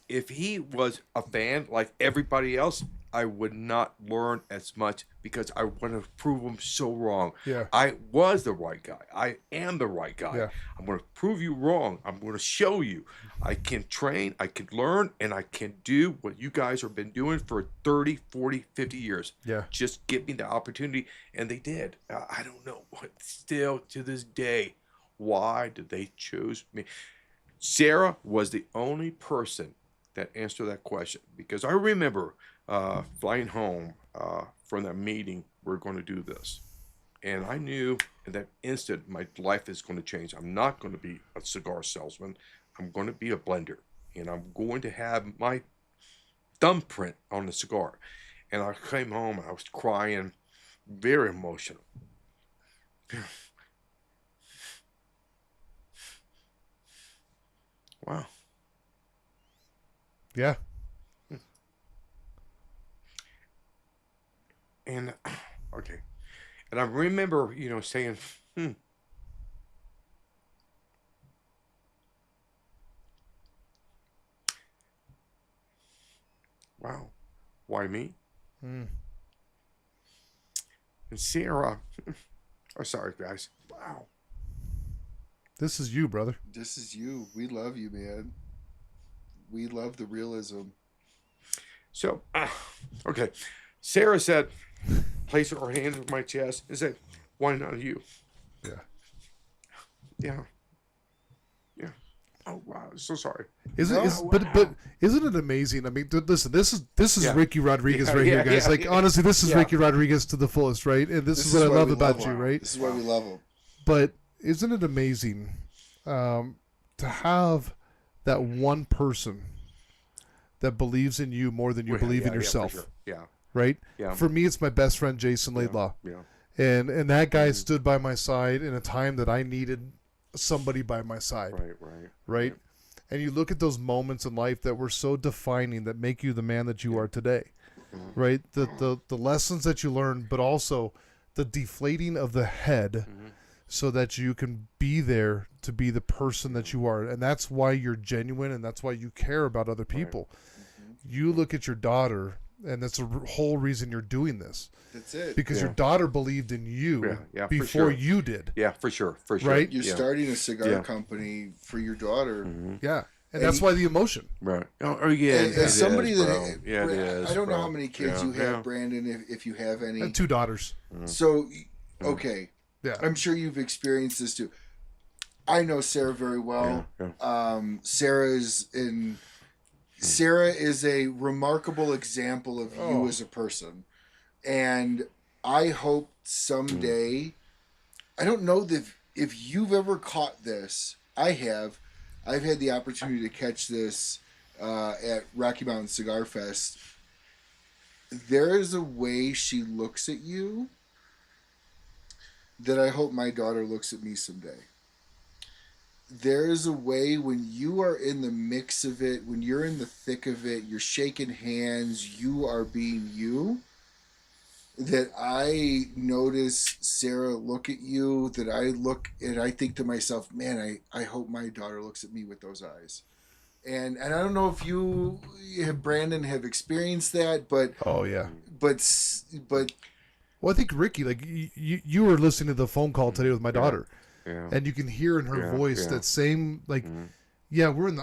if he was a fan like everybody else, I would not learn as much because I want to prove him so wrong. Yeah. I was the right guy. I am the right guy. Yeah. I'm going to prove you wrong. I'm going to show you. I can train, I can learn, and I can do what you guys have been doing for 30, 40, 50 years. Yeah. Just give me the opportunity. And they did. I don't know what, still to this day, why did they choose me? Sarah was the only person that answered that question, because I remember flying home from that meeting, we're going to do this. And I knew in that instant my life is going to change. I'm not going to be a cigar salesman. I'm going to be a blender. And I'm going to have my thumbprint on the cigar. And I came home and I was crying, very emotional. Wow. Yeah. And okay, and I remember, saying, wow, why me? And Sarah, oh, sorry guys, wow. This is you, brother. This is you. We love you, man. We love the realism. So, okay, Sarah said, place her hand on my chest and said, why not you? Yeah. Oh wow, so sorry. But isn't it amazing? I mean, listen, this is Ricky Rodriguez right here, guys. Honestly, this is Ricky Rodriguez to the fullest, right? And this is what I love about you, right? This is why we love him. But isn't it amazing to have that one person that believes in you more than you believe in yourself? For sure. Yeah. Right? Yeah. For me, it's my best friend, Jason Laidlaw. Yeah. And that guy stood by my side in a time that I needed somebody by my side. Right? And you look at those moments in life that were so defining, that make you the man that you are today. Right? The lessons that you learn, but also the deflating of the head so that you can be there to be the person that you are. And that's why you're genuine, and that's why you care about other people. You look at your daughter, and that's the whole reason you're doing this. That's it. Because your daughter believed in you before you did. Yeah, for sure. Right? You're starting a cigar company for your daughter. Yeah. And that's why the emotion. Right. Oh yeah. As somebody that, it is. I don't know how many kids you have, Brandon, if you have any. I have 2 daughters. So, okay. Yeah. I'm sure you've experienced this too. I know Sarah very well. Sarah is a remarkable example of you as a person. And I hope someday, I don't know if you've ever caught this. I have. I've had the opportunity to catch this at Rocky Mountain Cigar Fest. There is a way she looks at you that I hope my daughter looks at me someday. There is a way when you are in the mix of it, when you're in the thick of it, you're shaking hands, you are being you, that I notice Sarah look at you, that I look and I think to myself, man, I hope my daughter looks at me with those eyes. And I don't know if you, Brandon, have experienced that, but well, I think Ricky, like you were listening to the phone call today with my daughter, and you can hear in her voice that same we're in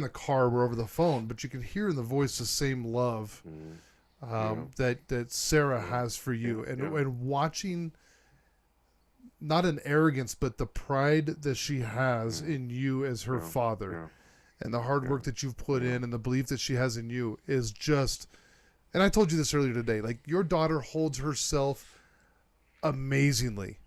the car, we're over the phone, but you can hear in the voice the same love that Sarah has for you, and watching, not an arrogance, but the pride that she has in you as her father, and the hard work that you've put in, and the belief that she has in you is just. And I told you this earlier today. Like, your daughter holds herself amazingly.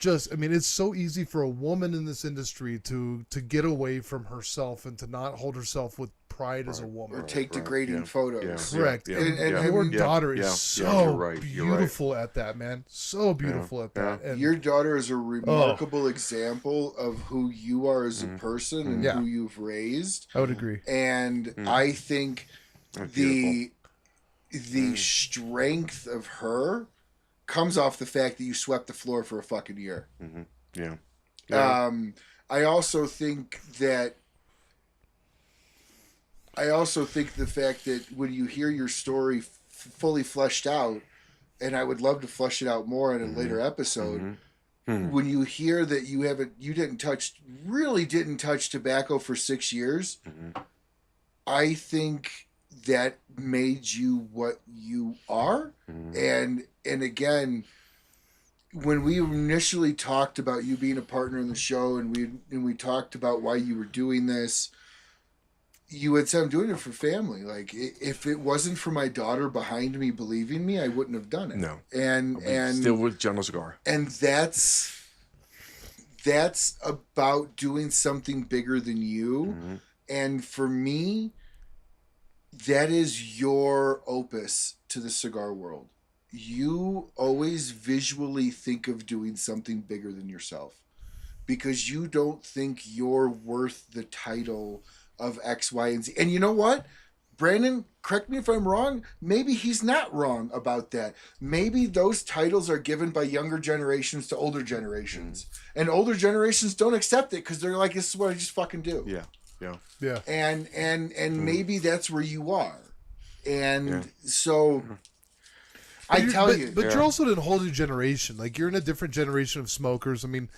It's so easy for a woman in this industry to get away from herself and to not hold herself with pride as a woman. Or take degrading photos. Correct. And your daughter is so beautiful at that, man. So beautiful at that. And your daughter is a remarkable example of who you are as a person and who you've raised. I would agree. And I think the strength of her comes off the fact that you swept the floor for a fucking year. I also think the fact that when you hear your story fully fleshed out, and I would love to flesh it out more in a later episode, when you hear that you didn't touch tobacco for 6 years, I think that made you what you are. And again, when we initially talked about you being a partner in the show, and we talked about why you were doing this, you had said, I'm doing it for family. Like, if it wasn't for my daughter behind me believing me, I wouldn't have done it. No. And still with General Cigar. And that's about doing something bigger than you. And for me, that is your opus to the cigar world. You always visually think of doing something bigger than yourself, because you don't think you're worth the title of X, Y, and Z. And you know what? Brandon, correct me if I'm wrong. Maybe he's not wrong about that. Maybe those titles are given by younger generations to older generations. And older generations don't accept it because they're like, this is what I just fucking do. Yeah. And maybe that's where you are. And so I tell you. But you're also in a whole new generation. Like, you're in a different generation of smokers. I mean,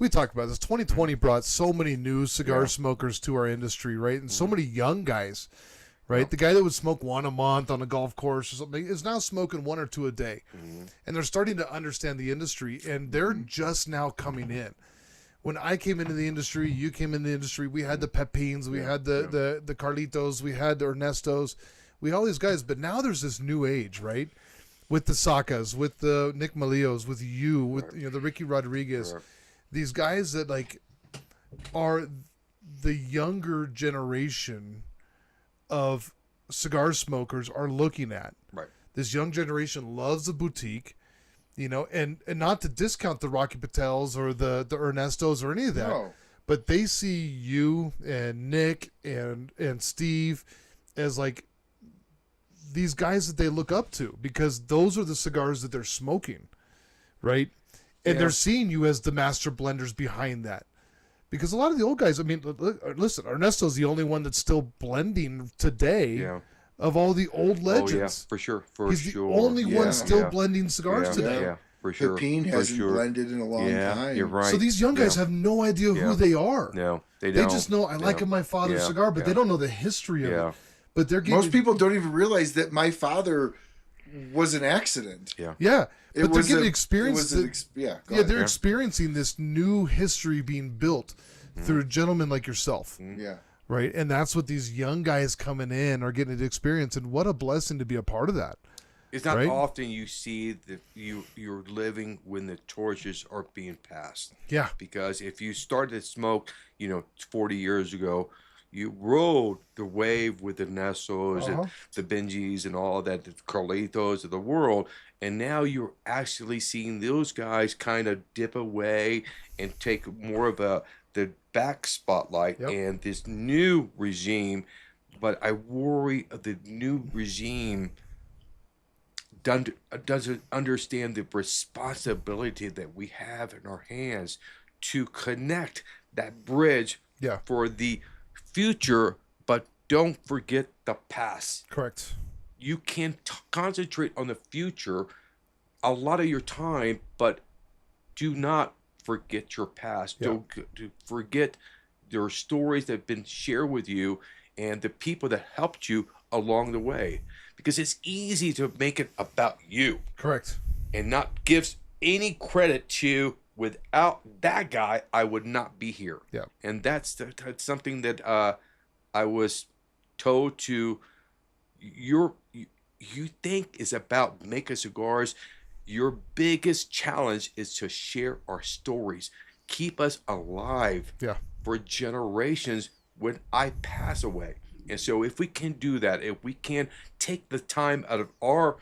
we talked about this. 2020 brought so many new cigar smokers to our industry, right? And so many young guys, right? The guy that would smoke one a month on a golf course or something is now smoking 1 or 2 a day. And they're starting to understand the industry, and they're just now coming in. When I came into the industry, you came into the industry, we had the Pepines, we had the Carlitos, we had the Ernestos, we had all these guys. But now there's this new age, right? With the Sakas, with the Nick Malios, with you, with the Ricky Rodriguez. these guys that like are the younger generation of cigar smokers are looking at. Right. This young generation loves the boutique, you know, and not to discount the Rocky Patels or the Ernestos or any of that, No. but they see you and Nick and Steve as like these guys that they look up to, because those are the cigars that they're smoking, right? And they're seeing you as the master blenders behind that. Because a lot of the old guys, I mean, listen, Ernesto's the only one that's still blending today of all the old legends. Oh, yeah, for sure. He's the only one still blending cigars today. Yeah, for sure. Pepin hasn't blended in a long time. You're right. So these young guys have no idea who they are. No, they don't. They just know, I like my father's cigar, but they don't know the history of it. But they're getting, most people don't even realize that my father was an accident. Yeah. But they're getting experience. They're ahead. experiencing this new history being built through gentlemen like yourself. Yeah. Right. And that's what these young guys coming in are getting to experience. And what a blessing to be a part of that. It's not often you see that you're living when the torches are being passed. Yeah. Because if you started to smoke, 40 years ago, you rode the wave with the Nessos and the Benjis and all that, the Carlitos of the world. And now you're actually seeing those guys kind of dip away and take more of the back spotlight and this new regime. But I worry of the new regime doesn't understand the responsibility that we have in our hands to connect that bridge for the future, but don't forget the past. Correct. You can concentrate on the future a lot of your time, but do not forget your past. Don't forget your stories that have been shared with you and the people that helped you along the way, because it's easy to make it about you. Correct. And not give any credit to, without that guy, I would not be here. Yeah. And that's something that I was told to. You think is about making cigars. Your biggest challenge is to share our stories, keep us alive for generations when I pass away. And so if we can do that, if we can take the time out of our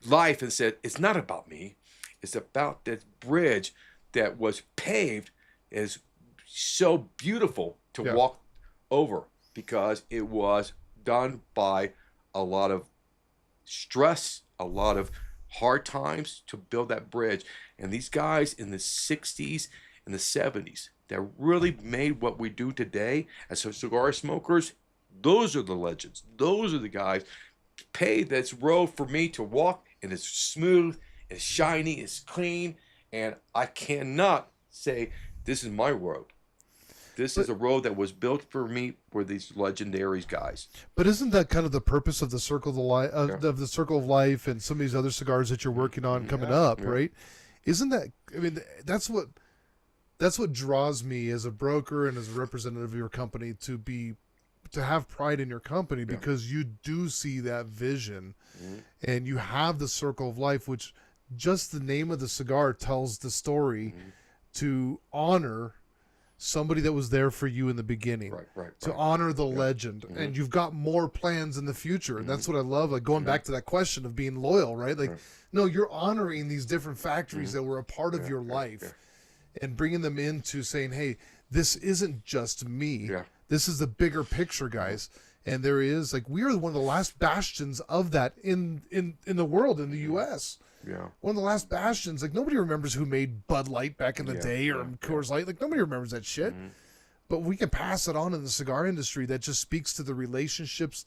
life and said, it's not about me, it's about that bridge that was paved, is so beautiful to walk over, because it was done by a lot of stress, a lot of hard times to build that bridge. And these guys in the 60s and the 70s that really made what we do today as cigar smokers, those are the legends. Those are the guys paved this road for me to walk, and it's smooth, it's shiny, it's clean, and I cannot say this is my road. This is a road that was built for me for these legendary guys. But isn't that kind of the purpose of the circle of the circle of life and some of these other cigars that you're working on coming up, right? Isn't that? I mean, that's what draws me as a broker and as a representative of your company to have pride in your company, because you do see that vision, and you have the circle of life, which just the name of the cigar tells the story to honor somebody that was there for you in the beginning, to honor the legend. And you've got more plans in the future. And that's what I love, like going back to that question of being loyal, right? Like, no, you're honoring these different factories that were a part of your life and bringing them into saying, hey, this isn't just me. This is the bigger picture, guys. And there is, like, we are one of the last bastions of that in the world, in the U.S. One of the last bastions. Like, nobody remembers who made Bud Light back in the day, or Coors Light. Like, nobody remembers that shit. But we can pass it on in the cigar industry. That just speaks to the relationships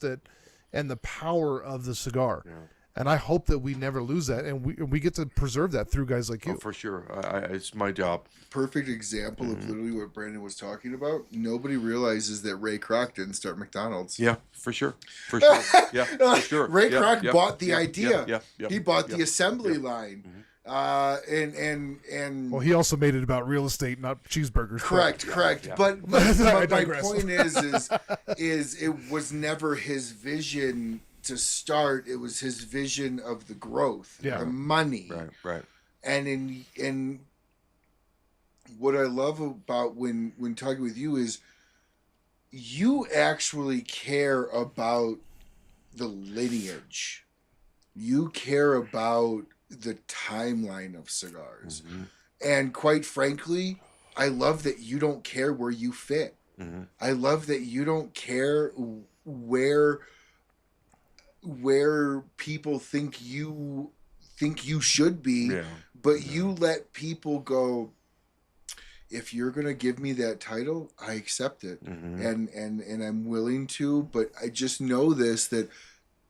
and the power of the cigar. And I hope that we never lose that, and we get to preserve that through guys like you. Oh, for sure. It's my job. Perfect example of literally what Brandon was talking about. Nobody realizes that Ray Kroc didn't start McDonald's. Yeah, for sure. For sure. Yeah, for sure. Ray Kroc bought the idea. He bought the the assembly line. And well, he also made it about real estate, not cheeseburgers. Correct. But my point is it was never his vision to start. It was his vision of the growth, the money, right. And what I love about when talking with you is you actually care about the lineage. You care about the timeline of cigars. Mm-hmm. And quite frankly, I love that you don't care where you fit. Mm-hmm. I love that you don't care where people think you should be, Yeah. but you let people go, if you're going to give me that title, I accept it. Mm-hmm. And I'm willing to, but I just know this, that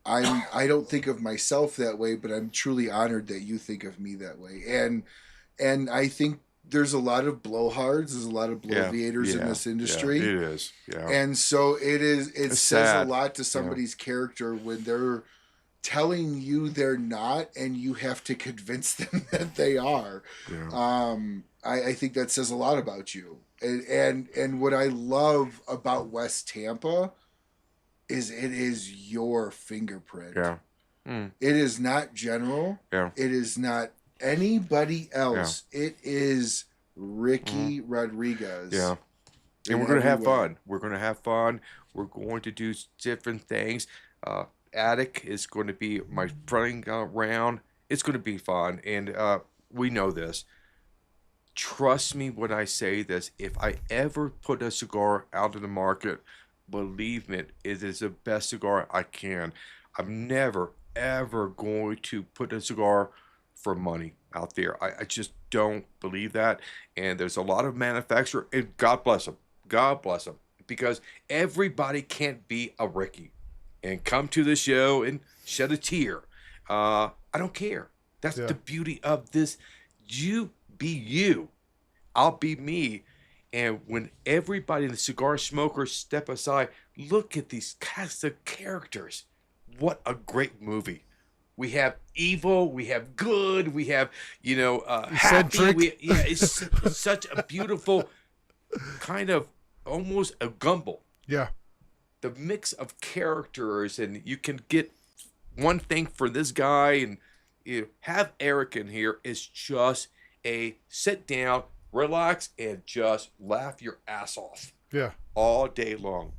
I don't think of myself that way, but I'm truly honored that you think of me that way. And I think there's a lot of blowhards, there's a lot of bloviators in this industry. Yeah, it is. Yeah. And so it says sad. a lot to somebody's character when they're telling you they're not, and you have to convince them that they are. Yeah. I think that says a lot about you. And what I love about West Tampa is it is your fingerprint. Yeah. Mm. It is not General. Yeah. It is not anybody else. Yeah. It is Ricky Rodriguez. Yeah. And we're going to have fun. We're going to have fun. We're going to do different things. Attic is going to be my running round. It's going to be fun. And we know this. Trust me when I say this. If I ever put a cigar out in the market, believe me, it is the best cigar I can. I'm never, ever going to put a cigar for money out there. I just don't believe that. And there's a lot of manufacturer, and God bless them. God bless them. Because everybody can't be a Ricky and come to the show and shed a tear. I don't care. That's the beauty of this. You be you. I'll be me. And when everybody, the cigar smokers, step aside, look at these cast of characters. What a great movie. We have evil, we have good, we have, happy. It's such a beautiful kind of almost a gumbo. Yeah. The mix of characters, and you can get one thing for this guy, and have Eric in here is just a sit down, relax, and just laugh your ass off. Yeah. All day long.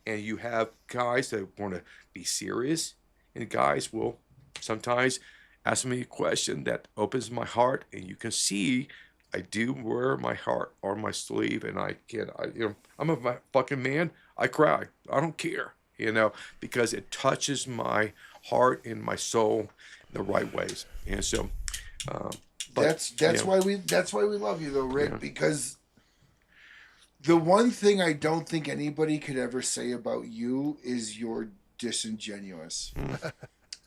And you have guys that want to be serious, and guys will sometimes ask me a question that opens my heart, and you can see I do wear my heart on my sleeve, and I'm a fucking man. I cry. I don't care, because it touches my heart and my soul in the right ways. And so, that's why we love you though, Rick, because the one thing I don't think anybody could ever say about you is you're disingenuous.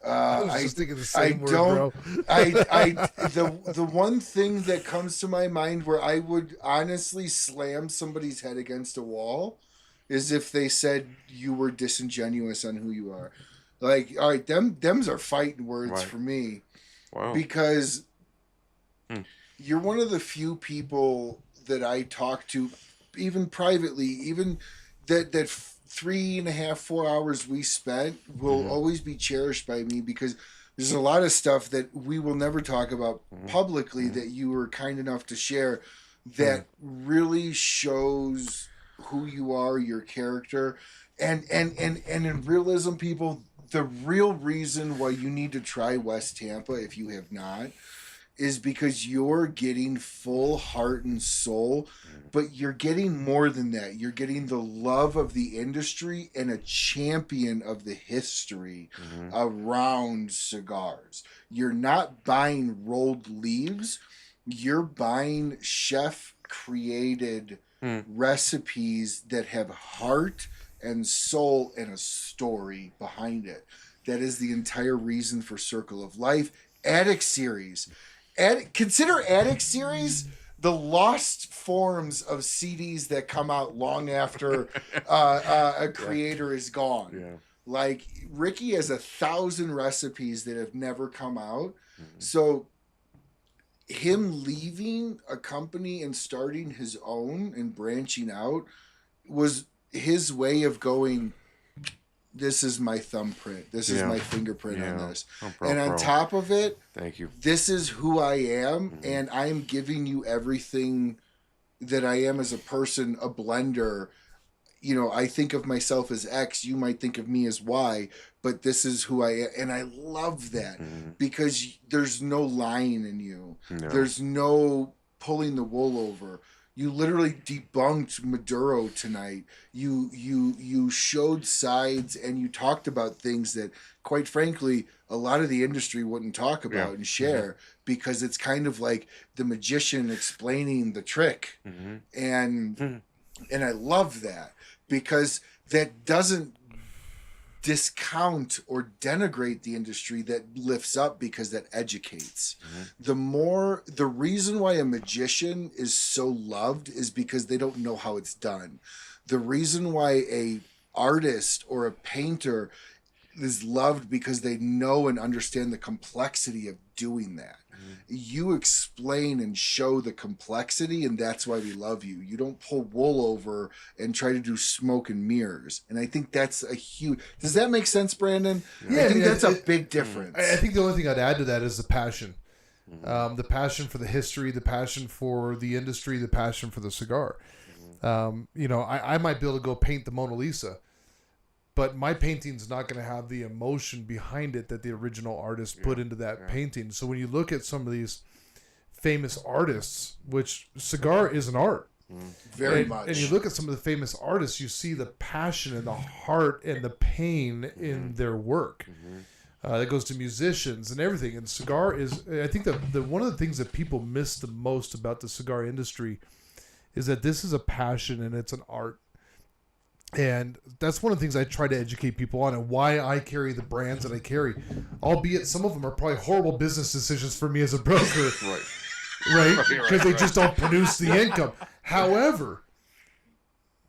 I was just thinking the same word, bro. The one thing that comes to my mind where I would honestly slam somebody's head against a wall is if they said you were disingenuous on who you are. Like, all right, them's are fighting words for me. Wow. Because you're one of the few people that I talk to, even privately, even that 3.5, 4 hours we spent will always be cherished by me, because there's a lot of stuff that we will never talk about publicly that you were kind enough to share that really shows who you are, your character. And in realism, people, the real reason why you need to try West Tampa, if you have not, is because you're getting full heart and soul, but you're getting more than that. You're getting the love of the industry and a champion of the history around cigars. You're not buying rolled leaves. You're buying chef-created recipes that have heart and soul and a story behind it. That is the entire reason for Circle of Life. Attic Series. Consider Attic Series the lost forms of CDs that come out long after a creator is gone. Yeah. Like, Ricky has 1,000 recipes that have never come out. So him leaving a company and starting his own and branching out was his way of going, this is my thumbprint. This is my fingerprint on this. And on top of it, thank you. This is who I am, and I am giving you everything that I am as a person, a blender. You know, I think of myself as X, you might think of me as Y, but this is who I am. And I love that because there's no lying in you. No. There's no pulling the wool over. You literally debunked Maduro tonight. You showed sides and you talked about things that, quite frankly, a lot of the industry wouldn't talk about and share because it's kind of like the magician explaining the trick. And I love that because that doesn't discount or denigrate the industry, that lifts up because that educates. The reason why a magician is so loved is because they don't know how it's done. The reason why a artist or a painter is loved because they know and understand the complexity of doing that. You explain and show the complexity, and that's why we love you. You don't pull wool over and try to do smoke and mirrors. And I think that's a huge... Does that make sense, Brandon? Yeah, I think that's a big difference. I think the only thing I'd add to that is the passion. The passion for the history, the passion for the industry, the passion for the cigar. You know, I might be able to go paint the Mona Lisa, but my painting's not going to have the emotion behind it that the original artist put into that painting. So when you look at some of these famous artists, which cigar is an art. Very much. And you look at some of the famous artists, you see the passion and the heart and the pain in their work. That goes to musicians and everything. And cigar is, I think the one of the things that people miss the most about the cigar industry is that this is a passion and it's an art. And that's one of the things I try to educate people on, and why I carry the brands that I carry. Albeit some of them are probably horrible business decisions for me as a broker. Right? Because they just don't produce the income. However,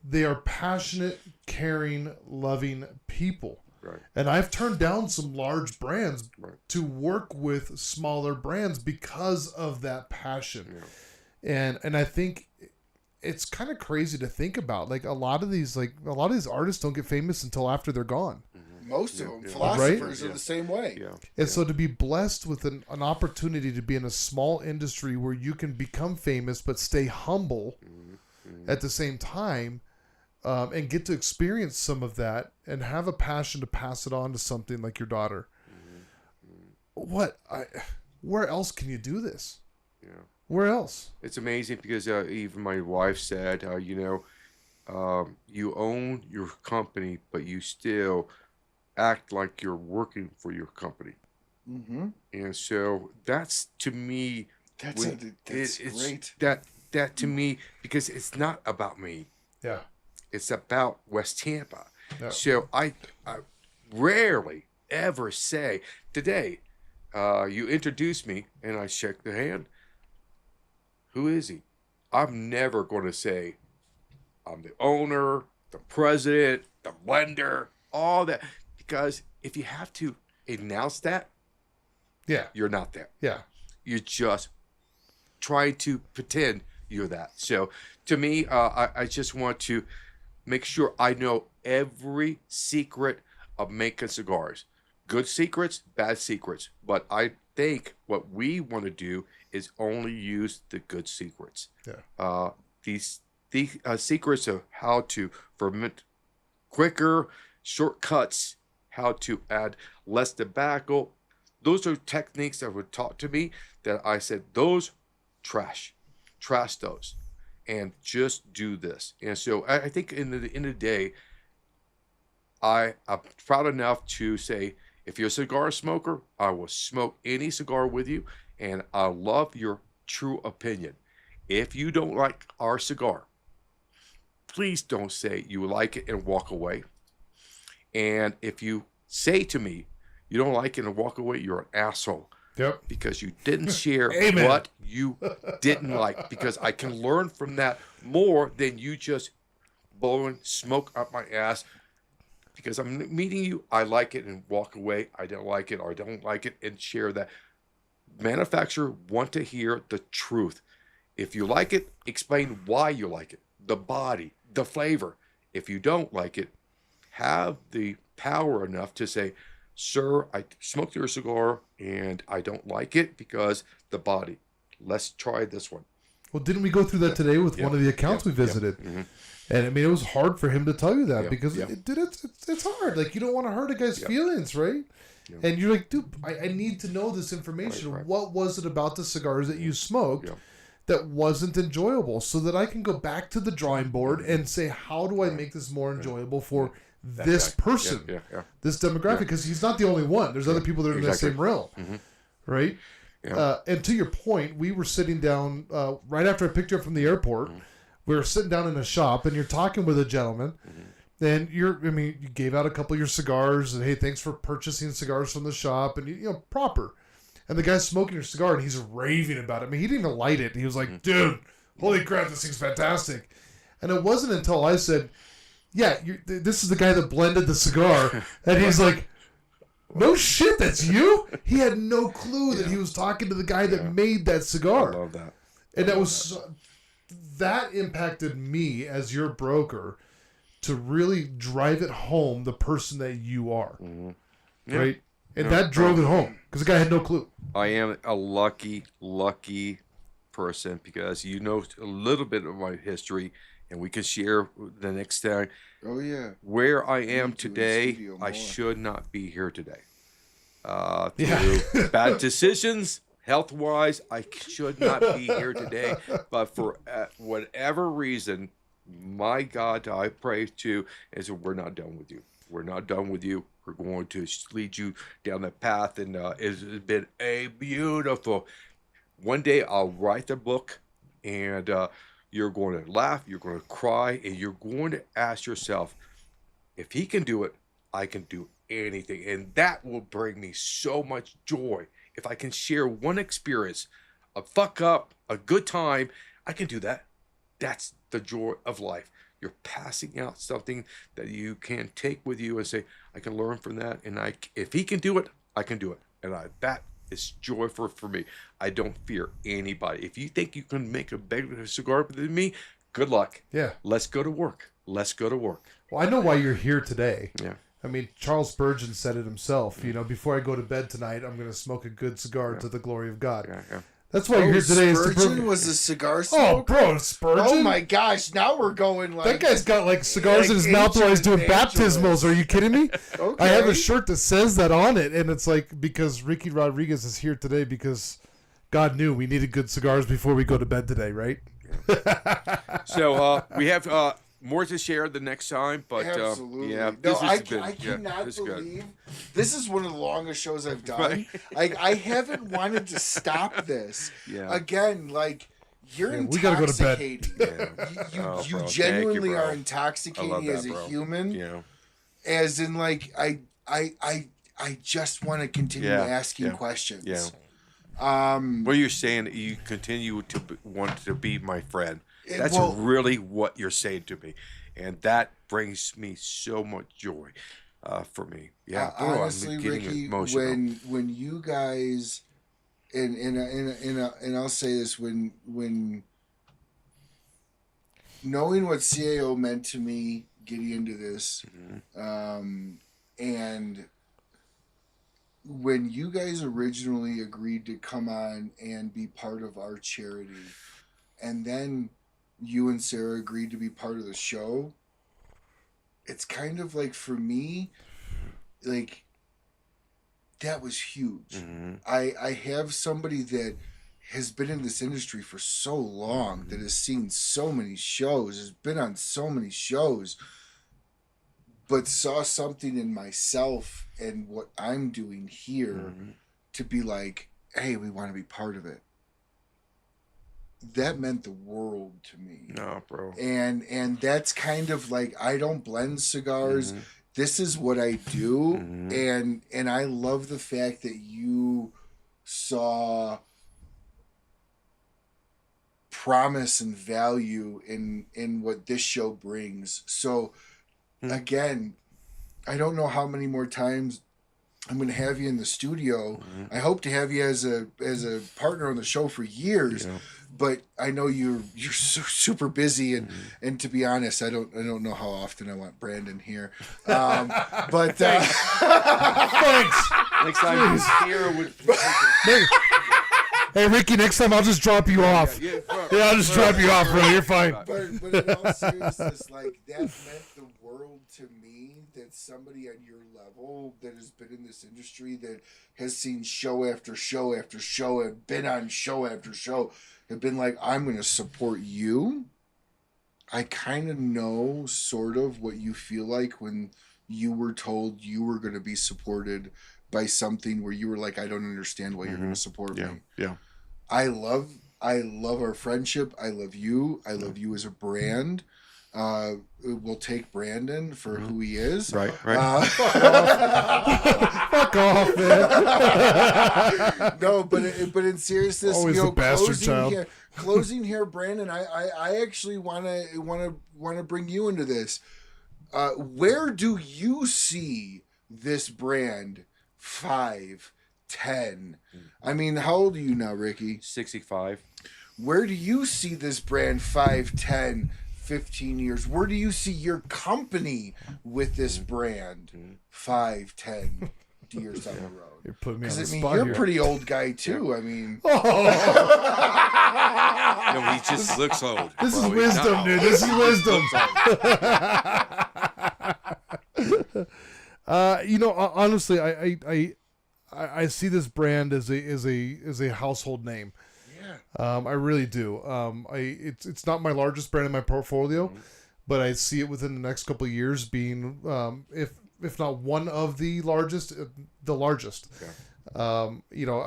they are passionate, caring, loving people. Right. And I've turned down some large brands to work with smaller brands because of that passion. And I think it's kind of crazy to think about. Like a lot of these artists don't get famous until after they're gone. Most of them, philosophers are the same way. And so to be blessed with an opportunity to be in a small industry where you can become famous but stay humble at the same time, and get to experience some of that and have a passion to pass it on to something like your daughter. Where else can you do this? Where else? It's amazing because even my wife said, you own your company, but you still act like you're working for your company. And so that's, to me, that's great. That to me, because it's not about me. It's about West Tampa. So I rarely ever say, today, you introduce me and I shake the hand. Who is he? I'm never going to say I'm the owner, the president, the blender, all that. Because if you have to announce that, you're not that. You're just trying to pretend you're that. So to me, I just want to make sure I know every secret of making cigars. Good secrets, bad secrets. But I think what we want to do is only use the good secrets. These secrets of how to ferment quicker, shortcuts, how to add less tobacco. Those are techniques that were taught to me that I said, those trash those, and just do this. And so I think in the end of the day, I'm proud enough to say, if you're a cigar smoker, I will smoke any cigar with you, and I love your true opinion. If you don't like our cigar, please don't say you like it and walk away. And if you say to me you don't like it and walk away, you're an asshole. Because you didn't share what you didn't like. Because I can learn from that more than you just blowing smoke up my ass. Because I'm meeting you, I like it and walk away. I don't like it or I don't like it and share that. Manufacturer want to hear the truth. If you like it, explain why you like it. The body, the flavor. If you don't like it, have the power enough to say, sir, I smoked your cigar and I don't like it because the body. Let's try this one. Well, didn't we go through that today with one of the accounts we visited? Mm-hmm. And I mean, it was hard for him to tell you that because Yeah. it's hard. Like, you don't want to hurt a guy's feelings, right? Yeah. And you're like, dude, I need to know this information. Right. What was it about the cigars that you smoked that wasn't enjoyable, so that I can go back to the drawing board and say, how do I make this more enjoyable for this person, this demographic? Because he's not the only one. There's other people that are in that same realm, right? Yeah. And to your point, we were sitting down right after I picked you up from the airport. We were sitting down in a shop, and you're talking with a gentleman. And you gave out a couple of your cigars, and hey, thanks for purchasing cigars from the shop, and you know, proper. And the guy's smoking your cigar, and he's raving about it. I mean, he didn't even light it. He was like, dude, holy crap, this thing's fantastic. And it wasn't until I said, yeah, this is the guy that blended the cigar. And he's like, no shit, that's you? He had no clue that he was talking to the guy that made that cigar. I love that. And that impacted me as your broker to really drive it home, the person that you are. Right? And that drove it home because the guy had no clue. I am a lucky person because you know a little bit of my history, and we can share the next time. Oh, yeah. Where I am today, I should not be here today. Through bad decisions, health-wise, I should not be here today. But for whatever reason, my God, I pray to is that we're not done with you. We're not done with you. We're going to lead you down that path, and it's been a beautiful. One day I'll write the book, and you're going to laugh, you're going to cry, and you're going to ask yourself, if he can do it, I can do anything, and that will bring me so much joy. If I can share one experience, a fuck up, a good time, I can do that. That's the joy of life. You're passing out something that you can take with you and say, I can learn from that. And if he can do it, I can do it. And that is joy for me. I don't fear anybody. If you think you can make a better cigar than me, good luck. Yeah. Let's go to work. Well, I know why you're here today. Yeah. I mean, Charles Spurgeon said it himself. You know, before I go to bed tonight, I'm going to smoke a good cigar to the glory of God. Yeah. That's why you're here today. Spurgeon was a cigar smoker? Oh, bro, Spurgeon? Oh, my gosh. Now we're going like... That guy's got, like, cigars in his mouth while he's doing baptismals. Are you kidding me? Okay. I have a shirt that says that on it, and it's like, because Ricky Rodriguez is here today because God knew we needed good cigars before we go to bed today, right? So we have more to share the next time, but absolutely. I cannot believe this is one of the longest shows I've done. Like, I haven't wanted to stop this. Again, like, you're intoxicating. We gotta go to bed. You genuinely are intoxicating as a human. Yeah. As in, like, I just want to continue asking questions. Yeah. What you're saying, you continue to want to be my friend. That's really what you're saying to me, and that brings me so much joy for me. Yeah, honestly, I'm getting Ricky, emotional. when you guys, and I'll say this, when knowing what CAO meant to me, getting into this, and when you guys originally agreed to come on and be part of our charity, and then you and Sarah agreed to be part of the show, it's kind of like, for me, like, that was huge. I have somebody that has been in this industry for so long, that has seen so many shows, has been on so many shows, but saw something in myself and what I'm doing here to be like, hey, we want to be part of it. That meant the world to me. No, bro. And that's kind of like, I don't blend cigars. This is what I do. And I love the fact that you saw promise and value in what this show brings. So again, I don't know how many more times I'm going to have you in the studio. I hope to have you as a partner on the show for years. But I know you're super busy, and to be honest, I don't know how often I want Brandon here. But thanks. Next time he's here with Hey, Ricky, next time I'll just drop you off. Yeah, I'll just drop you off, bro. You're fine. But in all seriousness, like, that meant the world to me, that somebody on your level that has been in this industry, that has seen show after show after show, and been on show after show, have been like, I'm going to support you. I kind of know sort of what you feel like when you were told you were going to be supported by something where you were like, I don't understand why you're going to support me. Yeah. I love our friendship. I love you. I love you as a brand. We'll take Brandon for who he is. Right. Fuck off, man. No, but in seriousness, Always the bastard child. Closing here, Brandon. I actually want to bring you into this. Where do you see this brand 5, 10? I mean, how old are you now, Ricky? 65. Where do you see this brand 5, 10, 15 years? Where do you see your company with this brand 5, 10 years down the road? You're putting me on the Because, I mean, spot you're here. a pretty old guy, too. I mean... No, he just looks old. This is bro. wisdom, dude. This is wisdom. Honestly, I see this brand as a household name. Yeah. I really do. It's not my largest brand in my portfolio, but I see it within the next couple of years being, if not one of the largest, the largest. Yeah. I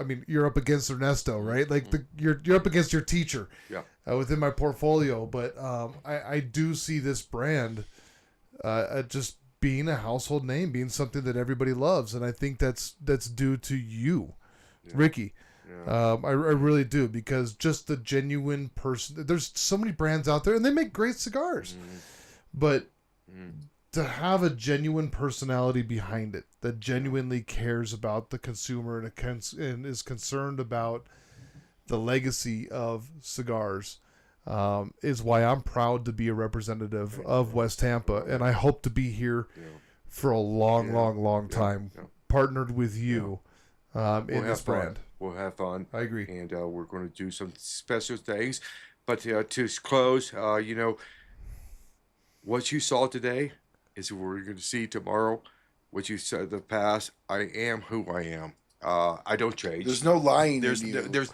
mean, you're up against Ernesto, right? Like you're up against your teacher. Yeah. Within my portfolio, but I do see this brand just being a household name, being something that everybody loves, and I think that's due to you, Ricky. Yeah. I really do, because just the genuine person. There's so many brands out there, and they make great cigars, but to have a genuine personality behind it that genuinely cares about the consumer and is concerned about the legacy of cigars is why I'm proud to be a representative of West Tampa, and I hope to be here for a long time, partnered with you in this brand. We'll have fun. I agree. And we're going to do some special things. But to close, what you saw today is what we're going to see tomorrow. What you said in the past, I am who I am. I don't change. There's no lying. There's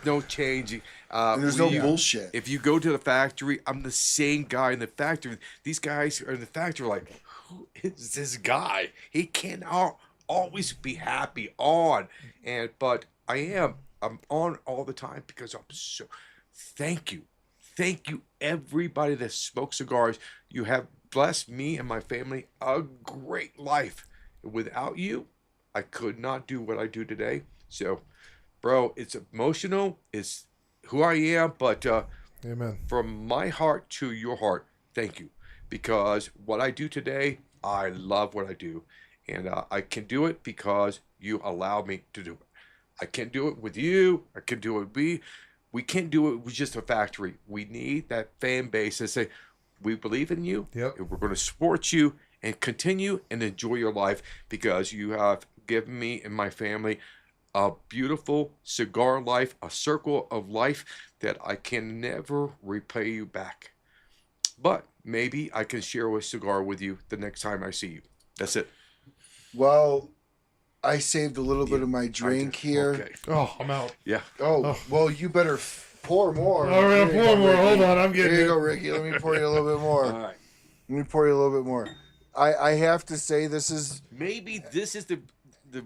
no changing. There's no bullshit. If you go to the factory, I'm the same guy in the factory. These guys are in the factory like, who is this guy? He cannot always be happy on. But I'm on all the time because I'm so. Thank you everybody that smokes cigars. You have blessed me and my family a great life. Without you, I could not do what I do today. So, bro, it's emotional. It's who I am. But Amen. From my heart to your heart, thank you. Because what I do today, I love what I do. And I can do it because you allow me to do it. I can't do it with you. I can do it with me. We can't do it with just a factory. We need that fan base to say, we believe in you. Yep. And we're going to support you and continue and enjoy your life because you have given me and my family a beautiful cigar life, a circle of life that I can never repay you back. But maybe I can share a cigar with you the next time I see you. That's it. Well, I saved a little bit of my drink here. Okay. Oh, I'm out. Yeah. Oh, well, you better pour more. All right, pour more. Hold on, I'm getting Here you it. go, Ricky. Let me pour you a little bit more. All right. Let me pour you a little bit more. I have to say this is... Maybe this is the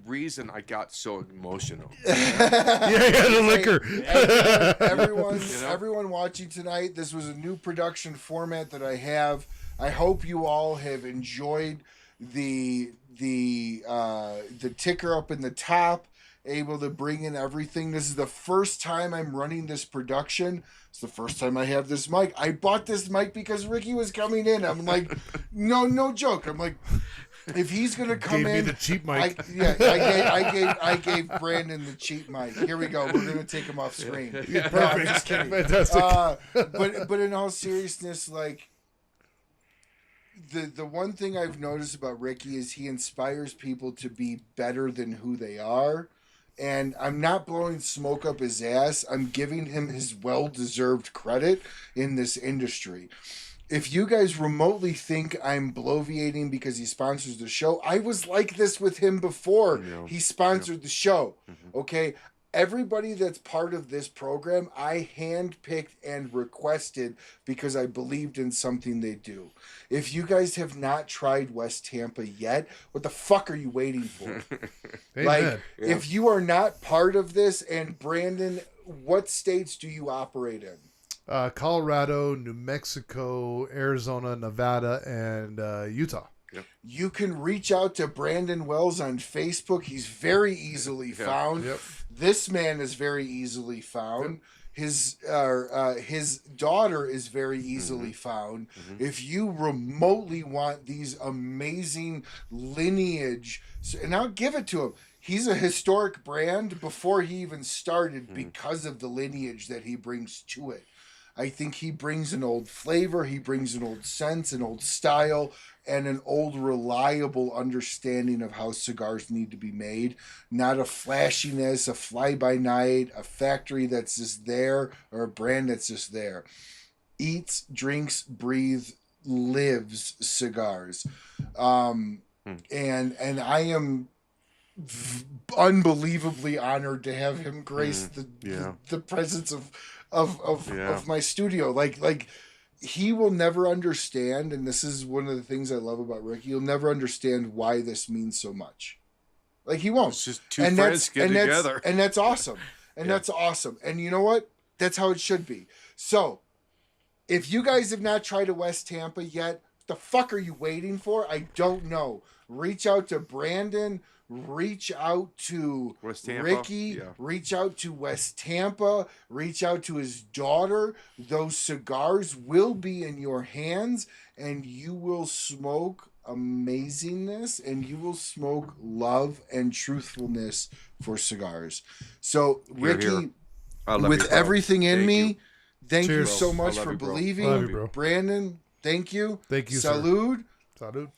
reason I got so emotional. The liquor. Everyone watching tonight, this was a new production format that I have. I hope you all have enjoyed the ticker up in the top, able to bring in everything. This is the first time I'm running this production. It's the first time I have this mic. I bought this mic because Ricky was coming in. I'm like, no joke. I'm like, if he's gonna come Gave me in, the cheap mic. I gave Brandon the cheap mic. Here we go. We're gonna take him off screen. Perfect. No, I'm just kidding. Fantastic. But in all seriousness, like the one thing I've noticed about Ricky is he inspires people to be better than who they are. And I'm not blowing smoke up his ass. I'm giving him his well-deserved credit in this industry. If you guys remotely think I'm bloviating because he sponsors the show, I was like this with him before he sponsored the show. Okay? Everybody that's part of this program, I handpicked and requested because I believed in something they do. If you guys have not tried West Tampa yet, what the fuck are you waiting for? Like, if you are not part of this, and Brandon, what states do you operate in? Colorado, New Mexico, Arizona, Nevada, and Utah. Yep. You can reach out to Brandon Wells on Facebook. He's very easily found. Yep. This man is very easily found. His daughter is very easily found. If you remotely want these amazing lineage, and I'll give it to him. He's a historic brand before he even started because of the lineage that he brings to it. I think he brings an old flavor, he brings an old sense, an old style, and an old reliable understanding of how cigars need to be made. Not a flashiness, a fly-by-night, a factory that's just there, or a brand that's just there. Eats, drinks, breathes, lives cigars. And I am unbelievably honored to have him grace the presence of my studio. Like he will never understand, and this is one of the things I love about Ricky. He'll never understand why this means so much. Like he won't. It's just two friends get together, and that's awesome. And that's awesome. And you know what? That's how it should be. So, if you guys have not tried a West Tampa yet, the fuck are you waiting for? I don't know. Reach out to Brandon. Reach out to West Tampa, Ricky. Reach out to West Tampa. Reach out to his daughter. Those cigars will be in your hands, and you will smoke amazingness, and you will smoke love and truthfulness for cigars. So, Ricky, with everything in me, thank you so much for believing. Love you, bro. Brandon, thank you. Thank you, Salud. Sir. Salud.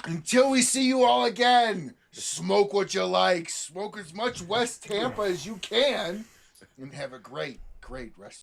Until we see you all again, smoke what you like. Smoke as much West Tampa as you can. And have a great, great rest.